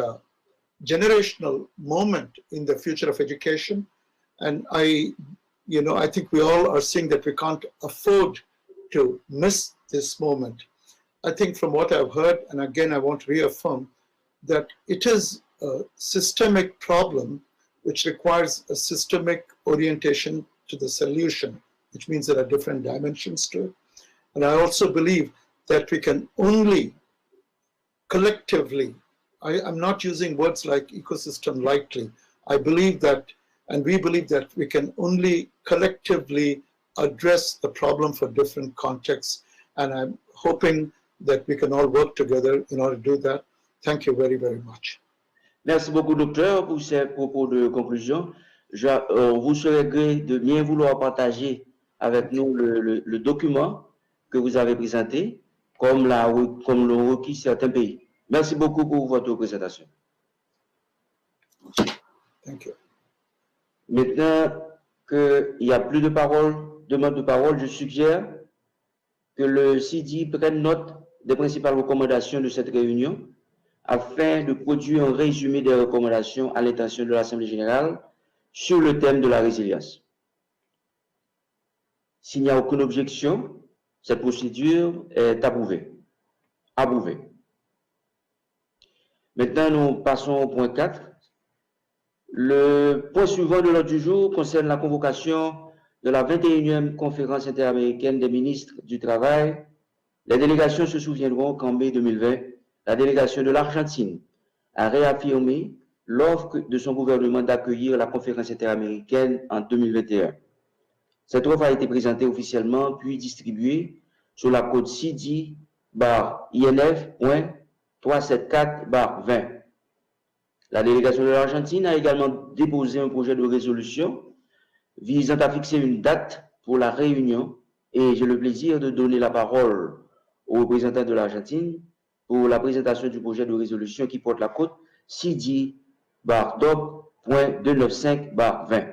generational moment in the future of education. And I think we all are seeing that we can't afford to miss this moment. I think from what I've heard, and again, I want to reaffirm that it is a systemic problem which requires a systemic orientation to the solution, which means there are different dimensions to it. And I also believe that we can only collectively, I'm not using words like ecosystem lightly. I believe that, and we believe that we can only collectively address the problem for different contexts. And I'm hoping that we can all work together in order to do that. Thank you very, very much. Merci beaucoup, docteur, pour ces propos de conclusion. Vous serez gré de bien vouloir partager avec nous le document que vous avez présenté, comme l'ont requis certains pays. Merci beaucoup pour votre présentation. Thank you. Maintenant qu'il n'y a plus de demande de parole, je suggère que le CIDI prenne note des principales recommandations de cette réunion afin de produire un résumé des recommandations à l'intention de l'Assemblée générale sur le thème de la résilience. S'il n'y a aucune objection, cette procédure est approuvée. Maintenant, nous passons au point 4. Le point suivant de l'ordre du jour concerne la convocation de la 21e conférence interaméricaine des ministres du Travail. Les délégations se souviendront qu'en mai 2020, la délégation de l'Argentine a réaffirmé l'offre de son gouvernement d'accueillir la conférence interaméricaine en 2021. Cette offre a été présentée officiellement puis distribuée sur la code CIDI/INF.374/20. La délégation de l'Argentine a également déposé un projet de résolution visant à fixer une date pour la réunion et j'ai le plaisir de donner la parole au représentant de l'Argentine pour la présentation du projet de résolution qui porte la code CIDI/DOC.295/20.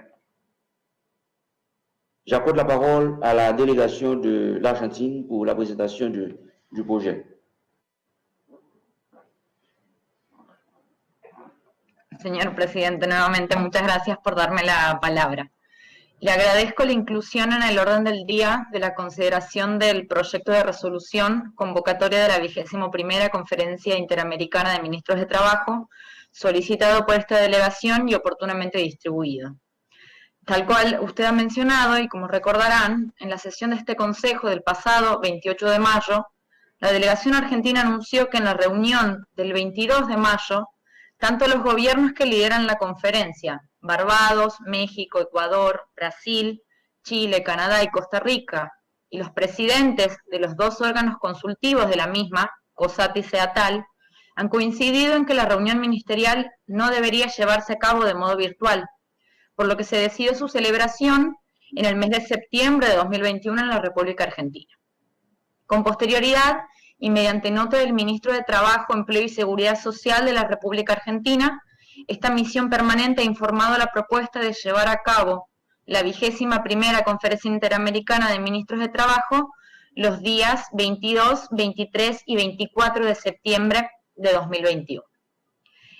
J'accorde la parole à la délégation de l'Argentine pour la présentation du projet. Señor presidente, nuevamente muchas gracias por darme la palabra. Le agradezco la inclusión en el orden del día de la consideración del proyecto de resolución convocatoria de la 21ª Conferencia Interamericana de Ministros de Trabajo, solicitado por esta delegación y oportunamente distribuido. Tal cual usted ha mencionado, y como recordarán, en la sesión de este Consejo del pasado 28 de mayo, la delegación argentina anunció que en la reunión del 22 de mayo, tanto los gobiernos que lideran la conferencia, Barbados, México, Ecuador, Brasil, Chile, Canadá y Costa Rica, y los presidentes de los dos órganos consultivos de la misma, COSAT y CEATAL, han coincidido en que la reunión ministerial no debería llevarse a cabo de modo virtual, por lo que se decidió su celebración en el mes de septiembre de 2021 en la República Argentina. Con posterioridad, y mediante nota del Ministro de Trabajo, Empleo y Seguridad Social de la República Argentina, esta misión permanente ha informado la propuesta de llevar a cabo la 21ª Conferencia Interamericana de Ministros de Trabajo los días 22, 23 y 24 de septiembre de 2021.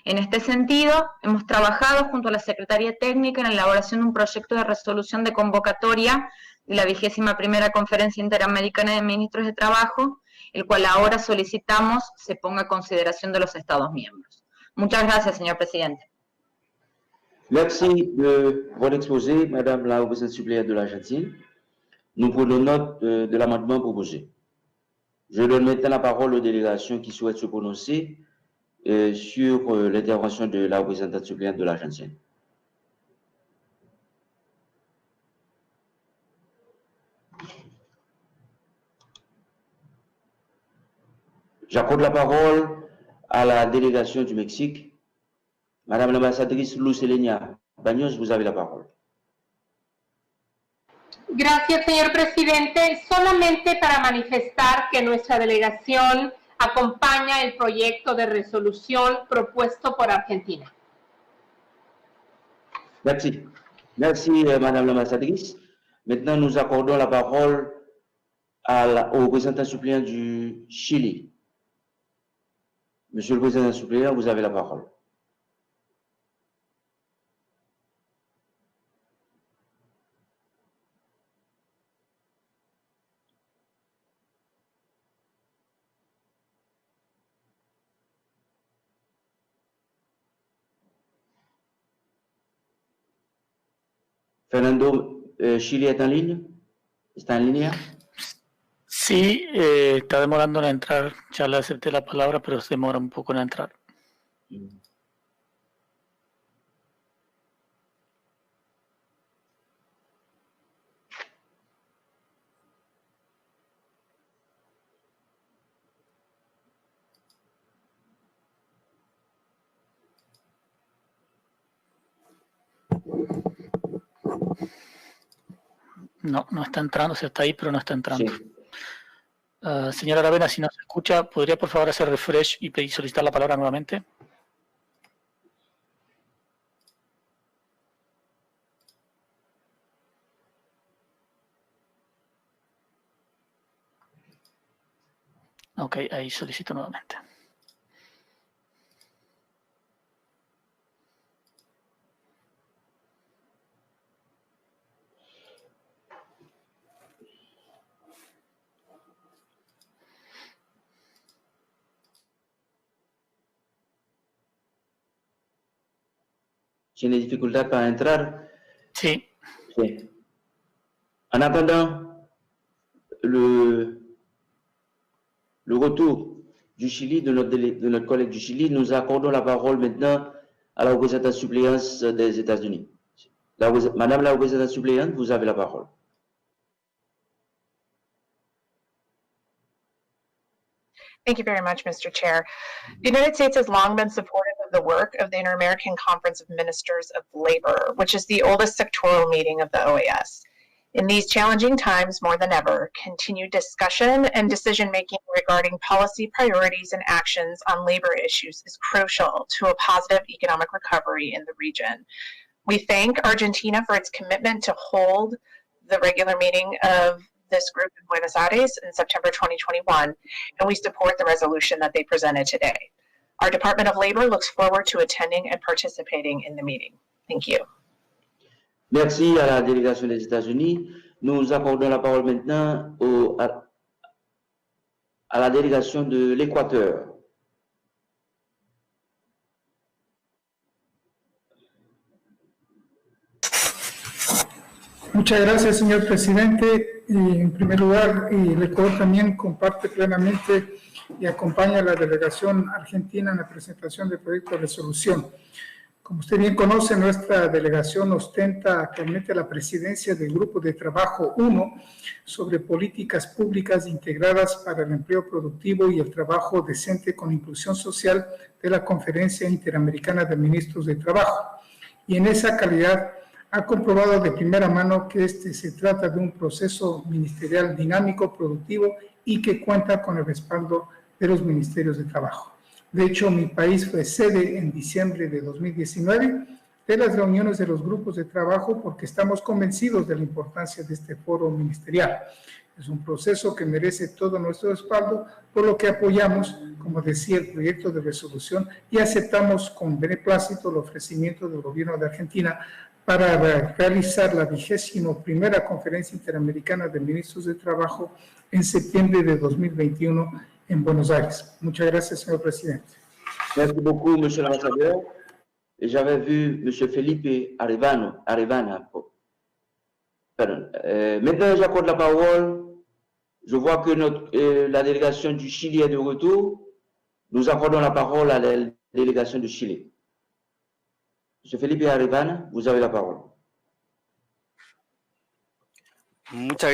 En este sentido, hemos trabajado junto a la Secretaría Técnica en la elaboración de un proyecto de resolución de convocatoria de la 21ª Conferencia Interamericana de Ministros de Trabajo, el cual ahora solicitamos se ponga a consideración de los Estados miembros. Muchas gracias, señor presidente. Merci de votre exposé, Madame la représentante suppléante de l'Argentine. Nous prenons note de l'amendement proposé. Je donne maintenant la parole aux délégations qui souhaitent se prononcer sur l'intervention de la représentante suppléante de l'Argentine. J'accorde la parole à la délégation du Mexique. Madame l'ambassadrice Lucelenia Baños, vous avez la parole. Gracias, señor presidente. Solamente para manifestar que nuestra delegación acompaña el proyecto de resolución propuesto por Argentina. Merci. Merci, Madame l'ambassadrice. Maintenant, nous accordons la parole au représentant suppléant du Chili. Monsieur le président suppléant, vous avez la parole. Fernando, ¿Chile está en línea? ¿Está en línea? Sí, está demorando en entrar. Ya le acepté la palabra, pero se demora un poco en entrar. No, no está entrando, se está ahí, pero no está entrando. Sí. Señora Aravena, si nos escucha, ¿podría por favor hacer refresh y pedir solicitar la palabra nuevamente? Ok, ahí solicito nuevamente. ¿Tiene dificultad para entrar? Sí. Sí. En attendant le retour du Chili, de notre collègue du Chili, nous accordons la parole maintenant à la représentante suppléante des États-Unis. Madame la représentante suppléante, vous avez la parole. Thank you very much, Mr. Chair. The United States has long been supportive of the work of the Inter-American Conference of Ministers of Labor, which is the oldest sectoral meeting of the OAS. In these challenging times, more than ever, continued discussion and decision-making regarding policy priorities and actions on labor issues is crucial to a positive economic recovery in the region. We thank Argentina for its commitment to hold the regular meeting of this group in Buenos Aires in September 2021, and we support the resolution that they presented today. Our Department of Labor looks forward to attending and participating in the meeting. Thank you. Merci à la délégation des États-Unis. Nous accordons la parole maintenant à la délégation de l'Équateur. Muchas gracias, señor presidente. En primer lugar, el Ecuador también comparte plenamente y acompaña a la delegación argentina en la presentación del proyecto de resolución. Como usted bien conoce, nuestra delegación ostenta actualmente la presidencia del Grupo de Trabajo 1 sobre políticas públicas integradas para el empleo productivo y el trabajo decente con inclusión social de la Conferencia Interamericana de Ministros de Trabajo. Y en esa calidad ha comprobado de primera mano que se trata de un proceso ministerial dinámico, productivo y que cuenta con el respaldo de los ministerios de trabajo. De hecho, mi país fue sede en diciembre de 2019 de las reuniones de los grupos de trabajo porque estamos convencidos de la importancia de este foro ministerial. Es un proceso que merece todo nuestro respaldo, por lo que apoyamos, como decía, el proyecto de resolución y aceptamos con beneplácito el ofrecimiento del gobierno de Argentina para realizar la 21ª Conferencia Interamericana de Ministros de Trabajo en septiembre de 2021 en Buenos Aires. Muchas gracias, señor presidente. Merci beaucoup, monsieur l'ambassadeur. Et j'avais vu monsieur Felipe Arevana. Pardon. Maintenant, j'accorde la parole. Je vois que la délégation du Chili est de retour. Nous accordons la parole à la délégation du Chili. Monsieur Felipe Arevana, vous avez la parole. Muchas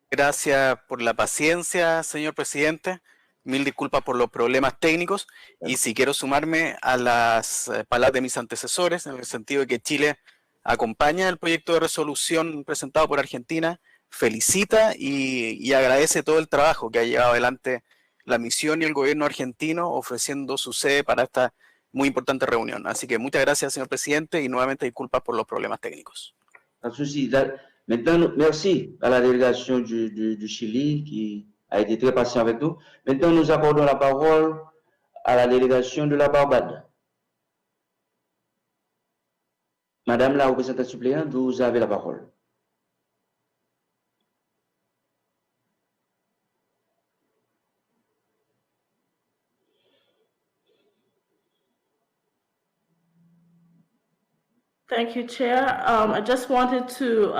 gracias por la paciencia, señor presidente. Mil disculpas por los problemas técnicos. Y si quiero sumarme a las palabras de mis antecesores, en el sentido de que Chile acompaña el proyecto de resolución presentado por Argentina, felicita y agradece todo el trabajo que ha llevado adelante la misión y el gobierno argentino ofreciendo su sede para esta muy importante reunión. Así que muchas gracias, señor presidente, y nuevamente disculpas por los problemas técnicos. Pas de souci. Maintenant, merci à la délégation du Chili qui a été très patient avec nous. Maintenant, nous accordons la parole à la délégation de la Barbade. Madame la représentante suppléante, vous avez la parole. Thank you, Chair. I just wanted to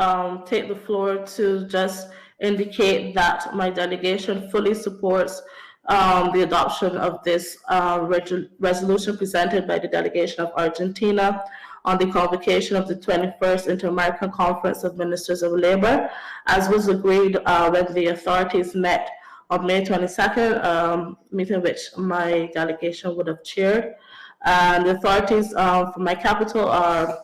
take the floor to just indicate that my delegation fully supports the adoption of this resolution presented by the delegation of Argentina on the convocation of the 21st Inter-American Conference of Ministers of Labor, as was agreed when the authorities met on May 22nd, meeting which my delegation would have chaired. And the authorities from my capital are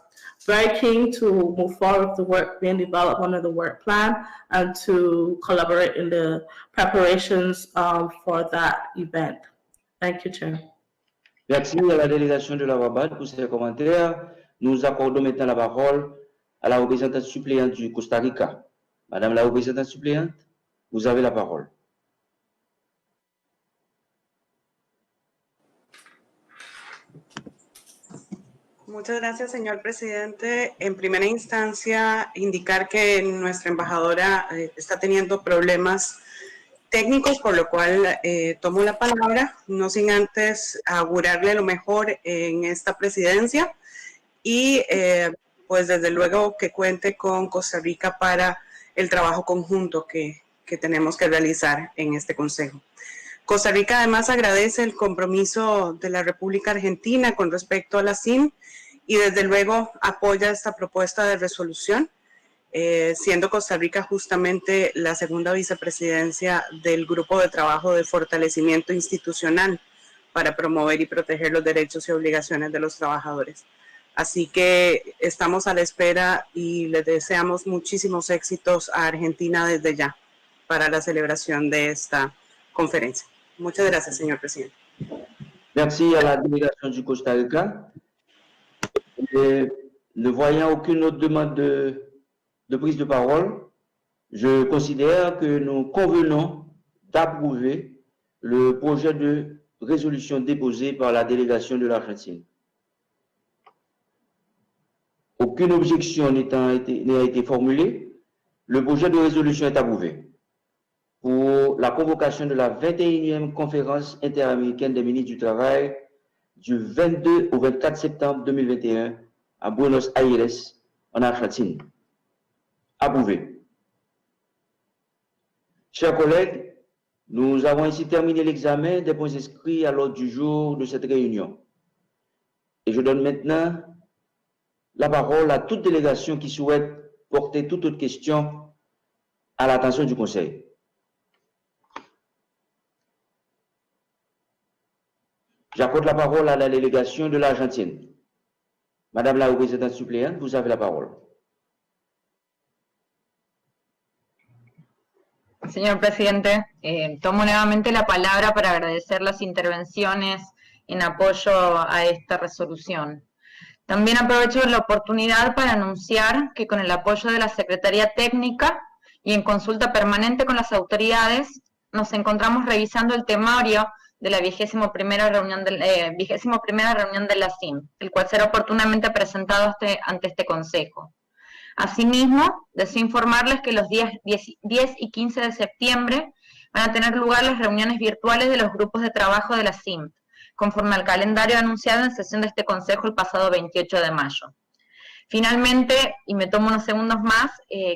very keen to move forward with the work being developed under the work plan and to collaborate in the preparations for that event. Thank you, Chair. Merci à la délégation de la Barbade pour ces commentaires. Nous accordons maintenant la parole à la représentante suppléante du Costa Rica. Madame la représentante suppléante, vous avez la parole. Muchas gracias, señor presidente. En primera instancia, indicar que nuestra embajadora está teniendo problemas técnicos, por lo cual tomo la palabra, no sin antes augurarle lo mejor en esta presidencia y pues desde luego que cuente con Costa Rica para el trabajo conjunto que tenemos que realizar en este consejo. Costa Rica además agradece el compromiso de la República Argentina con respecto a la CIN y desde luego apoya esta propuesta de resolución, siendo Costa Rica justamente la segunda vicepresidencia del Grupo de Trabajo de Fortalecimiento Institucional para promover y proteger los derechos y obligaciones de los trabajadores. Así que estamos a la espera y les deseamos muchísimos éxitos a Argentina desde ya para la celebración de esta conferencia. Muchas gracias, señor presidente. Merci à la délégation du Costa Rica. Ne voyant aucune autre demande de prise de parole, je considère que nous convenons d'approuver le projet de résolution déposé par la délégation de l'Argentine. Aucune objection n'a été formulée, le projet de résolution est approuvé pour la convocation de la 21e conférence interaméricaine des ministres du Travail du 22 au 24 septembre 2021 à Buenos Aires, en Argentine. Approuvé. Chers collègues, nous avons ainsi terminé l'examen des points inscrits à l'ordre du jour de cette réunion. Et je donne maintenant la parole à toute délégation qui souhaite porter toute autre question à l'attention du Conseil. J'accorde la parole à la délégation de l'Argentine. Madame la représentante suppléante, vous avez la parole. Señor presidente, tomo nuevamente la palabra para agradecer las intervenciones en apoyo a esta resolución. También aprovecho la oportunidad para anunciar que con el apoyo de la Secretaría Técnica y en consulta permanente con las autoridades, nos encontramos revisando el temario de la 21ª reunión de la CIM, el cual será oportunamente presentado ante este Consejo. Asimismo, deseo informarles que los días 10 y 15 de septiembre van a tener lugar las reuniones virtuales de los grupos de trabajo de la CIM, conforme al calendario anunciado en sesión de este Consejo el pasado 28 de mayo. Finalmente, y me tomo unos segundos más,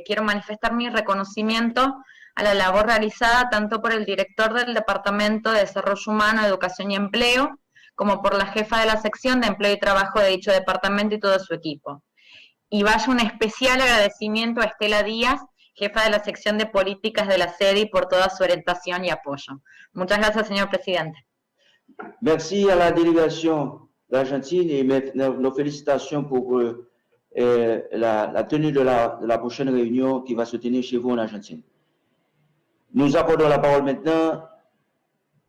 quiero manifestar mi reconocimiento a la labor realizada tanto por el director del Departamento de Desarrollo Humano, Educación y Empleo, como por la jefa de la sección de Empleo y Trabajo de dicho departamento y todo su equipo. Y vaya un especial agradecimiento a Estela Díaz, jefa de la sección de políticas de la CIDI, por toda su orientación y apoyo. Muchas gracias, señor presidente. Merci à la délégation d'Argentine et nos félicitations pour la tenue de la prochaine réunion qui va se tenir chez vous en Argentine. Nous accordons la parole maintenant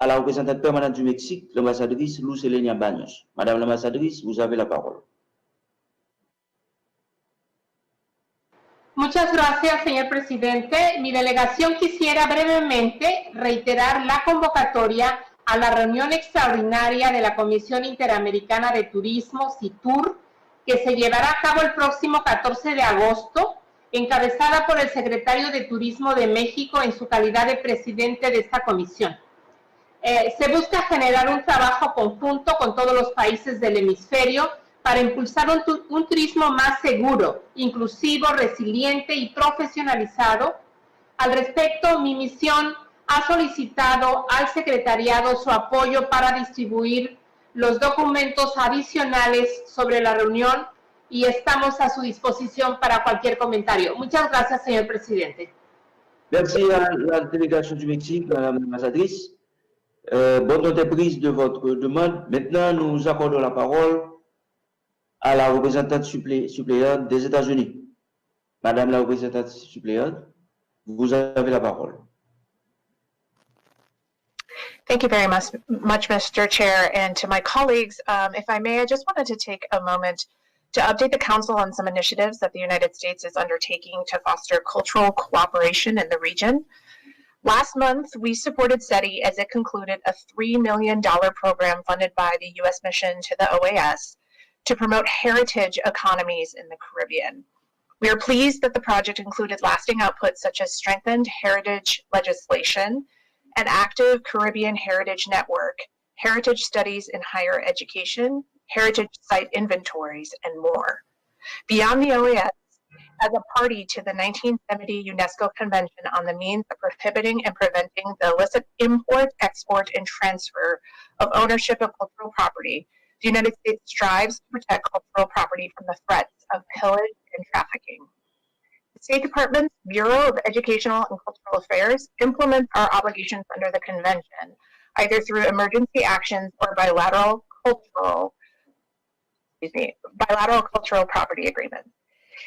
à la représentante permanente du Mexique, l'ambassadrice Luz Helena Baños. Madame l'ambassadrice, vous avez la parole. Muchas gracias, señor presidente. Mi delegación quisiera brevemente reiterar la convocatoria a la reunión extraordinaria de la Comisión Interamericana de Turismo, CITUR, que se llevará a cabo el próximo 14 de agosto, encabezada por el secretario de Turismo de México en su calidad de presidente de esta comisión. Se busca generar un trabajo conjunto con todos los países del hemisferio para impulsar un turismo más seguro, inclusivo, resiliente y profesionalizado. Al respecto, mi misión ha solicitado al secretariado su apoyo para distribuir los documentos adicionales sobre la reunión y estamos a su disposición para cualquier comentario. Muchas gracias, señor presidente. Merci à la délégation du Mexique, madame l'ambassadrice. Bonne entreprise de votre demande. Maintenant, nous accordons la parole à la représentante suppléante des États-Unis. Madame la représentante suppléante, vous avez la parole. Thank you very much, Mr. Chair, and to my colleagues. If I may, I just wanted to take a moment to update the Council on some initiatives that the United States is undertaking to foster cultural cooperation in the region. Last month, we supported CIDI as it concluded a $3 million program funded by the U.S. mission to the OAS to promote heritage economies in the Caribbean. We are pleased that the project included lasting outputs such as strengthened heritage legislation, an active Caribbean heritage network, heritage studies in higher education, heritage site inventories, and more. Beyond the OAS, as a party to the 1970 UNESCO Convention on the Means of Prohibiting and Preventing the Illicit Import, Export, and Transfer of Ownership of Cultural Property, the United States strives to protect cultural property from the threats of pillage and trafficking. The State Department's Bureau of Educational and Cultural Affairs implements our obligations under the Convention, either through emergency actions or bilateral cultural property agreements.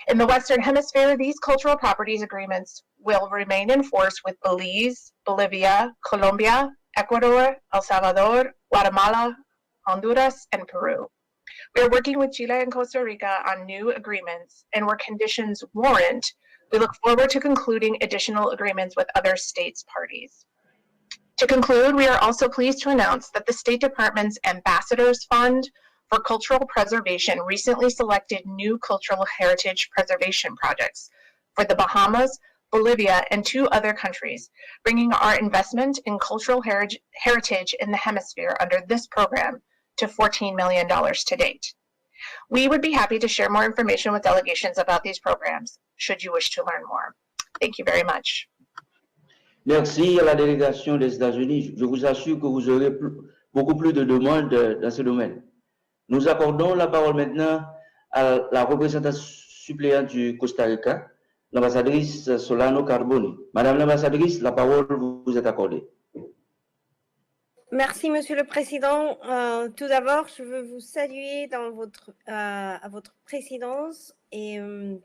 In the Western Hemisphere, these cultural properties agreements will remain in force with Belize, Bolivia, Colombia, Ecuador, El Salvador, Guatemala, Honduras, and Peru. We are working with Chile and Costa Rica on new agreements, and where conditions warrant, we look forward to concluding additional agreements with other states parties. To conclude, we are also pleased to announce that the State Department's Ambassadors Fund for Cultural Preservation recently selected new cultural heritage preservation projects for the Bahamas, Bolivia, and 2 other countries, bringing our investment in cultural heritage in the hemisphere under this program to $14 million to date. We would be happy to share more information with delegations about these programs, should you wish to learn more. Thank you very much. Merci à la délégation des États-Unis. Je vous assure que vous aurez beaucoup plus de demandes dans ce domaine. Nous accordons la parole maintenant à la représentante suppléante du Costa Rica, l'ambassadrice Solano Carboni. Madame l'ambassadrice, la parole vous est accordée. Merci, Monsieur le Président. Tout d'abord, je veux vous saluer dans à votre présidence. Et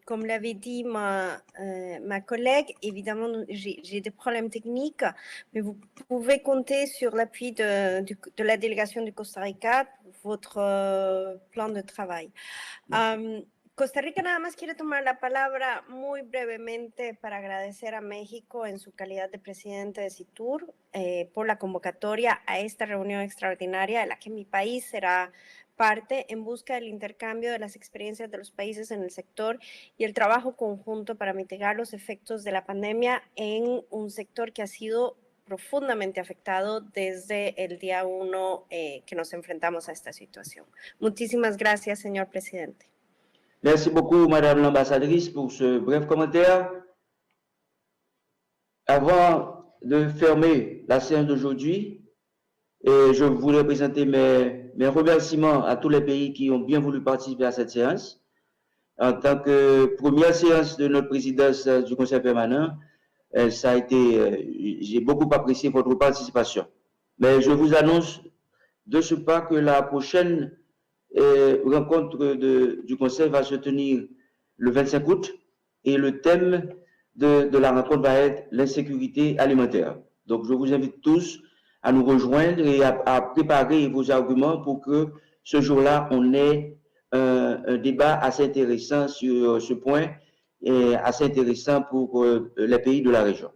comme l'avait dit ma collègue, évidemment, j'ai des problèmes techniques, mais vous pouvez compter sur l'appui de la délégation du Costa Rica pour votre plan de travail. Costa Rica nada más quiere tomar la palabra muy brevemente para agradecer a México en su calidad de presidente de CITUR por la convocatoria a esta reunión extraordinaria de la que mi país será parte en busca del intercambio de las experiencias de los países en el sector y el trabajo conjunto para mitigar los efectos de la pandemia en un sector que ha sido profundamente afectado desde el día 1 que nos enfrentamos a esta situación. Muchísimas gracias, señor presidente. Merci beaucoup, Madame l'ambassadrice, pour ce bref commentaire. Avant de fermer la séance d'aujourd'hui, je voudrais présenter mes remerciements à tous les pays qui ont bien voulu participer à cette séance. En tant que première séance de notre présidence du Conseil permanent, ça a été, j'ai beaucoup apprécié votre participation. Mais je vous annonce de ce pas que la prochaine rencontre du Conseil va se tenir le 25 août et le thème de la rencontre va être l'insécurité alimentaire. Donc, je vous invite tous à nous rejoindre et à préparer vos arguments pour que ce jour-là, on ait un débat assez intéressant sur ce point et assez intéressant pour les pays de la région.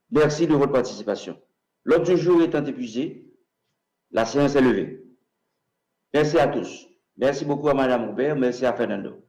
Merci de votre participation. L'ordre du jour étant épuisé, la séance est levée. Merci à tous. Merci beaucoup à Madame Aubert. Merci à Fernando.